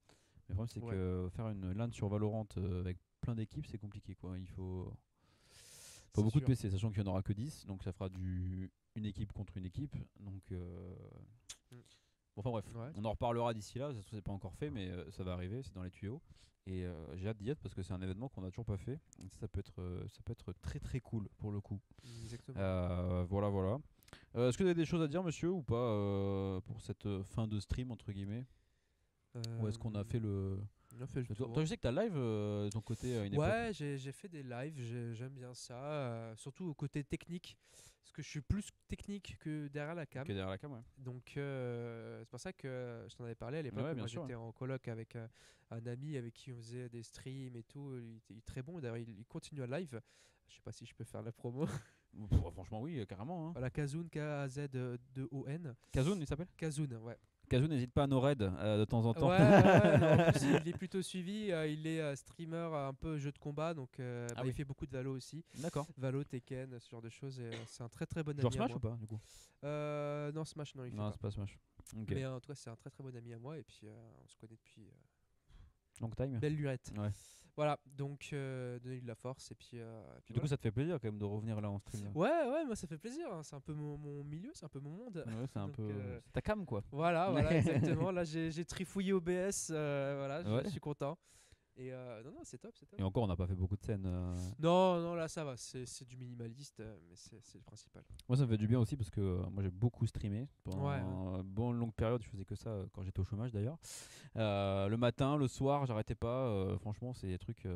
Mais le problème, c'est Ouais. que faire une LAN sur Valorant avec plein d'équipes, c'est compliqué, quoi. Il faut C'est beaucoup de sûr. PC, sachant qu'il n'y en aura que 10. Donc, ça fera une équipe contre une équipe. Donc. Mm. Bon, enfin bref, Ouais. on en reparlera d'ici là, ça se trouve c'est pas encore fait mais ça va arriver, c'est dans les tuyaux. Et j'ai hâte d'y être parce que c'est un événement qu'on a toujours pas fait. Donc ça peut être très très cool pour le coup. Exactement. Voilà. Est-ce que vous avez des choses à dire monsieur ou pas pour cette fin de stream entre guillemets? Ou est-ce qu'on a fait le... On a fait le tour. Toi je sais que t'as live de ton côté à une époque. Ouais, j'ai fait des lives, j'aime bien ça, surtout au côté technique, parce que je suis plus technique que derrière la cam. Ok, derrière la cam, ouais. Donc c'est pour ça que je t'en avais parlé à l'époque. Ouais, où bien moi sûr, j'étais en coloc avec un ami avec qui on faisait des streams et tout. Il est très bon. D'ailleurs, il continue à live. Je sais pas si je peux faire la promo. Franchement oui, carrément. Hein. Voilà, Kazun, K-A-Z-2-O-N. Kazun il s'appelle? Kazun, ouais. Kazun n'hésite pas à nos raids de temps en temps. Ouais, non, en plus, il est plutôt suivi. Il est streamer un peu jeu de combat, donc Ah il oui. fait beaucoup de Valo aussi. D'accord. Valo, Tekken, ce genre de choses. Et, c'est un très très bon Genre ami Smash à ou moi. pas du coup? Non, Smash, non, il fait Non pas. c'est pas Smash. Ok. Mais en tout cas, c'est un très très bon ami à moi. Et puis, on se connaît depuis Long time. belle lurette. Ouais. Voilà, donc donnez-lui de la force. Et puis, Du coup, ça te fait plaisir quand même de revenir là en stream. Là. ouais, moi ça fait plaisir. Hein. C'est un peu mon milieu, c'est un peu mon monde. Ouais, c'est un Donc, peu. C'est ta cam quoi. Voilà, exactement. Là, j'ai trifouillé OBS. Voilà, Ouais. je suis content. Et non, c'est top, c'est top. Et encore, on n'a pas fait beaucoup de scènes. Non, là ça va, c'est du minimaliste, mais c'est le principal. Moi, ça me fait du bien aussi parce que moi, j'ai beaucoup streamé pendant Ouais. une bonne longue période. Je faisais que ça quand j'étais au chômage d'ailleurs. Le matin, le soir, j'arrêtais pas. Franchement, c'est des trucs.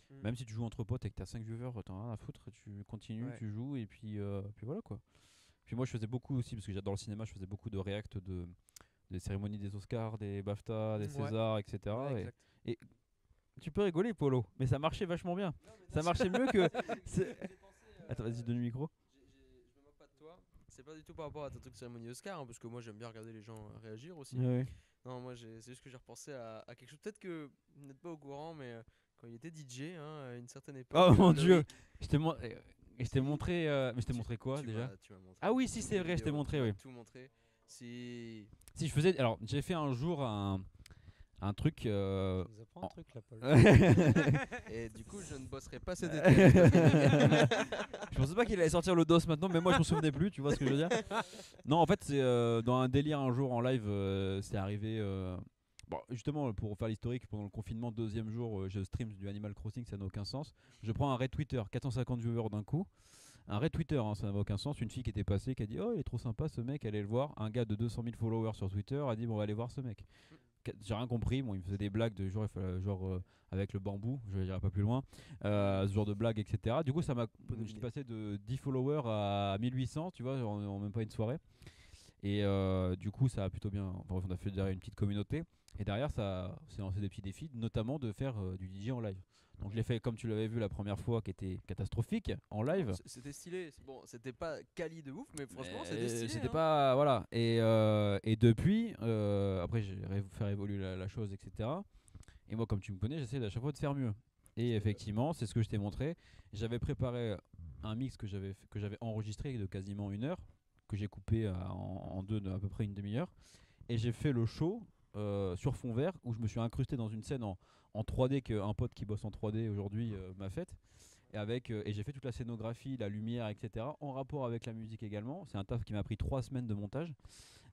Même si tu joues entre potes et que t'as 5 viewers, t'en as rien à foutre. Tu continues, Ouais. tu joues et puis voilà quoi. Puis moi, je faisais beaucoup aussi parce que j'adore le cinéma. Je faisais beaucoup de react des cérémonies des Oscars, des BAFTA, des Ouais. Césars, etc. Ouais, Et exact. tu peux rigoler, Polo, mais ça marchait vachement bien. Ça marchait mieux que. Attends, vas-y, donne le micro. Je me moque pas de toi. C'est pas du tout par rapport à ta truc cérémonie Oscar, hein, parce que moi j'aime bien regarder les gens réagir aussi. Ouais. Non, moi c'est juste que j'ai repensé à quelque chose. Peut-être que vous n'êtes pas au courant, mais quand il était DJ à une certaine époque. Oh mon Loïc, dieu, je t'ai montré. Mais je t'ai montré quoi tu déjà? tu m'as montré Ah oui, si, toutes c'est les vrai, je t'ai vidéos, montré, tu m'as oui. tout montré. Si. Si je faisais. Alors, j'ai fait un jour un truc. Tu nous apprends un en- truc là, Paul. Et du coup, je ne bosserai pas cet été. été. Je pensais pas qu'il allait sortir le DOS maintenant, mais moi je me souvenais plus, tu vois ce que je veux dire? Non, en fait, c'est dans un délire un jour en live, c'est arrivé. Bon, justement, pour faire l'historique, pendant le confinement, deuxième jour, je stream du Animal Crossing, ça n'a aucun sens. Je prends un raid Twitter, 450 viewers d'un coup. Un raid Twitter, hein, ça n'avait aucun sens. Une fille qui était passée, qui a dit: oh, il est trop sympa ce mec, allez le voir. Un gars de 200 000 followers sur Twitter a dit: bon, on va aller voir ce mec. J'ai rien compris. Bon, il me faisait des blagues de genre, avec le bambou, je n'irai pas plus loin. Ce genre de blagues, etc. Du coup, ça m'a. J'étais passé de 10 followers à 1800, tu vois, en même pas une soirée. Et du coup, ça a plutôt bien. Enfin, on a fait derrière une petite communauté. Et derrière, ça s'est lancé des petits défis, notamment de faire du DJ en live. Donc, je l'ai fait comme tu l'avais vu la première fois, qui était catastrophique en live. C'était stylé. Bon, c'était pas quali de ouf, mais franchement, c'était stylé. C'était hein. pas. Voilà. Et depuis, après, j'ai fait évoluer la chose, etc. Et moi, comme tu me connais, j'essaie à chaque fois de faire mieux. Et effectivement, c'est ce que je t'ai montré. J'avais préparé un mix que j'avais enregistré de quasiment 1 heure, que j'ai coupé en deux, de à peu près une demi-heure. Et j'ai fait le show sur fond vert où je me suis incrusté dans une scène en 3D qu'un pote qui bosse en 3D aujourd'hui m'a faite. Et j'ai fait toute la scénographie, la lumière, etc. en rapport avec la musique également. C'est un taf qui m'a pris 3 semaines de montage.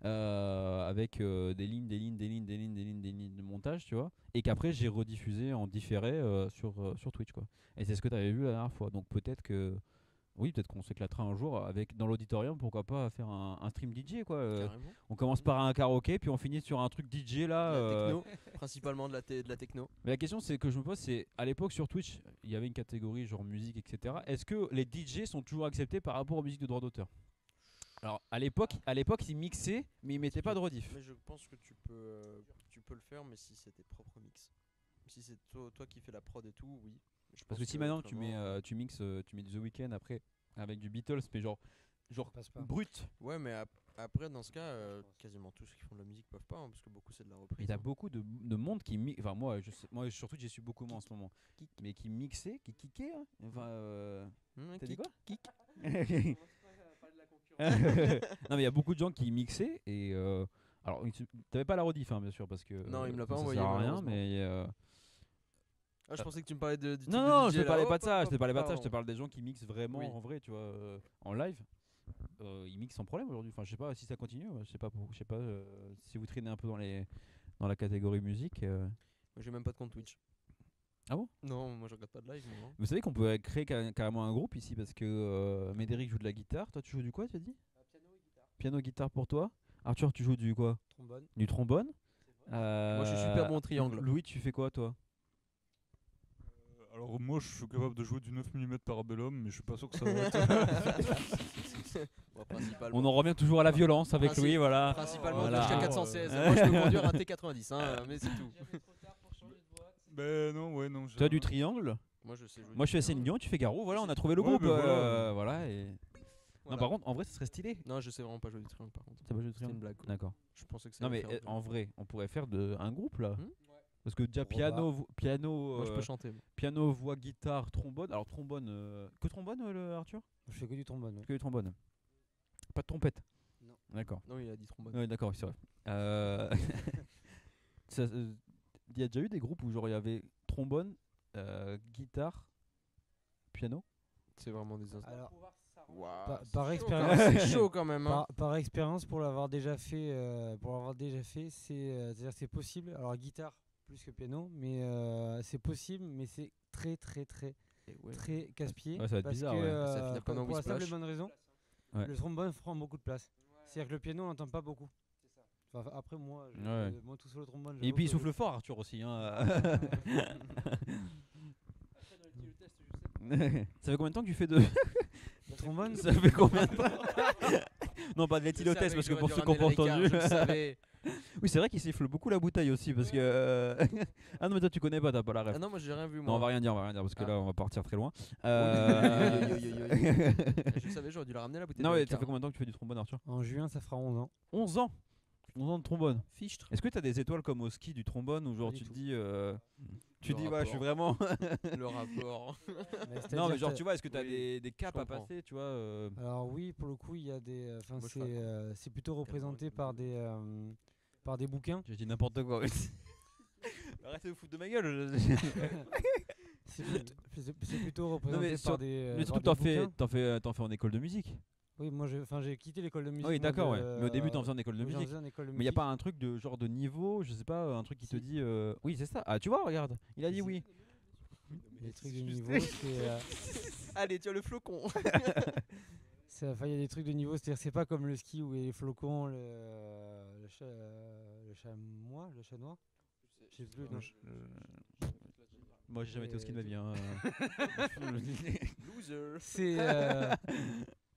Avec des lignes de montage, tu vois, et qu'après j'ai rediffusé en différé sur Twitch, quoi. Et c'est ce que tu avais vu la dernière fois. Donc peut-être que oui, peut-être qu'on s'éclatera un jour avec dans l'auditorium, pourquoi pas faire un stream DJ quoi. Carrément. On commence par un karaoké, puis on finit sur un truc DJ là. De la techno, principalement de la techno. Mais la question c'est que je me pose, c'est à l'époque sur Twitch, il y avait une catégorie genre musique, etc. Est-ce que les DJ sont toujours acceptés par rapport aux musiques de droit d'auteur? Alors à l'époque, ils mixaient, mais ils mettaient pas de rediff. Mais je pense que tu peux le faire, mais si c'est tes propres mix. Si c'est toi qui fais la prod et tout, oui. Je Parce pense que si maintenant tu vraiment, mets, tu mixes, tu mets The Weeknd après avec du Beatles, mais genre passe pas. brut. Ouais, mais après, dans ce cas, quasiment tous ceux qui font de la musique peuvent pas, hein, parce que beaucoup c'est de la reprise. Et t'as hein. beaucoup de monde qui mixe. Enfin, moi surtout, j'ai su beaucoup moins en ce moment. Mais qui mixait, qui kickait. Hein. Enfin, t'as dit quoi? Kick. Non, mais il y a beaucoup de gens qui mixaient. Et alors, t'avais pas la rediff, hein, bien sûr, parce que. Non, il me l'a pas ça envoyé, sert à rien, malheureusement. mais. Ah, je pensais que tu me parlais du truc Non, de non, DJ, je te là. parlais Hop, pas de ça. hop, Je te parlais pas de ça. Je te pardon. parle des gens qui mixent vraiment Oui. en vrai, tu vois, en live. Ils mixent sans problème aujourd'hui. Enfin, je sais pas si ça continue. Je sais pas, si vous traînez un peu dans la catégorie musique. Moi, j'ai même pas de compte Twitch. Ah bon? Non, moi je regarde pas de live, moi. Vous savez qu'on peut créer carrément un groupe ici parce que Médéric joue de la guitare. Toi, tu joues du quoi, tu as dit? Piano, guitare pour toi. Arthur, tu joues du quoi? Trombone. Du trombone. Moi, je suis super bon au triangle. Louis, tu fais quoi, toi? Alors moi je suis capable de jouer du 9 mm Parabellum, mais je suis pas sûr que ça va être... Bon, principalement. On en revient toujours à la violence avec Princi- Louis, voilà. Principalement Voilà. jusqu'à 416. Moi, je peux conduire un T90, hein, mais c'est tout. Ben non, ouais, non. Toi, du triangle. Moi, je sais jouer. Moi, je du fais triangle. Céline Dion, tu fais Garou. Voilà, on a trouvé le Ouais, groupe. mais voilà. Voilà. Et... Voilà. Non, par contre, en vrai, ça serait stylé. Non, je sais vraiment pas jouer du triangle, par contre. Ça va jouer du C'était une triangle. blague. quoi. D'accord. Je pensais que ça Non, allait mais faire un peu. en vrai, on pourrait faire un groupe là. Hmm. Parce que déjà, Pourquoi piano, Moi, je peux chanter. moi. piano, voix, guitare, trombone. Alors, trombone. Que trombone, Arthur? Je fais que du trombone. ouais. Que du trombone. Pas de trompette. Non. D'accord. Non, il a dit trombone. Oui, d'accord, oui, c'est vrai. Il y a déjà eu des groupes où genre il y avait trombone, guitare, piano. C'est vraiment des instants. Alors, Waouh, par c'est chaud, expérience- quand même. C'est chaud quand même. hein. par expérience, pour l'avoir déjà fait, c'est-à-dire c'est possible. Alors guitare plus que piano, mais c'est possible, mais c'est très très très Et ouais. très casse-pied. Ouais, ça va être parce bizarre, que, ouais. Ça va finir comme un pour la simple et Whisplash. bonne raison, Ouais. le trombone prend beaucoup de place. C'est-à-dire que le piano, on n'entend pas beaucoup. Enfin, après moi, Ouais. moi tout seul au trombone. Et j'avoue puis il que souffle fort, Arthur aussi. Hein. Ça fait combien de temps que tu fais de. le trombone, Ça fait combien de temps? Non, pas de l'éthylotest, parce que pour ceux qui n'ont pas entendu. Je le savais. Oui, c'est vrai qu'il siffle beaucoup la bouteille aussi, parce que. Ah non, mais toi tu connais pas, t'as pas la ref. Ah non, moi j'ai rien vu. Non, Moi. on va rien dire, parce que Ah. là on va partir très loin. Je savais, j'aurais dû la ramener la bouteille. Non, de mais Ricard. ça fait combien de temps que tu fais du trombone, Arthur? en juin, ça fera 11 ans. 11 ans. 11 ans de trombone. Fichtre. Est-ce que t'as des étoiles comme au ski du trombone où genre Pas du tu te tout. dis. Tu Le dis, ouais, je suis rapport. vraiment. Le rapport. Non, mais genre, tu vois, est-ce que t'as Oui, des caps je à comprends. passer, tu vois Alors oui, pour le coup, il y a des. Enfin, Moi, je fais c'est plutôt représenté par des bouquins. J'ai dit n'importe quoi. Arrêtez de vous foutre de ma gueule. C'est plutôt représenté sur- par des. Mais par surtout, des bouquins. t'en fais en école de musique. Oui, moi, j'ai quitté l'école de musique. Oui, moi, d'accord, de- ouais. Mais au début, t'en faisais en école de oui, j'en musique. faisais en école de Mais il y a musique. pas un truc de genre de niveau, je sais pas, un truc qui te Si. dit. Oui, c'est ça. Ah, tu vois, regarde. Il a dit Si. oui. Les trucs de niveau, c'est. Allez, tu as le flocon. Enfin, il y a des trucs de niveau, c'est-à-dire c'est pas comme le ski où il y a les flocons, le chamois, le chat noir. Je sais plus. non. Moi, j'ai jamais été au ski de ma vie. Hein. Loser.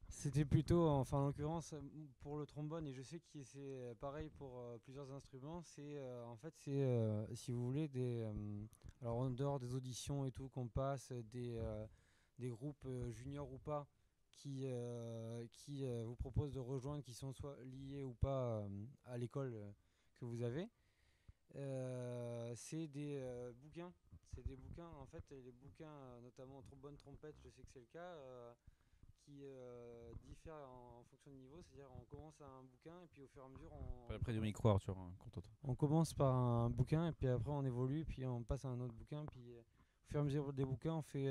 C'était plutôt, enfin en l'occurrence pour le trombone, et je sais que c'est pareil pour plusieurs instruments, c'est en fait c'est si vous voulez alors en dehors des auditions et tout qu'on passe, des groupes juniors ou pas qui vous proposent de rejoindre, qui sont soit liés ou pas à l'école que vous avez. C'est des bouquins. C'est des bouquins, en fait, les bouquins, notamment en trombone, trompette, je sais que c'est le cas, qui diffèrent en fonction du niveau. C'est-à-dire, on commence à un bouquin et puis au fur et à mesure, Près du micro, Arthur, hein, contente. on commence par un bouquin et puis après on évolue, puis on passe à un autre bouquin. Puis au fur et à mesure des bouquins, on fait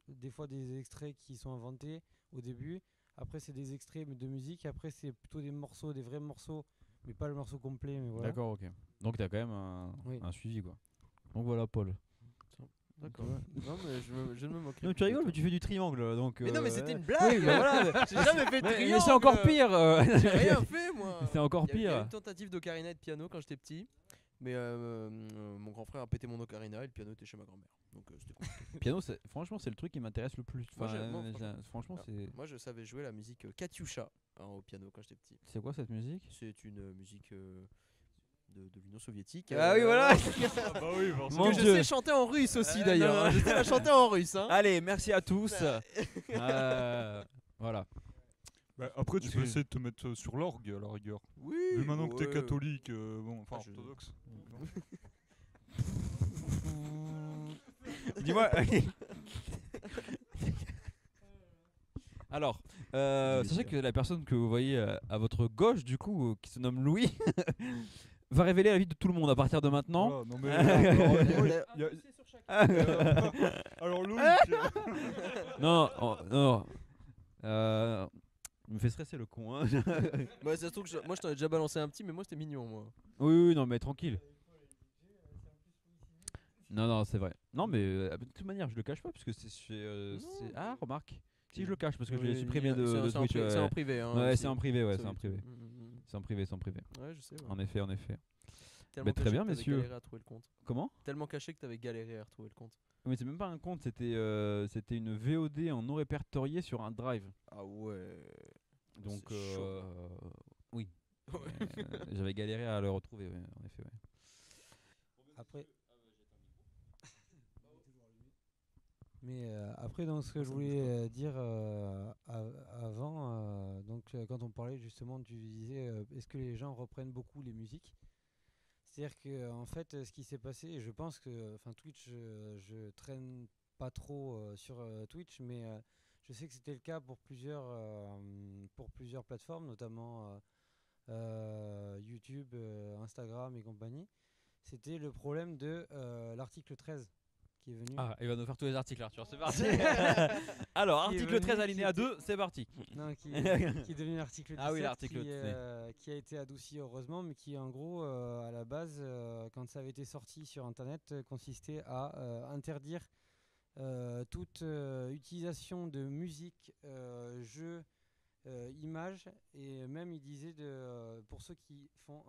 des fois des extraits qui sont inventés au début. Après, c'est des extraits de musique. Après, c'est plutôt des morceaux, des vrais morceaux, mais pas le morceau complet. Mais voilà. D'accord, ok. Donc, t'as quand même Oui. un suivi, quoi. Donc voilà, Paul. D'accord. Non, mais je ne me moquerai Non, plus tu de rigoles, toi. mais tu fais du triangle donc. Mais non, mais c'était une Oui, blague. mais voilà. J'ai jamais fait de Mais triangle. c'est encore pire. J'ai rien fait, moi. C'est encore Il y a eu pire. une tentative d'ocarina et de piano quand j'étais petit. Mais mon grand frère a pété mon ocarina et le piano était chez ma grand-mère. Donc c'était compliqué. Piano, franchement, c'est le truc qui m'intéresse le plus. Moi, Enfin, franchement, franchement, c'est. Moi, je savais jouer la musique Katyusha au piano quand j'étais petit. C'est quoi cette musique? C'est une musique de l'Union soviétique. Ah oui, voilà. Ah bah oui, forcément. Mon Que je Dieu. sais chanter en russe aussi Non, d'ailleurs. non. Hein. Je sais la chanter en russe. Hein. Allez, merci à tous. Voilà. Bah, après, tu Parce peux que- essayer de te mettre sur l'orgue à la rigueur. Oui. Vu maintenant que t'es ouais. catholique, enfin Ah, je- orthodoxe. Dis-moi. Alors, sachez que la personne que vous voyez à votre gauche, du coup, qui se nomme Louis, va révéler la vie de tout le monde à partir de maintenant. Voilà, non, mais, alors, la- y a- Ah. alors Loïc, Non, non. Il me fait stresser le con. Hein. Bah, ça se trouve que moi je t'en ai déjà balancé un petit, mais moi c'était mignon moi. Oui, non, mais tranquille. Non, c'est vrai. Non, mais de toute manière, je le cache pas parce que c'est. Ah, remarque. Si je le cache parce que je l'ai Oui, supprimé de c'est en Twitch. c'est en privé. Hein, Ouais, aussi. c'est en privé, ouais, Sur c'est en YouTube. privé. C'est en privé, c'est en privé. Ouais, je sais. Ouais. En effet. Tellement très caché bien, que t'avais messieurs. galéré à trouver le compte. Comment? Tellement caché que t'avais galéré à retrouver le compte. Mais c'est même pas un compte, c'était une VOD en non répertorié sur un drive. Ah ouais. Donc, C'est chaud. oui. J'avais galéré à le retrouver, ouais, en effet. Ouais. Après. Mais après, donc, ce que je voulais dire avant, quand on parlait justement, tu disais, est-ce que les gens reprennent beaucoup les musiques? C'est-à-dire que en fait, ce qui s'est passé, et je pense que, enfin, Twitch, je traîne pas trop sur Twitch, mais je sais que c'était le cas pour plusieurs plateformes, notamment YouTube, Instagram et compagnie. C'était le problème de l'article 13 qui est venu. Ah, il va nous faire tous les articles, Arthur, c'est parti. Alors, Qui est article venu, 13 qui alinéa était- 2, c'est parti. Non, qui est devenu l'article 17, Ah oui, l'article qui a été adouci heureusement, mais qui en gros, à la base, quand ça avait été sorti sur Internet, consistait à interdire toute utilisation de musique, jeux, images, et même il disait pour ceux qui font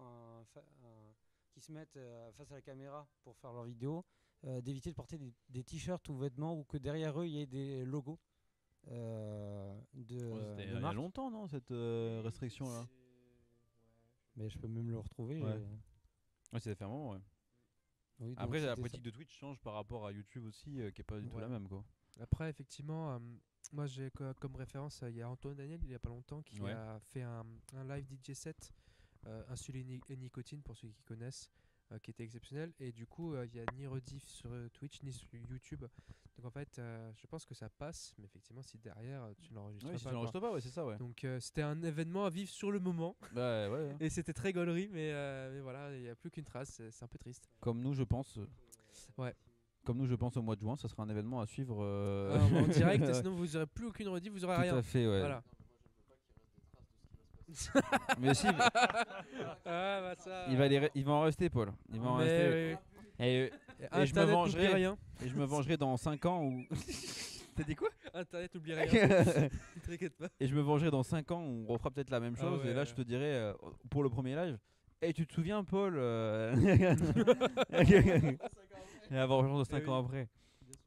qui se mettent face à la caméra pour faire leur vidéo, d'éviter de porter des t-shirts ou vêtements ou que derrière eux il y ait des logos C'était de il y a marque. longtemps, non, cette restriction-là? Mais je peux même le retrouver. Ouais. Ouais, ça fait un moment, ouais. Oui, donc Après, la c'était politique de Twitch change par rapport à YouTube aussi, qui est pas du tout Ouais. la même, quoi. Après, effectivement, moi j'ai comme référence, il y a Antoine Daniel, il y a pas longtemps, qui Ouais. a fait un live DJ set, Insuline et Nicotine, pour ceux qui connaissent, qui était exceptionnel. Et du coup, il n'y a ni rediff sur Twitch ni sur YouTube. Donc en fait, je pense que ça passe, mais effectivement, si derrière tu l'enregistres Oui, pas. si tu quoi. l'enregistres pas, ouais, c'est ça, ouais. Donc c'était un événement à vivre sur le moment. Bah, ouais. Et c'était très gaulerie, mais voilà, il n'y a plus qu'une trace, c'est un peu triste. Comme nous, je pense. Ouais. Comme nous, je pense au mois de juin, ça sera un événement à suivre. En direct, sinon vous n'aurez plus aucune rediff, vous aurez Tout rien. à fait, ouais. Voilà. Mais si, il va en rester, Paul. Il va en rester. Et je me vengerai. Rien. Et je me vengerai dans 5 ans où. T'as dit quoi? Internet, oublie rien. T'inquiète pas. Et je me vengerai dans 5 ans où on refera peut-être la même Ah chose. ouais, Et là, ouais. je te dirai, pour le premier live, et tu te souviens, Paul Et la vengeance de 5 Eh ans oui. après.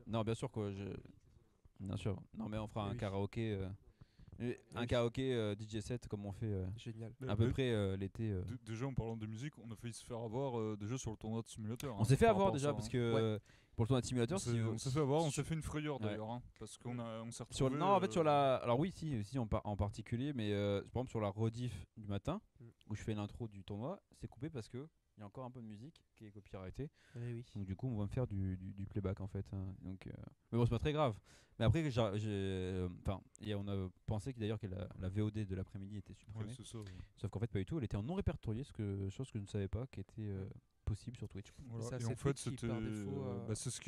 Non, bien sûr, quoi. Bien sûr. Non, mais on fera Eh un oui. karaoké. Un oui. karaoké DJ set comme on fait Génial. à peu près l'été. Déjà en parlant de musique, on a failli se faire avoir déjà sur le tournoi de simulateur. On s'est fait par avoir rapport à déjà ça, parce hein. que pour le tournoi de simulateur, On s'est fait avoir, on sur- s'est fait une frayeur Ouais. d'ailleurs, hein, parce qu'on s'est sur, retrouvé. non, en fait, sur la. Alors, oui, si en particulier, mais par exemple, sur la rediff du matin, où je fais l'intro du tournoi, c'est coupé parce que il y a encore un peu de musique qui est copyrightée. Eh oui. Donc, du coup, on va me faire du playback en fait. Hein. Donc, mais bon, c'est pas très grave. Mais après, on a pensé que d'ailleurs que la VOD de l'après-midi était Ouais, supprimée. c'est ça. Ouais. Sauf qu'en fait, pas du tout. Elle était en non répertorié, chose que je ne savais pas, qui était possible sur Twitch. Voilà. ça, Et c'est en fait, Twitch qui, c'était, par défaut, c'est ce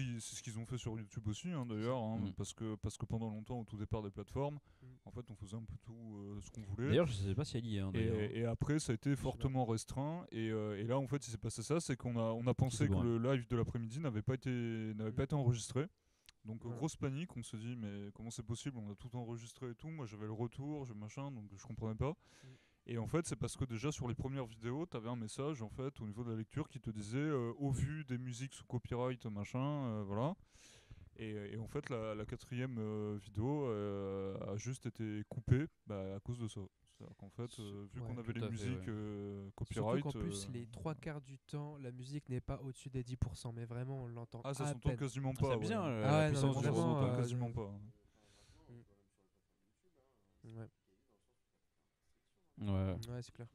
qu'ils ont fait sur YouTube aussi, hein, d'ailleurs, hein, Mm. parce que pendant longtemps, au tout départ des plateformes, En fait, on faisait un peu tout ce qu'on voulait. D'ailleurs, je sais pas si elle y est. Hein, d'ailleurs. Et après, ça a été fortement restreint. Et là, en fait, il s'est passé ça, c'est qu'on a pensé C'est bon, que le live de l'après-midi n'avait pas été enregistré. Donc Voilà. grosse panique, on se dit mais comment c'est possible, on a tout enregistré et tout, moi j'avais le retour, machin, donc je comprenais pas. Et en fait c'est parce que déjà sur les premières vidéos, t'avais un message en fait au niveau de la lecture qui te disait au vu des musiques sous copyright machin, voilà. Et en fait la quatrième vidéo a juste été coupée à cause de ça. C'est-à-dire qu'en fait, vu Ouais, qu'on avait tout les à fait, musiques Surtout copyright... qu'en plus, les 3 quarts du temps, la musique n'est pas au-dessus des 10%, mais vraiment, on l'entend Ah, ça à s'entend peine. quasiment C'est pas. bien, ouais. la Ah ouais, non, puissance mais du vraiment, son. Ça s'entend quasiment pas. Ouais, Ouais. ouais, c'est clair.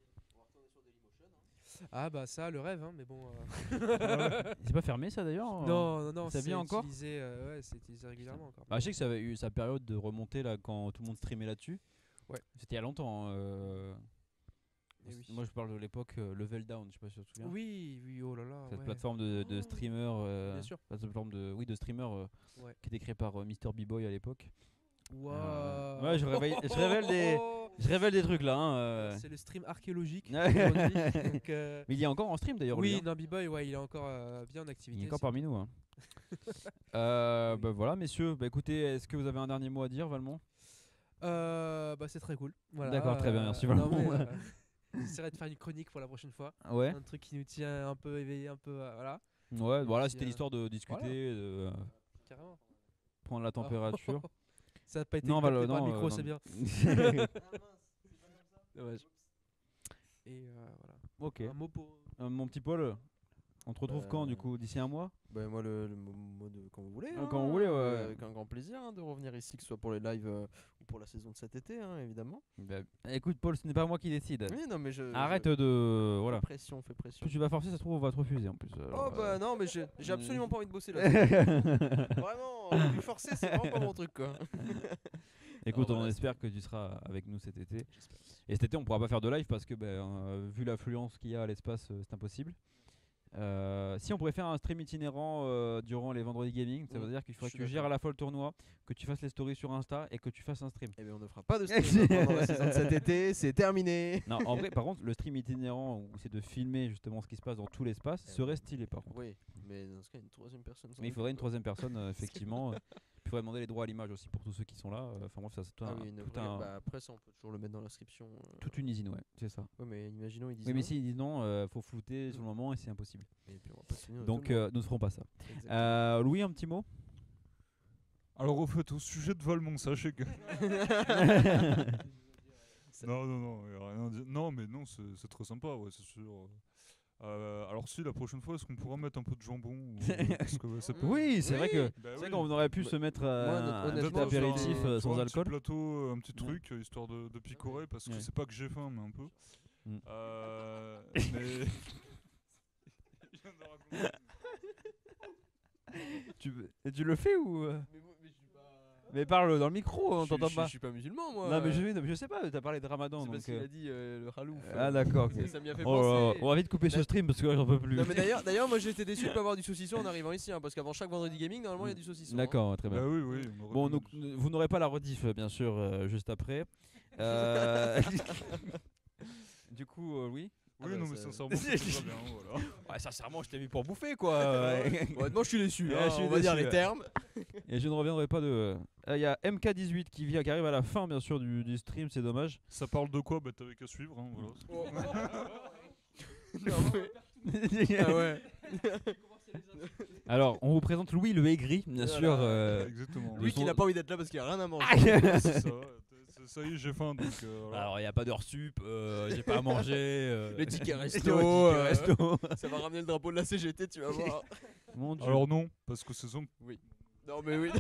Ah bah ça, le rêve, hein, mais bon... C'est pas fermé ça d'ailleurs Non, ça vient encore utilisé, ouais, c'est utilisé régulièrement encore. Bah, je sais que ça avait eu sa période de remontée là quand tout le monde streamait là-dessus. Ouais. C'était il y a longtemps. Eh oui. Moi je parle de l'époque Level Down, je sais pas si tu te souviens. Oui, oh là là. Cette ouais. plateforme de streamers. Bien sûr. Plateforme de streamers Ouais. qui était créée par Mr. B-Boy à l'époque. Waouh. Ouais, je révèle des trucs là. Hein, C'est le stream archéologique Ouais. aujourd'hui. Donc, Mais il est encore en stream d'ailleurs. lui, oui, hein. non, B-Boy, ouais, il est encore bien en activité. Il est encore c'est- parmi nous. Hein. Bah voilà, messieurs. Bah écoutez, est-ce que vous avez un dernier mot à dire, Valmont? Bah c'est très cool. Voilà, D'accord, très bien, merci, non, Valmont. mais, j'essaierai de faire une chronique pour la prochaine fois. Ouais. Un truc qui nous tient un peu éveillé, un peu, voilà, Ouais, voilà, puis, c'était l'histoire de discuter, voilà. de carrément. prendre la température. Ça n'a pas été Non, capté Val, par non, le micro, non. c'est bien. Dommage. Et voilà. Ok. Un mot pour. Mon petit Paul, on te retrouve quand du coup? D'ici un mois? Bah, moi, le mode quand vous voulez. Ah, quand vous voulez, ouais. Avec un grand plaisir de revenir ici, que ce soit pour les lives ou pour la saison de cet été, évidemment. Bah, écoute, Paul, ce n'est pas moi qui décide. Oui, non, mais Arrête je- de. Voilà. Fais pression, fais pression. Plus tu vas forcer, ça se trouve, on va te refuser en plus. Oh bah non, mais j'ai absolument pas envie de bosser là. Vraiment, lui forcer, c'est vraiment pas mon truc quoi. Écoute, Alors, on voilà, espère que tu seras avec nous cet été. Et cet été, on pourra pas faire de live parce que, vu l'affluence qu'il y a à l'espace, c'est impossible. Si on pourrait faire un stream itinérant durant les vendredis gaming, ça veut dire qu'il faudrait Je que suis tu gères d'accord. à la fois le tournoi, que tu fasses les stories sur Insta et que tu fasses un stream. Eh bien, on ne fera pas de stream pendant la saison de cet été, c'est terminé. Non, en vrai, par contre, le stream itinérant où c'est de filmer justement ce qui se passe dans tout l'espace serait stylé par contre. Oui, mais dans ce cas, une troisième personne. Mais il faudrait une troisième personne, effectivement. Puis il faudrait demander les droits à l'image aussi pour tous ceux qui sont là. Enfin bref, ça c'est tout Ah un- oui, tout un- bah, après ça, on peut toujours le mettre dans l'inscription. toute une usine, ouais, c'est ça. Ouais, mais imaginons, ils disent. Oui, mais non, s'ils disent non, faut flouter sur le moment et c'est impossible. et puis on va pas se finir de Donc tout le monde. nous ne ferons pas ça. Exactement. Louis, un petit mot? Alors au fait, au sujet de Valmont, sachez que... Non, y a rien à dire. Non, mais non, c'est très sympa, ouais, c'est sûr. Alors si, la prochaine fois, est-ce qu'on pourra mettre un peu de jambon parce que, c'est pas- Oui, c'est vrai que Bah c'est oui. vrai qu'on aurait pu Bah, se mettre moi, un honnêtement, petit apéritif Tu vois, sans un alcool. petit plateau, un petit Ouais. truc, histoire de picorer, parce que Ouais. c'est pas que j'ai faim, mais un peu. Mm. Mais... Il vient de raconter. Tu le fais ou Mais parle dans le micro, on t'entend pas. Je suis pas musulman, moi. Non mais je sais pas, t'as parlé de Ramadan C'est donc. parce qu'il a dit le halouf. Ah d'accord. ok. Ça m'y a fait Oh là là, penser. on va vite couper ce stream parce que là j'en peux plus. Non mais d'ailleurs moi j'étais déçu de pas avoir du saucisson en arrivant ici parce qu'avant chaque vendredi gaming normalement il y a du saucisson. D'accord, très bien. Bah oui, on aurait Bon, pu donc, mettre- vous n'aurez pas la rediff bien sûr juste après. Du coup, oui. Oui, bah, non, mais ça- sincèrement, c'est très bien, voilà. Ouais, sincèrement, je t'ai mis pour bouffer quoi. Honnêtement je suis déçu, Ouais, hein, je suis on va dire déçu, les ouais. termes. Et je ne reviendrai pas de. Il y a MK18 qui arrive à la fin bien sûr du stream, c'est dommage. Ça parle de quoi? Bah t'avais qu'à suivre, hein, voilà. Non, mais- Ah ouais. Alors, on vous présente Louis le aigri, bien Voilà. sûr. Exactement. Lui son- qui n'a pas envie d'être là parce qu'il a rien à manger. C'est ça, ouais. Ça y est, j'ai faim, donc voilà. Alors, il n'y a pas d'heure sup, j'ai pas à manger. Le ticket resto, ticket resto. ça va ramener le drapeau de la CGT, tu vas voir. Mon Dieu. Alors non, parce que c'est son... Non mais oui.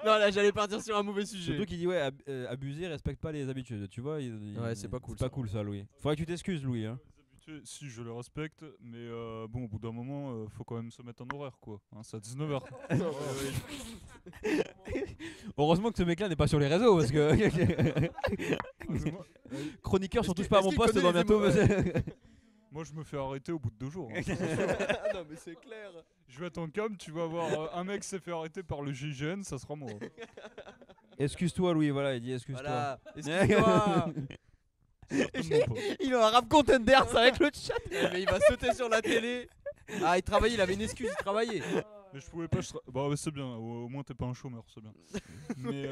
Non là j'allais partir sur un mauvais sujet. Surtout qu'il dit ouais, abuser, respecte pas les habitudes, tu vois. Ouais, c'est pas cool, C'est pas ça. cool ça, Louis. Faudrait que tu t'excuses, Louis. Hein. Les habitués, si je les respecte, mais bon, au bout d'un moment, faut quand même se mettre un horaire, quoi. Hein, c'est à 19h. Heureusement que ce mec-là n'est pas sur les réseaux parce que. Chroniqueur sur Est-ce touche que- pas à est-ce mon qu'il poste connaît dans les bientôt. émo- Moi, je me fais arrêter au bout de 2 jours. Hein. Non mais c'est clair. Je vais attendre calme, tu vas voir un mec s'est fait arrêter par le GIGN, ça sera moi. Excuse-toi, Louis, voilà, il dit excuse-toi. Voilà, excuse-toi. Certainement pas. Il a un rap contenders avec le chat. Mais il va sauter sur la télé. Ah, il travaillait, il avait une excuse, il travaillait. Mais je pouvais pas. Bah ouais, c'est bien. Au moins t'es pas un chômeur, c'est bien. Mais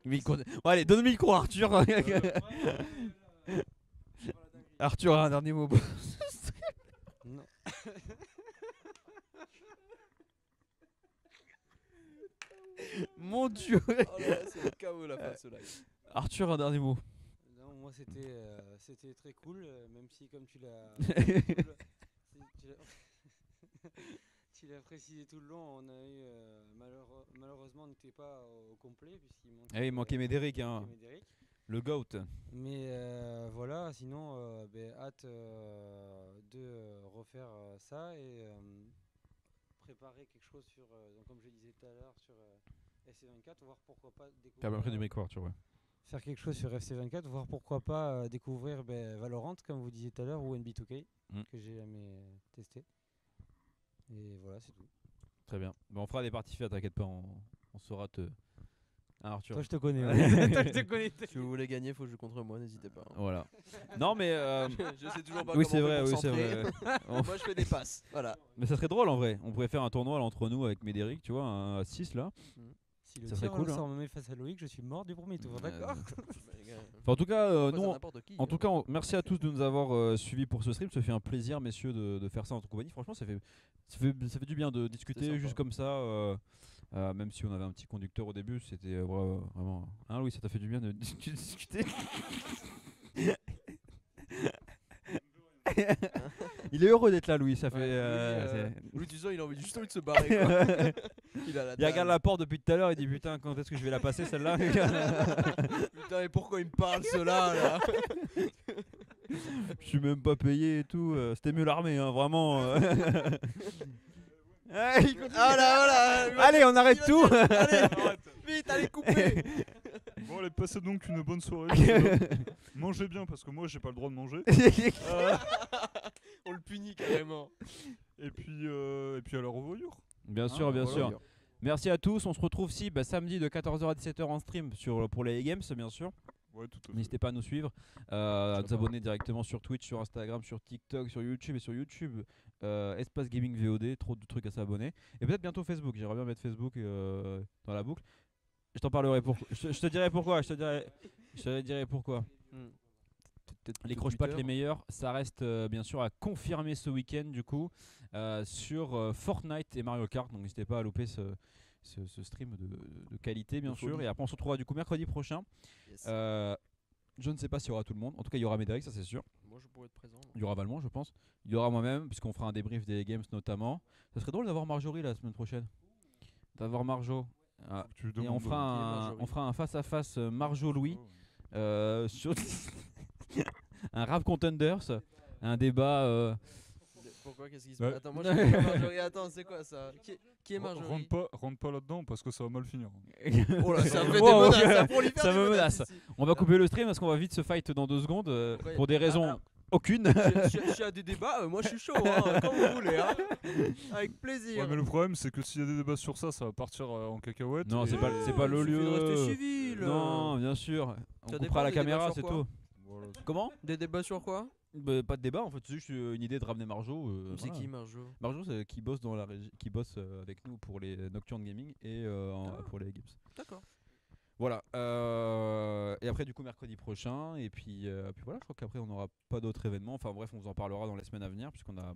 Bon, allez, donne le micro, Arthur. Arthur a un dernier mot. Non. Mon Dieu. Oh là là, c'est le chaos la fin de ce live. Arthur, un dernier mot. Non, moi c'était très cool, même si comme tu l'as tu l'as précisé tout le long, on a eu malheureusement on n'était pas au complet puisqu'il manquait, Ah oui, il manquait Médéric, hein. Médéric. Le GOAT. Mais voilà, sinon hâte de refaire ça et préparer quelque chose sur, donc comme je disais tout à l'heure, sur FC24, voir pourquoi pas découvrir. T'as bien pris du micro, Arthur, ouais. Faire quelque chose sur FC24, voir pourquoi pas découvrir Valorant, comme vous disiez tout à l'heure, ou NB2K, que j'ai jamais testé. Et voilà, c'est tout. Très bien. Bon, on fera des parties faits, t'inquiète pas, on saura te. Hein, Arthur. Toi, je te connais. Ouais. Toi, je te connais. Si vous voulez gagner, faut jouer contre moi, n'hésitez pas. Voilà. Non, mais. Je sais toujours pas Oui, comment c'est on vrai, fait oui, pour c'est centrer. vrai. Moi, je fais des passes. Voilà. Mais ça serait drôle en vrai. On pourrait faire un tournoi là, entre nous avec Médéric, tu vois, un 6 là. Si le Ça serait tir cool, sort me met face à Loïc, je suis mort du premier tour, d'accord. Enfin, en tout cas, nous, n'importe qui. en tout cas, merci à tous de nous avoir suivis pour ce stream. Ça fait un plaisir, messieurs, de faire ça en compagnie. Franchement, ça fait du bien de discuter sympa. juste comme ça. Même si on avait un petit conducteur au début, c'était vraiment. Hein, Louis, ça t'a fait du bien de discuter. Il est heureux d'être là, Louis. Ça fait. Louis, tu sens, il a envie juste envie de se barrer. Quoi. Il regarde la porte depuis tout à l'heure. Il dit putain, quand est-ce que je vais la passer celle-là? Putain, et pourquoi il me parle cela là? Je suis même pas payé et tout. C'était mieux l'armée, hein, vraiment. Allez, on arrête tout. Allez, vite, allez couper. bon, allez, passez donc une bonne soirée. Mangez bien parce que moi j'ai pas le droit de manger. On le punit carrément. Et puis à la revoyure. Bien sûr, bien sûr. Merci à tous. On se retrouve samedi de 14h à 17h en stream pour les games, bien sûr. Ouais, tout à fait. N'hésitez pas à nous suivre, à nous abonner directement sur Twitch, sur Instagram, sur TikTok, sur YouTube et sur YouTube. Espace Gaming VOD, trop de trucs à s'abonner. Et peut-être bientôt Facebook. J'aimerais bien mettre Facebook dans la boucle. Je t'en parlerai pourquoi. Je te dirai pourquoi. Je te dirai pourquoi. Les croche-pattes les meilleurs, ça reste bien sûr à confirmer ce week-end du coup sur Fortnite et Mario Kart. Donc n'hésitez pas à louper ce stream de qualité bien sûr. Et après on se retrouvera du coup mercredi prochain. Yes. Je ne sais pas s'il y aura tout le monde. En tout cas il y aura Médéric, ça c'est sûr. Moi je pourrais être présent. Il y aura Valmont je pense. Il y aura moi-même puisqu'on fera un débrief des games notamment. Ça serait drôle d'avoir Marjorie la semaine prochaine. D'avoir Marjo. Et on fera un face-à-face Marjo-Louis sur un rap contenders, un débat. Pourquoi? Qu'est-ce qui se passe? Attends, moi je suis pas Marjorie. Attends, c'est quoi ça? Qui est Marjorie? Rentre pas là-dedans parce que ça va mal finir. Oh là, ça me fait des Wow, menaces, ça prolifère ça des me menaces menace. ici. On va couper le stream parce qu'on va vite se fight dans 2 secondes pour des raisons aucune. Je suis à des débats, moi je suis chaud, hein, comme vous voulez, hein. Avec plaisir. Ouais, mais le problème c'est que s'il y a des débats sur ça, ça va partir en cacahuète. Non, et- c'est pas le il suffit lieu. de rester civil. Non, bien sûr. On Ça coupera dépend la des caméra, débats c'est sur quoi tout. Voilà. Comment? Des débats sur quoi? Pas de débat en fait, c'est juste une idée de ramener Marjo. C'est voilà. qui Marjo? Marjo, c'est qui bosse dans la régie, qui bosse avec nous pour les Nocturne Gaming et pour les games. D'accord. Voilà. Et après du coup mercredi prochain et puis voilà, je crois qu'après on n'aura pas d'autres événements. Enfin bref, on vous en parlera dans les semaines à venir puisqu'on a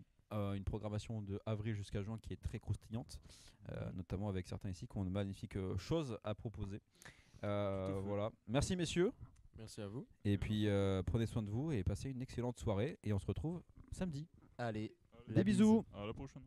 une programmation de avril jusqu'à juin qui est très croustillante, notamment avec certains ici qui ont de magnifiques choses à proposer. Voilà. Merci messieurs. Merci à vous. Et puis prenez soin de vous et passez une excellente soirée et on se retrouve samedi. Allez, Des bisous. À la prochaine.